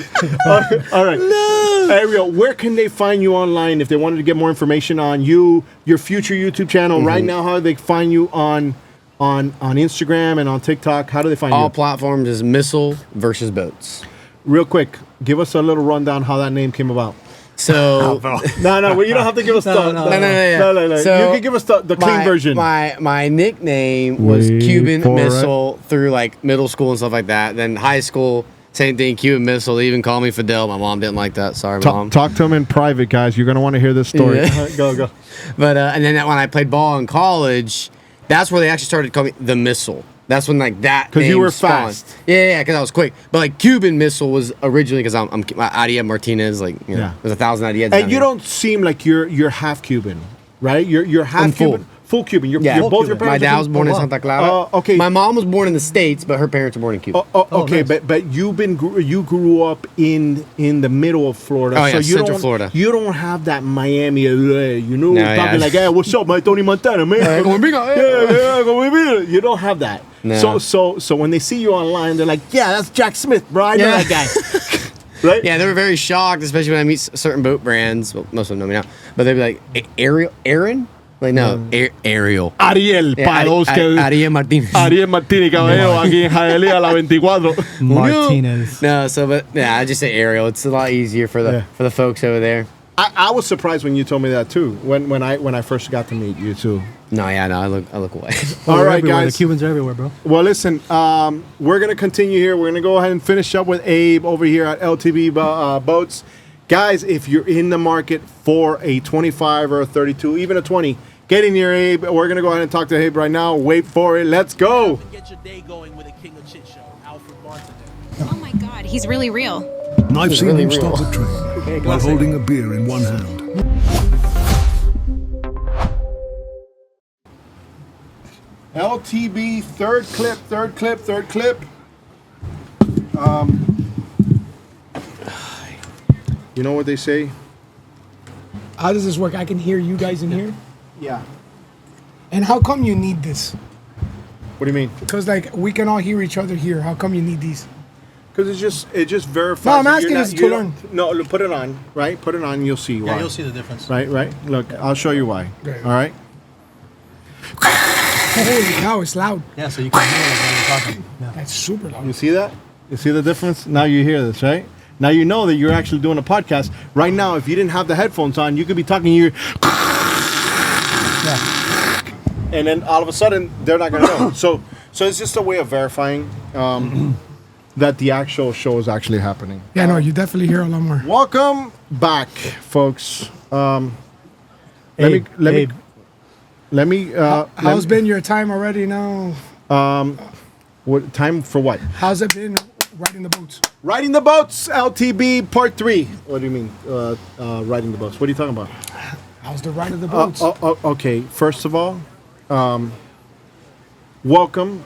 All right. No. Ariel, where can they find you online if they wanted to get more information on you, your future YouTube channel? Right now, how do they find you on Instagram and on TikTok? How do they find you?
All platforms is Missile versus Boats.
Real quick, give us a little rundown how that name came about.
So
no, you don't have to give us no. So you can give us the clean version.
My nickname was Cuban Missile through like middle school and stuff like that. Then high school, same thing, Cuban Missile. They even called me Fidel. My mom didn't like that. Sorry, Mom.
Talk to him in private, guys. You're gonna want to hear this story.
Yeah.
Go.
But and then when I played ball in college, that's where they actually started calling me the Missile. That's when like that
because you were
spawned.
fast.
Yeah, because I was quick. But like Cuban Missile was originally because I'm Adia Martinez. Like there's 1,000 Adias.
And you don't seem like you're half Cuban, right? You're half Cuban. Full Cuban. You're both your parents.
My dad was born in Santa Clara.
Okay.
My mom was born in the States, but her parents were born in Cuba.
Okay, nice. but you grew up in the middle of Florida.
Oh, yeah,
so
Central Florida.
You don't have that Miami, talking like, hey, what's up, man? Tony Montana, man. You don't have that. No. So when they see you online, they're like, yeah, that's Jack Smith, bro. I know that guy. Right?
Yeah, they were very shocked, especially when I meet certain boat brands. Well, most of them know me now. But they'd be like, Aaron? Like, no, Ariel.
Ariel, para los que...
Ariel Martínez.
Ariel Martínez, caballero, aquí en Hialeah, la 24.
Martinez.
No, I just say Ariel. It's a lot easier for the folks over there.
I was surprised when you told me that too. When I first got to meet you too.
I look away.
All right, guys.
The Cubans are everywhere, bro.
Well, listen, we're gonna continue here. We're gonna go ahead and finish up with Abe over here at LTB Boats. Guys, if you're in the market for a 25 or a 32, even a 20, get in here, Abe. We're going to go ahead and talk to Abe right now. Wait for it. Let's go.
Get your day going with a King of Chit show, Alfred Montaner.
Oh my God, he's really real.
I've seen him stop a train while holding a beer in one hand.
LTB, third clip. You know what they say?
How does this work? I can hear you guys in here?
Yeah.
And how come you need this?
What do you mean?
Because like we can all hear each other here. How come you need these?
Because it just verifies.
No, I'm asking this to learn.
No, look, put it on, right? Put it on and you'll see why.
Yeah, you'll see the difference.
Right. Look, I'll show you why.
Okay.
All right?
Holy cow, it's loud.
Yeah, so you can hear it when you're talking. Yeah.
That's super loud.
You see that? You see the difference? Now you hear this, right? Now you know that you're actually doing a podcast. Right now, if you didn't have the headphones on, you could be talking here. Yeah. And then all of a sudden, they're not going to know. So it's just a way of verifying that the actual show is actually happening.
Yeah, no, you definitely hear a lot more.
Welcome back, folks. Let me.
How's been your time already now?
What time for what?
How's it been riding the boats?
Riding the boats, LTB Part 3. What do you mean, riding the boats? What are you talking about?
How's the ride of the boats?
Okay, first of all, welcome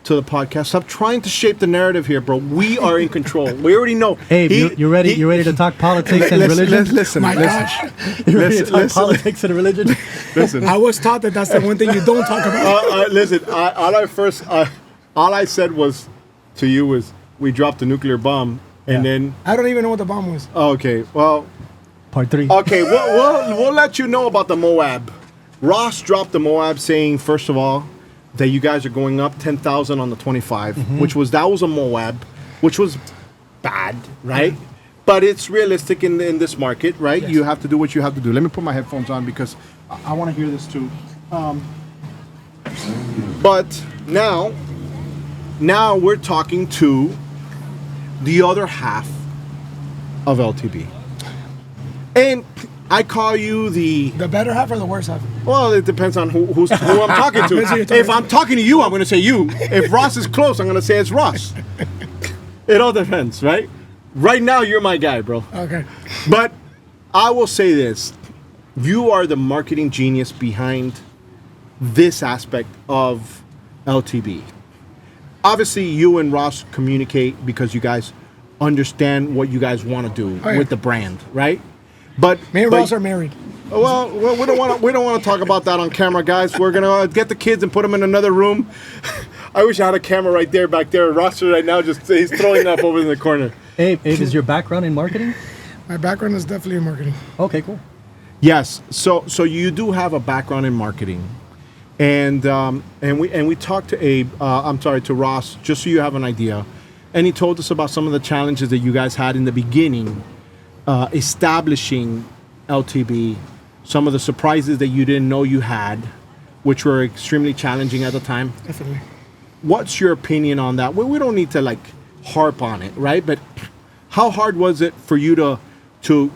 to the podcast. Stop trying to shape the narrative here, bro. We are in control. We already know.
Hey, you ready? You ready to talk politics and religion?
Listen.
My gosh.
You ready to talk politics and religion?
Listen.
I was taught that that's the one thing you don't talk about.
Listen, all I said was to you was we dropped a nuclear bomb, and then
I don't even know what the bomb was.
Okay, well,
Part 3.
Okay, we'll let you know about the Moab. Ross dropped the Moab, saying first of all that you guys are going up 10,000 on the 25, that was a Moab, which was bad, right? But it's realistic in this market, right?
Yes.
You have to do what you have to do. Let me put my headphones on because I want to hear this too. But now we're talking to the other half of LTB. And I call you the
better half or the worse half?
Well, it depends on who I'm talking to. If I'm talking to you, I'm going to say you. If Ross is close, I'm going to say it's Ross. It all depends, right? Right now, you're my guy, bro.
Okay.
But I will say this. You are the marketing genius behind this aspect of LTB. Obviously, you and Ross communicate because you guys understand what you guys want to do with the brand, right? But
me and Ross are married.
Well, we don't want to talk about that on camera, guys. We're gonna get the kids and put them in another room. I wish I had a camera right there, back there. Ross right now, he's throwing up over in the corner.
Abe, is your background in marketing?
My background is definitely in marketing.
Okay, cool.
Yes, so you do have a background in marketing, and we talked to Abe. To Ross, just so you have an idea, and he told us about some of the challenges that you guys had in the beginning, establishing LTB, some of the surprises that you didn't know you had, which were extremely challenging at the time.
Definitely.
What's your opinion on that? We don't need to harp on it, right? But how hard was it for you to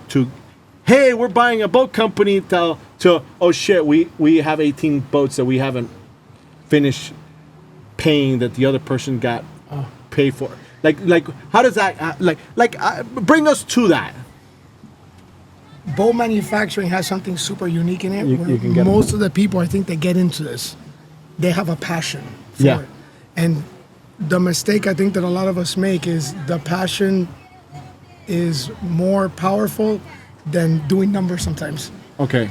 hey, we're buying a boat company to oh shit, we have 18 boats that we haven't finished paying that the other person got paid for. Like how does that bring us to that?
Boat manufacturing has something super unique in it.
You can get
most of the people, I think, that get into this, they have a passion for it. And the mistake I think that a lot of us make is the passion is more powerful than doing numbers sometimes.
Okay.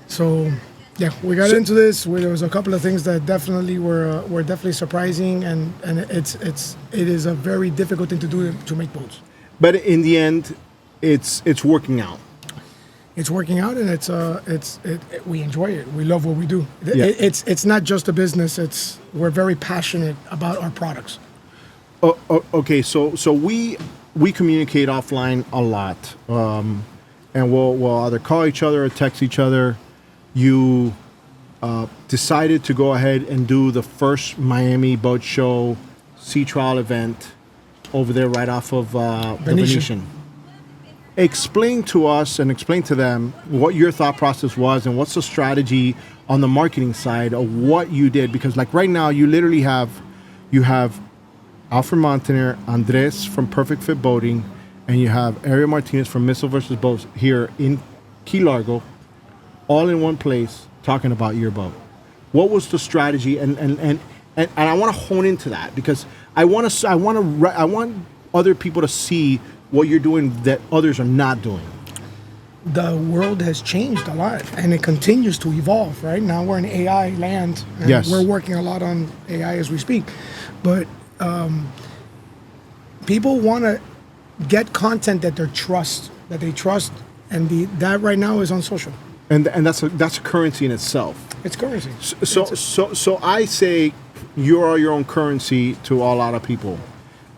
So, yeah, we got into this. There was a couple of things that definitely were definitely surprising, and it is a very difficult thing to do to make boats.
But in the end, it's working out.
It's working out, and we enjoy it. We love what we do.
Yeah.
It's not just a business. We're very passionate about our products.
Okay, so we communicate offline a lot, and we'll either call each other or text each other. You decided to go ahead and do the first Miami Boat Show sea trial event over there right off of the Venetian. Explain to us and explain to them what your thought process was and what's the strategy on the marketing side of what you did, because right now you literally have Alfred Montaner, Andres from Perfect Fit Boating, and you have Ariel Martinez from Missile vs. Boats here in Key Largo, all in one place talking about your boat. What was the strategy? And I want to hone into that because I want other people to see what you're doing that others are not doing.
The world has changed a lot, and it continues to evolve. Right now, we're in AI land, and
yes,
we're working a lot on AI as we speak. But people want to get content that they trust, and that right now is on social.
And that's a currency in itself.
It's currency.
So I say you are your own currency to a lot of people.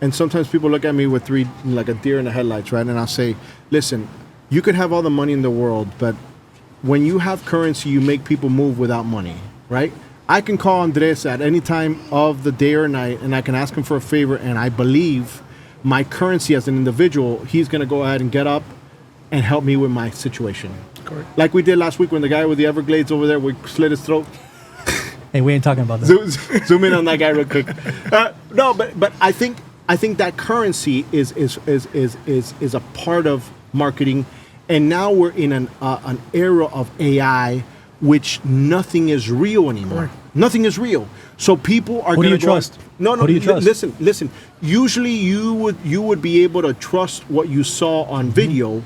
And sometimes people look at me with like a deer in the headlights, right? And I'll say, listen, you could have all the money in the world, but when you have currency, you make people move without money, right? I can call Andres at any time of the day or night, and I can ask him for a favor, and I believe my currency as an individual, he's going to go ahead and get up and help me with my situation.
Correct.
Like we did last week when the guy with the Everglades over there, we slit his throat.
Hey, we ain't talking about that.
Zoom in on that guy real quick. No, but I think that currency is a part of marketing, and now we're in an era of AI, which nothing is real anymore.
Correct.
Nothing is real. So people are
Who do
going
you trust?
No.
Who do you trust?
Listen. Usually, you would be able to trust what you saw on video,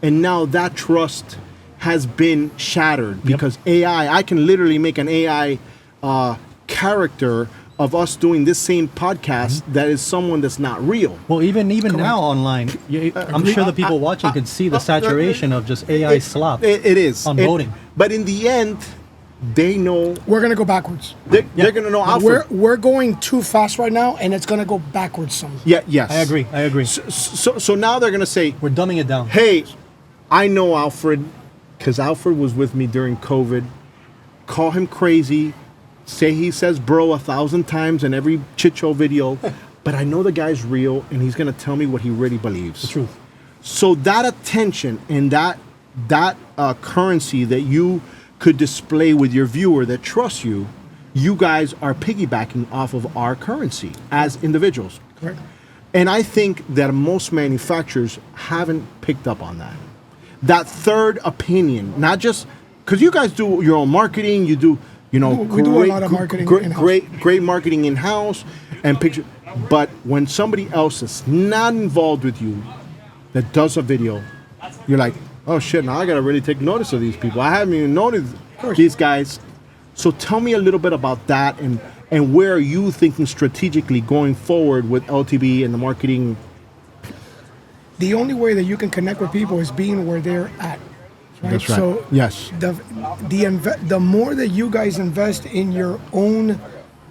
and now that trust has been shattered because AI. I can literally make an AI character of us doing this same podcast that is someone that's not real.
Well, even now online, I'm sure the people watching can see the saturation of just AI slop.
It is
on voting.
But in the end, they know
we're gonna go backwards.
They're gonna know Alfred.
We're going too fast right now, and it's gonna go backwards some.
Yes.
I agree.
So now they're gonna say,
we're dumbing it down.
Hey, I know Alfred because Alfred was with me during COVID. Call him crazy. Say he says bro 1,000 times in every Chit Show video, but I know the guy's real, and he's gonna tell me what he really believes.
The truth.
So that attention and that currency that you could display with your viewer that trusts you, you guys are piggybacking off of our currency as individuals.
Correct.
And I think that most manufacturers haven't picked up on that. That third opinion, not just because you guys do your own marketing, you do,
we do a lot of marketing
great marketing in-house and picture. But when somebody else is not involved with you that does a video, you're like, oh shit, now I gotta really take notice of these people. I haven't even noticed these guys. So tell me a little bit about that and where are you thinking strategically going forward with LTB and the marketing?
The only way that you can connect with people is being where they're at. Right?
That's right.
So
yes.
The more that you guys invest in your own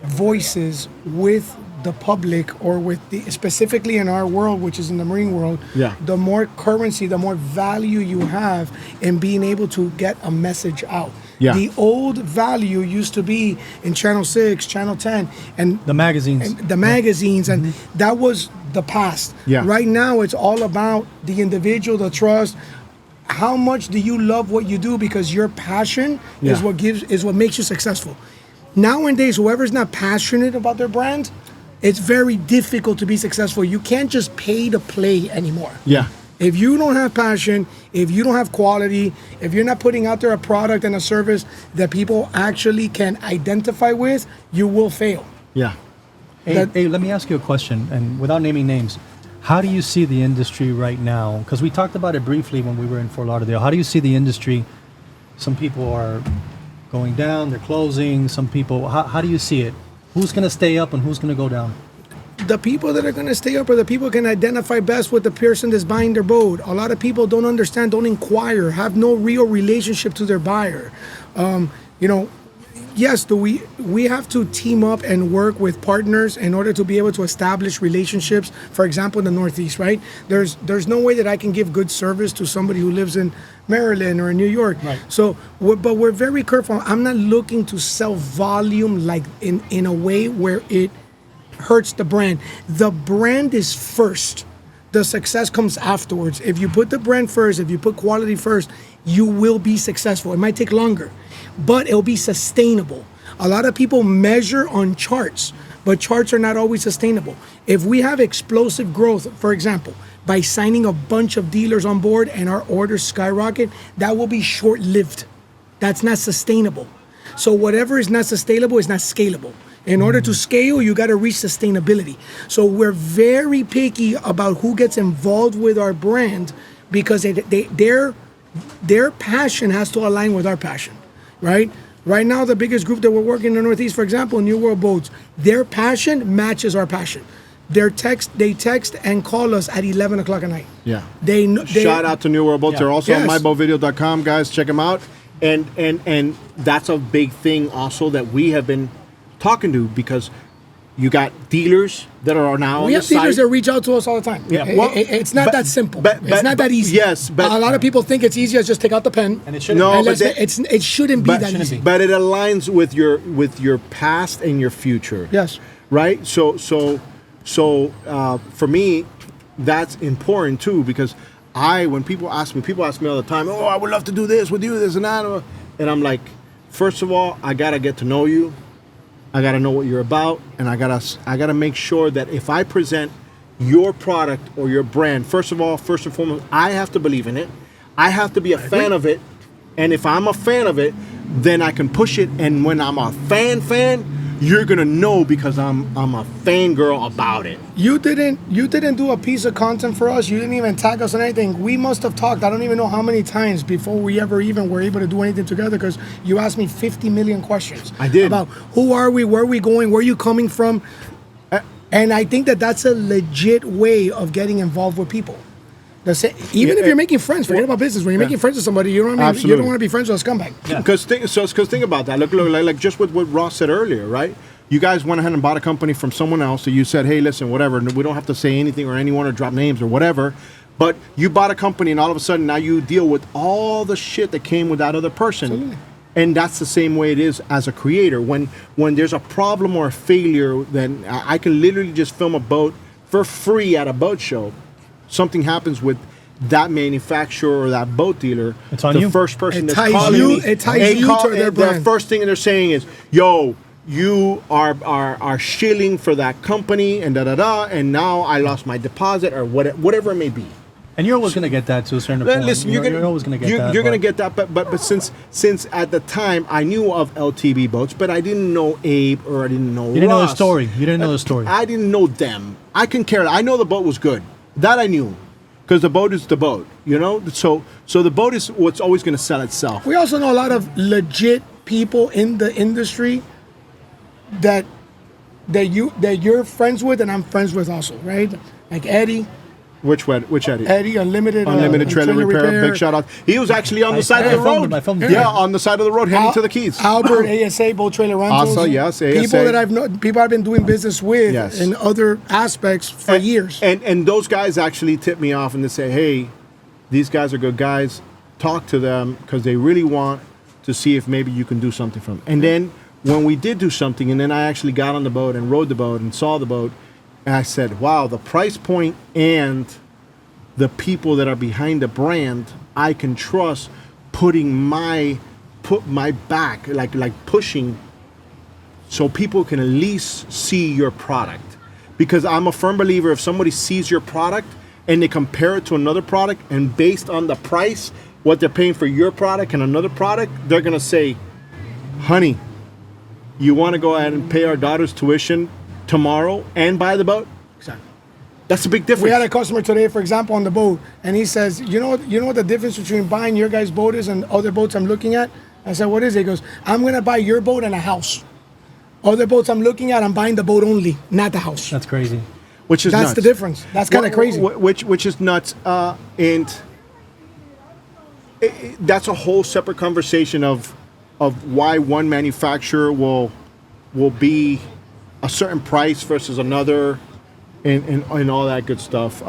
voices with the public or with specifically in our world, which is in the marine world, the more currency, the more value you have in being able to get a message out. Yeah. The old value used to be in Channel 6, Channel 10, and
the magazines.
And that was the past.
Yeah.
Right now, it's all about the individual, the trust. How much do you love what you do? Because your passion is what makes you successful. Nowadays, whoever's not passionate about their brand, it's very difficult to be successful. You can't just pay to play anymore.
Yeah.
If you don't have passion, if you don't have quality, if you're not putting out there a product and a service that people actually can identify with, you will fail.
Yeah.
Hey, let me ask you a question, and without naming names, how do you see the industry right now? Because we talked about it briefly when we were in Fort Lauderdale. How do you see the industry? Some people are going down, they're closing. Some people, how do you see it? Who's going to stay up and who's going to go down?
The people that are going to stay up are the people who can identify best with the person that's buying their boat. A lot of people don't understand, don't inquire, have no real relationship to their buyer. Yes, we have to team up and work with partners in order to be able to establish relationships. For example, in the Northeast, right? There's no way that I can give good service to somebody who lives in Maryland or in New York.
Right.
So, but we're very careful. I'm not looking to sell volume like in a way where it hurts the brand. The brand is first. The success comes afterwards. If you put the brand first, if you put quality first, you will be successful. It might take longer, but it'll be sustainable. A lot of people measure on charts, but charts are not always sustainable. If we have explosive growth, for example, by signing a bunch of dealers on board and our orders skyrocket, that will be short-lived. That's not sustainable. So whatever is not sustainable is not scalable. In order to scale, you got to reach sustainability. So we're very picky about who gets involved with our brand because their passion has to align with our passion, right? Right now, the biggest group that we're working in the Northeast, for example, New World Boats, their passion matches our passion. They text and call us at 11 o'clock at night.
Yeah.
They
shout out to New World Boats.
Yeah.
They're also
Yes.
on MyBoatVideo.com, guys. Check them out. And that's a big thing also that we have been talking to because you got dealers that are now
we
on
have
the
dealers
site.
that reach out to us all the time.
Yeah, well,
it's not that simple. It's not that easy.
Yes, but
a lot of people think it's easy as just take out the pen.
And it shouldn't.
No,
be.
but
it shouldn't be that easy.
But it aligns with your past and your future.
Yes.
Right. So for me, that's important too because when people ask me all the time, oh, I would love to do this with you, this and that, and I'm like, first of all, I gotta get to know you. I gotta know what you're about, and I gotta make sure that if I present your product or your brand, first and foremost, I have to believe in it. I have to be a fan of it, and if I'm a fan of it, then I can push it. And when I'm a fan, you're gonna know because I'm a fangirl about it.
You didn't do a piece of content for us. You didn't even tag us on anything. We must have talked. I don't even know how many times before we ever even were able to do anything together because you asked me 50 million questions.
I did.
About who are we, where are we going, where are you coming from? And I think that that's a legit way of getting involved with people. Even if you're making friends, forget about business. When you're making friends with somebody, you know what I mean.
Absolutely.
You don't want to be friends with a scumbag.
Because think about that. Look, like just what Ross said earlier, right? You guys went ahead and bought a company from someone else, so you said, hey, listen, whatever. We don't have to say anything or anyone or drop names or whatever. But you bought a company, and all of a sudden now you deal with all the shit that came with that other person. Absolutely. And that's the same way it is as a creator. When there's a problem or a failure, then I can literally just film a boat for free at a boat show. Something happens with that manufacturer or that boat dealer.
It's on
the
you.
first person
It
that's
ties
calling
you-
me,
it ties you to their brand.
The first thing they're saying is, yo, you are shilling for that company and da-da-da, and now I lost my deposit or whatever it may be.
And you're always going to get that to a certain point.
Listen,
you're always going to get that.
You're going to get that, but since at the time I knew of LTB boats, but I didn't know Abe or I didn't know Ross.
You didn't know the story. You didn't know the story.
I didn't know them. I couldn't care. I know the boat was good. That I knew. Because the boat is the boat, you know? So the boat is what's always going to sell itself.
We also know a lot of legit people in the industry that you're friends with and I'm friends with also, right? Like Eddie.
Which Eddie?
Eddie, Unlimited
Trailer Repair. Big shout out. He was actually on the side of the road.
I filmed him.
Yeah, on the side of the road heading to the Keys.
Albert, ASA, Boat Trailer Rentals.
Also, yes, ASA.
People that I've been doing business with in other aspects for years.
And those guys actually tip me off and they say, hey, these guys are good guys. Talk to them because they really want to see if maybe you can do something for them. And then when we did do something, and then I actually got on the boat and rode the boat and saw the boat, and I said, wow, the price point and the people that are behind the brand, I can trust put my back, like pushing so people can at least see your product. Because I'm a firm believer if somebody sees your product and they compare it to another product and based on the price, what they're paying for your product and another product, they're going to say, honey, you want to go ahead and pay our daughter's tuition tomorrow and buy the boat?
Exactly.
That's a big difference.
We had a customer today, for example, on the boat, and he says, you know what the difference between buying your guys' boat is and other boats I'm looking at? I said, what is it? He goes, I'm going to buy your boat and a house. Other boats I'm looking at, I'm buying the boat only, not the house.
That's crazy.
Which is
That's
nuts.
the difference. That's kind of crazy.
Which is nuts. And that's a whole separate conversation of why one manufacturer will be a certain price versus another and all that good stuff.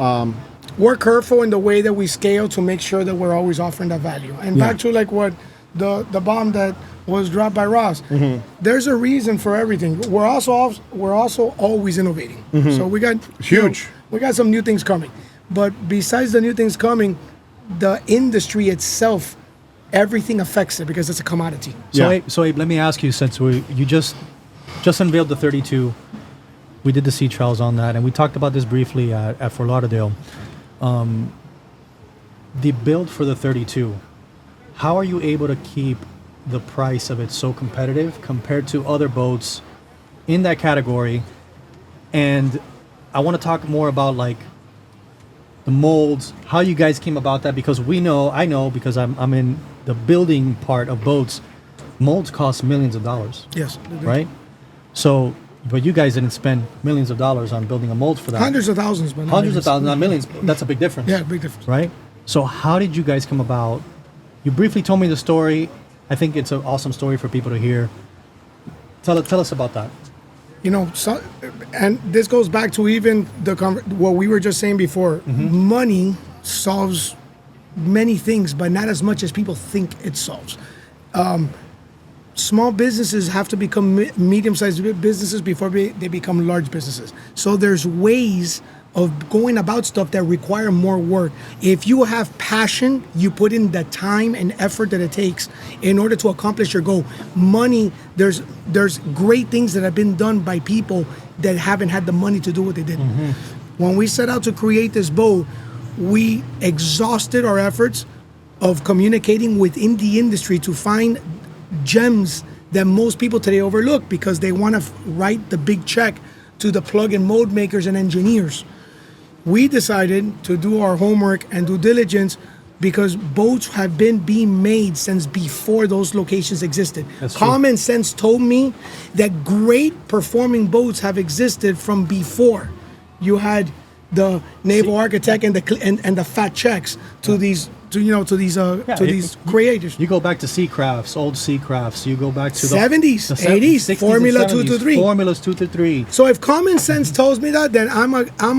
We're careful in the way that we scale to make sure that we're always offering that value. And back to like what the bomb that was dropped by Ross. Mm-hmm. There's a reason for everything. We're also always innovating. Mm-hmm. So we got
huge.
We got some new things coming. But besides the new things coming, the industry itself, everything affects it because it's a commodity.
So Abe, let me ask you, since you just unveiled the 32, we did the sea trials on that, and we talked about this briefly at Fort Lauderdale. The build for the 32, how are you able to keep the price of it so competitive compared to other boats in that category? And I want to talk more about like the molds, how you guys came about that, because I know because I'm in the building part of boats, molds cost millions of dollars.
Yes.
Right? So, but you guys didn't spend millions of dollars on building a mold for that.
Hundreds of thousands, but
hundreds of thousands, not millions. That's a big difference.
Yeah, big difference.
Right? So how did you guys come about? You briefly told me the story. I think it's an awesome story for people to hear. Tell us about that.
And this goes back to even what we were just saying before. Mm-hmm. Money solves many things, but not as much as people think it solves. Small businesses have to become medium-sized businesses before they become large businesses. So there's ways of going about stuff that require more work. If you have passion, you put in the time and effort that it takes in order to accomplish your goal. Money, there's great things that have been done by people that haven't had the money to do what they did. Mm-hmm. When we set out to create this boat, we exhausted our efforts of communicating within the industry to find gems that most people today overlook because they want to write the big check to the plug and mold makers and engineers. We decided to do our homework and due diligence because boats have been being made since before those locations existed. Common sense told me that great performing boats have existed from before. You had the naval architect and the fat checks to these creators.
You go back to Sea Crafts, old Sea Crafts. You go back to the
70s, 80s, Formula 223.
Formulas 223.
So if common sense tells me that, then I'm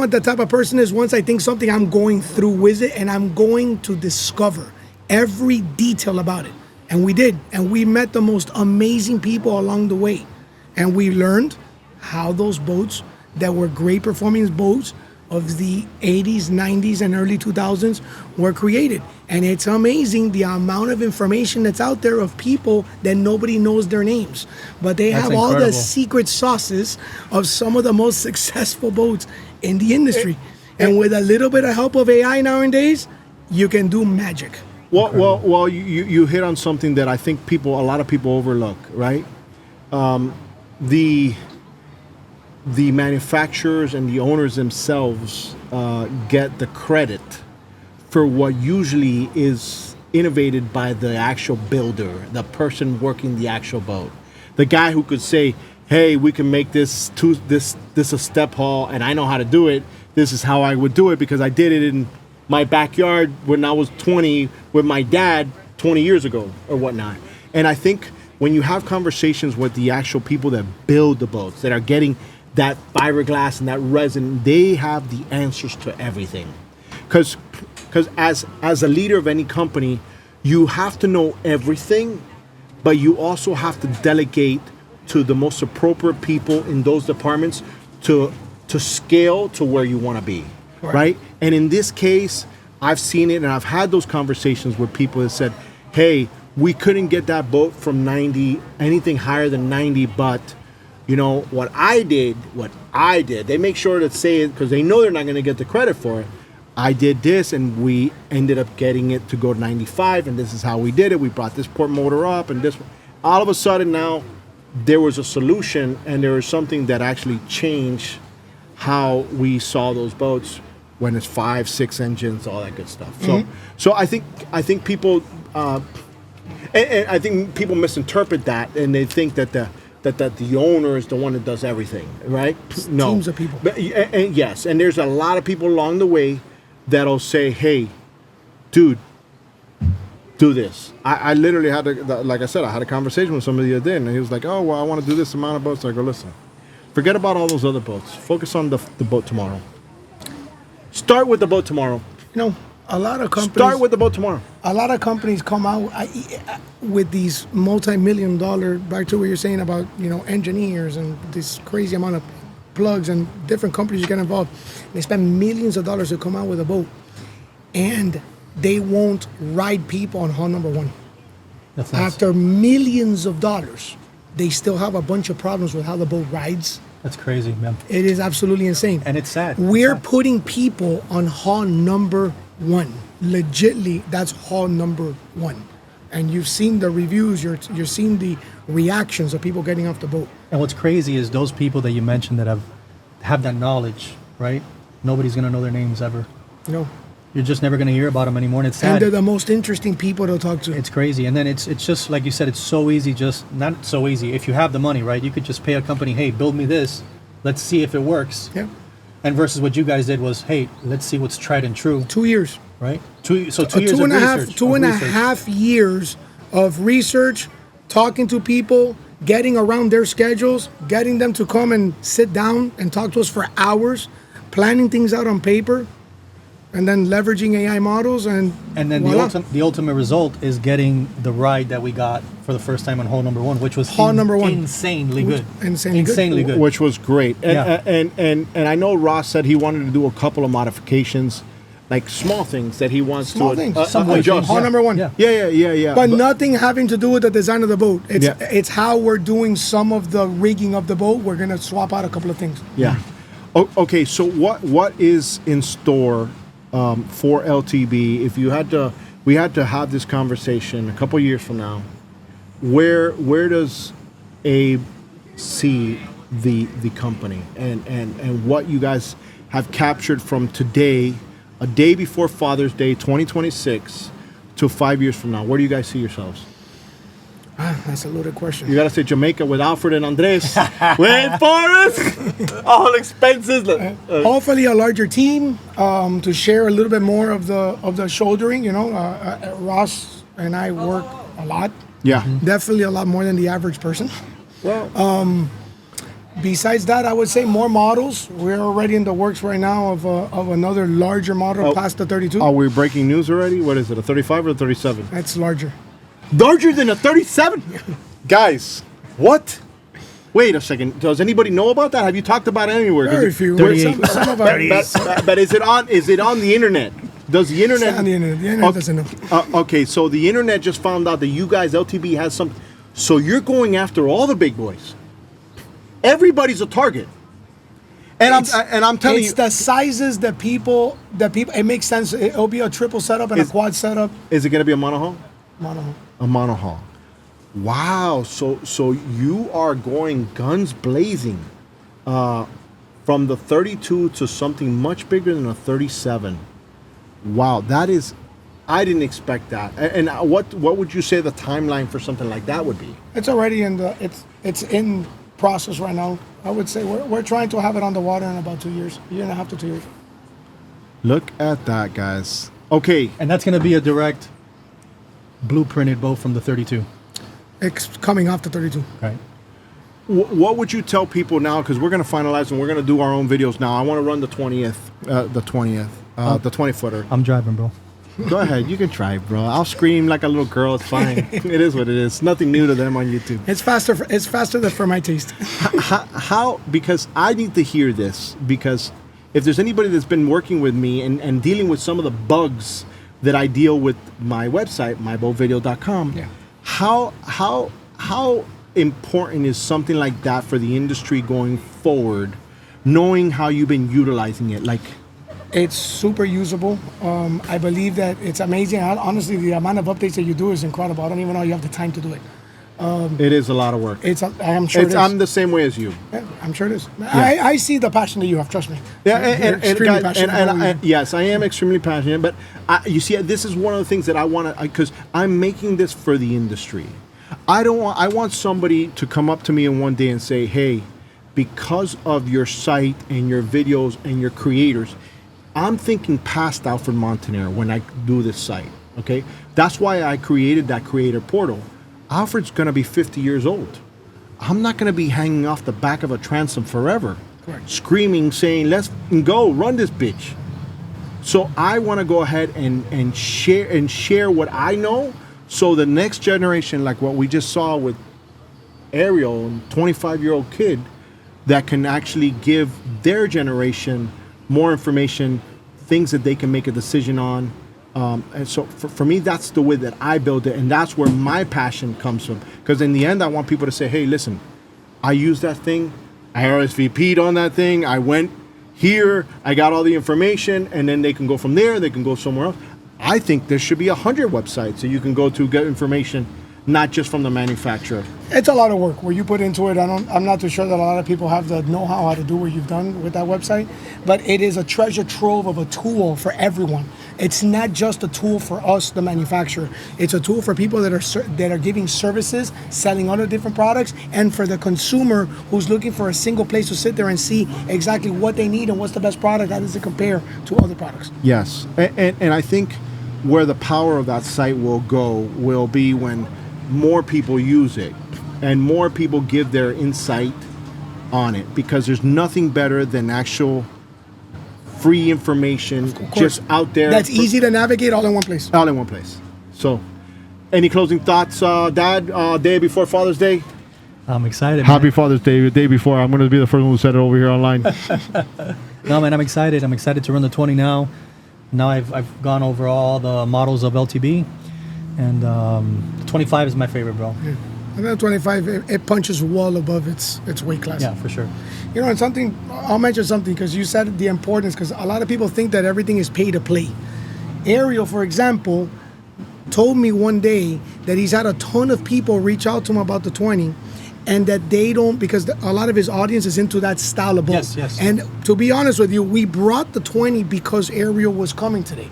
the type of person is once I think something, I'm going through with it and I'm going to discover every detail about it. And we did. And we met the most amazing people along the way. And we learned how those boats that were great performing boats of the 80s, 90s, and early 2000s were created. And it's amazing the amount of information that's out there of people that nobody knows their names. But they have all the secret sauces of some of the most successful boats in the industry. And with a little bit of help of AI nowadays, you can do magic.
Well, you hit on something that I think a lot of people overlook, right? The manufacturers and the owners themselves get the credit for what usually is innovated by the actual builder, the person working the actual boat, the guy who could say, "Hey, we can make this a step haul, and I know how to do it. This is how I would do it because I did it in my backyard when I was 20 with my dad 20 years ago or whatnot." And I think when you have conversations with the actual people that build the boats, that are getting that fiberglass and that resin, they have the answers to everything. Because as a leader of any company, you have to know everything, but you also have to delegate to the most appropriate people in those departments to scale to where you want to be, right? And in this case, I've seen it, and I've had those conversations with people that said, "Hey, we couldn't get that boat from 90, anything higher than 90, but you know what I did, they make sure to say it because they know they're not going to get the credit for it. I did this, and we ended up getting it to go to 95, and this is how we did it. We brought this port motor up, and this." All of a sudden now, there was a solution, and there was something that actually changed how we saw those boats when it's 5, 6 engines, all that good stuff. So I think people, and I think people misinterpret that, and they think that the owner is the one that does everything, right? No.
Teams of people.
But, and yes, and there's a lot of people along the way that'll say, "Hey, dude, do this." I literally had like I said, I had a conversation with somebody the other day, and he was like, "Oh, well, I want to do this amount of boats." I go, "Listen, forget about all those other boats. Focus on the boat tomorrow. Start with the boat tomorrow."
A lot of companies
start with the boat tomorrow.
A lot of companies come out with these multi-million-dollar, back to what you're saying about engineers and this crazy amount of plugs and different companies get involved. They spend millions of dollars to come out with a boat, and they won't ride people on hull number 1.
That's nice.
After millions of dollars, they still have a bunch of problems with how the boat rides.
That's crazy, man.
It is absolutely insane.
And it's sad.
We're putting people on hull number 1. Legitly, that's hull number 1. And you've seen the reviews, you're seeing the reactions of people getting off the boat.
And what's crazy is those people that you mentioned that have that knowledge, right? Nobody's going to know their names ever.
No.
You're just never going to hear about them anymore, and it's sad.
And they're the most interesting people to talk to.
It's crazy. And then it's just, like you said, it's so easy, just not so easy. If you have the money, right, you could just pay a company, "Hey, build me this. Let's see if it works."
Yeah.
And versus what you guys did was, "Hey, let's see what's tried and true."
2 years.
Right? 2 years of research.
Two and a half years of research, talking to people, getting around their schedules, getting them to come and sit down and talk to us for hours, planning things out on paper, and then leveraging AI models, and
then the ultimate result is getting the ride that we got for the first time on hull number 1, which was insanely good. Insanely good.
Which was great. And I know Ross said he wanted to do a couple of modifications, like small things that he wants to adjust.
Hull number 1.
Yeah.
But nothing having to do with the design of the boat. It's how we're doing some of the rigging of the boat. We're going to swap out a couple of things.
Yeah. Okay, so what is in store for LTB? If we had to have this conversation a couple years from now, where does Abe see the company and what you guys have captured from today, a day before Father's Day 2026, to 5 years from now? Where do you guys see yourselves?
That's a loaded question.
You gotta say Jamaica with Alfred and Andres. Wait for it. All expenses.
Hopefully, a larger team to share a little bit more of the shouldering. You know, Ross and I work a lot.
Yeah,
definitely a lot more than the average person.
Well,
besides that, I would say more models. We're already in the works right now of another larger model past the 32.
Are we breaking news already? What is it, a 35 or a 37?
That's larger.
Larger than a 37? Guys, what? Wait a second. Does anybody know about that? Have you talked about it anywhere?
Very few. Some of our
but is it on the internet? Does the internet?
It's on the internet. The internet doesn't know.
Okay, so the internet just found out that you guys, LTB, has some. So you're going after all the big boys. Everybody's a target. And I'm telling you,
it's the sizes that people. It makes sense. It'll be a triple setup and a quad setup.
Is it going to be a monohull?
Monohull.
A monohull. Wow. So you are going guns blazing, from the 32 to something much bigger than a 37. Wow, that is. I didn't expect that. And what would you say the timeline for something like that would be?
It's already in the. It's in process right now. I would say we're trying to have it on the water in about 2 years, a year and a half to 2 years.
Look at that, guys. Okay.
And that's going to be a direct blueprinted boat from the 32.
It's coming off the 32.
Right.
What would you tell people now? Because we're going to finalize and we're going to do our own videos now. I want to run the 20th, the 20-footer.
I'm driving, bro.
Go ahead, you can try, bro. I'll scream like a little girl. It's fine. It is what it is. Nothing new to them on YouTube.
It's faster. It's faster than for my taste.
How? Because I need to hear this. Because if there's anybody that's been working with me and dealing with some of the bugs that I deal with my website, MyBoatVideo.com.
Yeah.
How important is something like that for the industry going forward? Knowing how you've been utilizing it, like.
It's super usable. I believe that it's amazing. Honestly, the amount of updates that you do is incredible. I don't even know you have the time to do it.
It is a lot of work.
I'm sure it is.
I'm the same way as you.
Yeah, I'm sure it is.
Yeah.
I see the passion that you have. Trust me.
Yeah,
extremely passionate.
Yes, I am extremely passionate. But you see, this is one of the things that I want to, because I'm making this for the industry. I want somebody to come up to me in one day and say, "Hey, because of your site and your videos and your creators, I'm thinking past Alfred Montaner when I do this site." Okay, that's why I created that creator portal. Alfred's going to be 50 years old. I'm not going to be hanging off the back of a transom forever, screaming, saying, "Let's go, run this bitch." So I want to go ahead and share what I know, so the next generation, like what we just saw with Ariel, and 25-year-old kid, that can actually give their generation more information, things that they can make a decision on. And so for me, that's the way that I build it. And that's where my passion comes from. Because in the end, I want people to say, "Hey, listen, I used that thing. I RSVP'd on that thing. I went here. I got all the information." And then they can go from there. They can go somewhere else. I think there should be 100 websites that you can go to get information, not just from the manufacturer.
It's a lot of work where you put into it. I'm not too sure that a lot of people have the know-how how to do what you've done with that website, but it is a treasure trove of a tool for everyone. It's not just a tool for us, the manufacturer. It's a tool for people that are giving services, selling other different products, and for the consumer who's looking for a single place to sit there and see exactly what they need and what's the best product, how does it compare to other products.
Yes, and I think where the power of that site will go will be when more people use it and more people give their insight on it, because there's nothing better than actual free information just out there.
That's easy to navigate, all in one place.
All in one place. So, any closing thoughts, Dad? Day before Father's Day?
I'm excited.
Happy Father's Day. The day before. I'm going to be the first one who said it over here online.
No, man, I'm excited. I'm excited to run the 20 now. Now I've gone over all the models of LTB, and the 25 is my favorite, bro.
Yeah. And then 25, it punches well above its weight class.
Yeah, for sure.
You know, and something, I'll mention something because you said the importance, because a lot of people think that everything is pay to play. Ariel, for example, told me one day that he's had a ton of people reach out to him about the 20, and that they don't, because a lot of his audience is into that style of boat.
Yes, yes.
And to be honest with you, we brought the 20 because Ariel was coming today.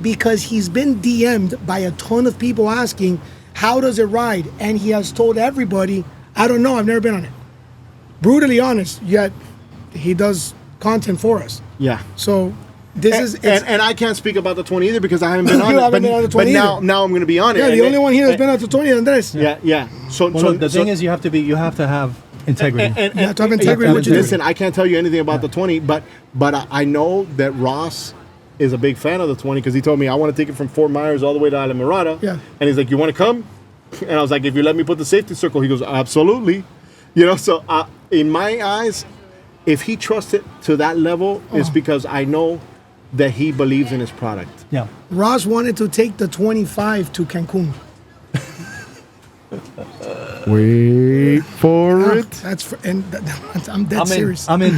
Because he's been DM'd by a ton of people asking, how does it ride? And he has told everybody, I don't know, I've never been on it. Brutally honest, yet he does content for us.
Yeah.
So this
and I can't speak about the 20 either because I haven't been on it.
Haven't been on the 20
but now I'm going to be on it.
Yeah, the only one here that's been on the 20 is Andres.
Yeah. So
the thing is, you have to have integrity.
You have to have integrity.
Listen, I can't tell you anything about the 20, but I know that Ross is a big fan of the 20 because he told me, I want to take it from Fort Myers all the way to Isla Mirada.
Yeah.
And he's like, you want to come? And I was like, if you let me put the safety circle, he goes, absolutely. You know, so in my eyes, if he trusts it to that level, it's because I know that he believes in his product.
Yeah.
Ross wanted to take the 25 to Cancun.
Wait for it.
I'm dead serious.
I'm in.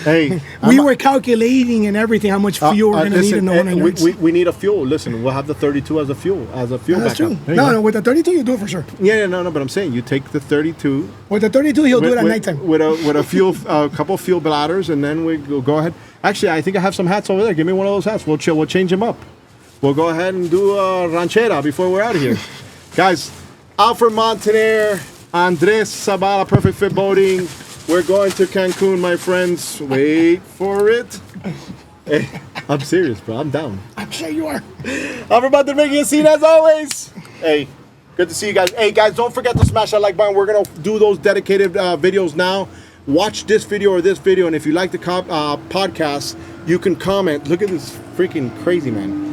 Hey,
we were calculating and everything how much fuel we're gonna need in the 100.
We need a fuel. Listen, we'll have the 32 as a fuel
That's
backup.
true. No, with the 32 you do it for sure.
Yeah, no, but I'm saying you take the 32.
With the 32 he'll do it at nighttime.
With a fuel, a couple fuel bladders, and then we'll go ahead. Actually, I think I have some hats over there. Give me one of those hats. We'll change them up. We'll go ahead and do a ranchera before we're out of here, guys. Alfred Montaner, Andres Zabala, Perfect Fit Boating. We're going to Cancun, my friends. Wait for it. Hey, I'm serious, bro. I'm down.
I'm sure you are.
I'm about to make you a scene as always. Hey, good to see you guys. Hey, guys, don't forget to smash that like button. We're going to do those dedicated videos now. Watch this video or this video, and if you like the podcast, you can comment. Look at this freaking crazy man.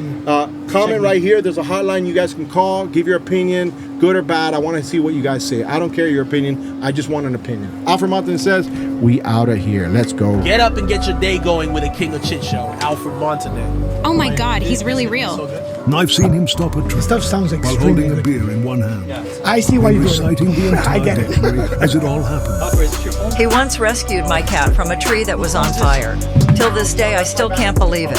Comment right here. There's a hotline you guys can call. Give your opinion, good or bad. I want to see what you guys say. I don't care your opinion. I just want an opinion. Alfred Montaner says, we out of here. Let's go.
Get up and get your day going with the King of Chit Show, Alfred Montaner.
Oh my God, he's really real.
And I've seen him stop a train
Stuff sounds
while
extremely
holding a
good.
beer in one hand.
I see why you do it.
Reciting the
I
entire
get it.
dictionary as it all happened.
He once rescued my cat from a tree that was on fire. Till this day, I still can't believe it.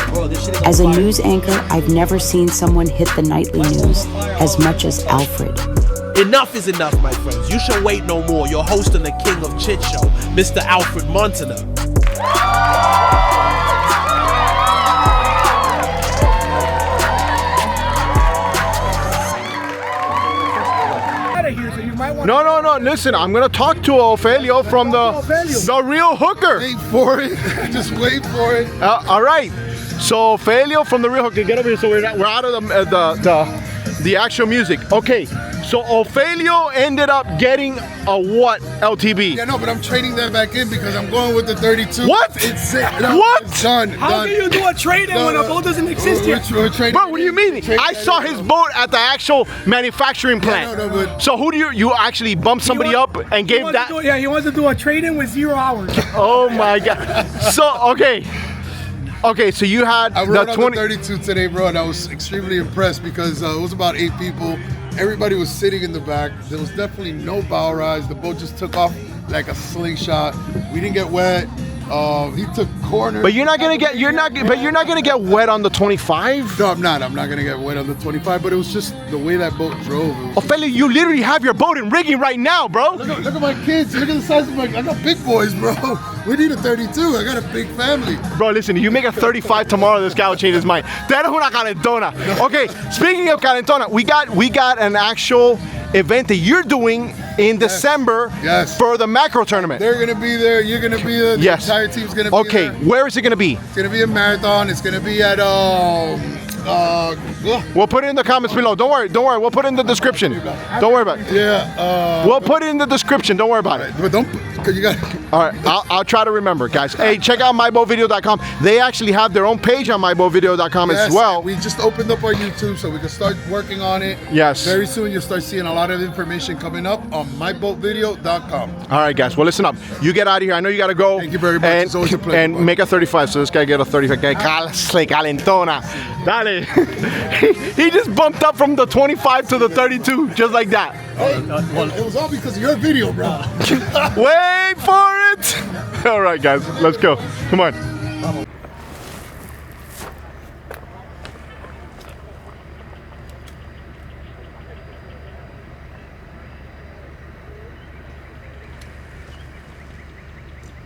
As a news anchor, I've never seen someone hit the nightly news as much as Alfred.
Enough is enough, my friends. You shall wait no more. Your host and the King of Chit Show, Mr. Alfred Montaner.
No. Listen, I'm gonna talk to Ophelio from the Real Hooker.
Wait for it. Just wait for it.
All right. So Ophelio from the Real Hooker, get over here. So we're out of the actual music. Okay. So Ophelio ended up getting a what LTB?
Yeah, no, but I'm trading that back in because I'm going with the 32.
What?
It's sick. No,
what?
It's done.
How can you do a trade-in when a boat doesn't exist yet?
We're trading.
Bro, what do you mean? I saw his boat at the actual manufacturing plant.
Yeah, no, but
so who do you actually bumped somebody up and gave that?
He wants to do a trade-in with 0 hours.
Oh my God. So okay, so you had
I rode
the
on
20
the 32 today, bro, and I was extremely impressed because it was about 8 people. Everybody was sitting in the back. There was definitely no bow rise. The boat just took off like a slingshot. We didn't get wet. He took corners.
But you're not gonna get wet on the 25.
No, I'm not. I'm not gonna get wet on the 25. But it was just the way that boat drove.
Ophelio, you literally have your boat in rigging right now, bro.
Look at my kids. Look at the size of my. I got big boys, bro. We need a 32. I got a big family.
Bro, listen. You make a 35 tomorrow, this guy will change his mind. That is una calentona. Okay. Speaking of calentona, we got an actual event that you're doing in December for the macro tournament.
They're gonna be there. You're gonna be there. The entire team's gonna be there.
Okay, where is it gonna be?
It's gonna be a marathon. It's gonna be at
we'll put it in the comments below. Don't worry. We'll put it in the description. Don't worry about it.
Yeah.
We'll put it in the description. Don't worry about it.
But don't. Cause you got.
All right. I'll try to remember, guys. Hey, check out MyBoatVideo.com. They actually have their own page on MyBoatVideo.com as well.
We just opened up our YouTube, so we can start working on it.
Yes.
Very soon, you'll start seeing a lot of information coming up on MyBoatVideo.com.
All right, guys. Well, listen up. You get out of here. I know you got to go.
Thank you very much. It's always a pleasure.
And make a 35. So this guy get a 35. Calentona. Dale. He just bumped up from the 25 to the 32, just like that.
Hey, it was all because of your video, bro.
Wait for it. All right, guys. Let's go. Come on.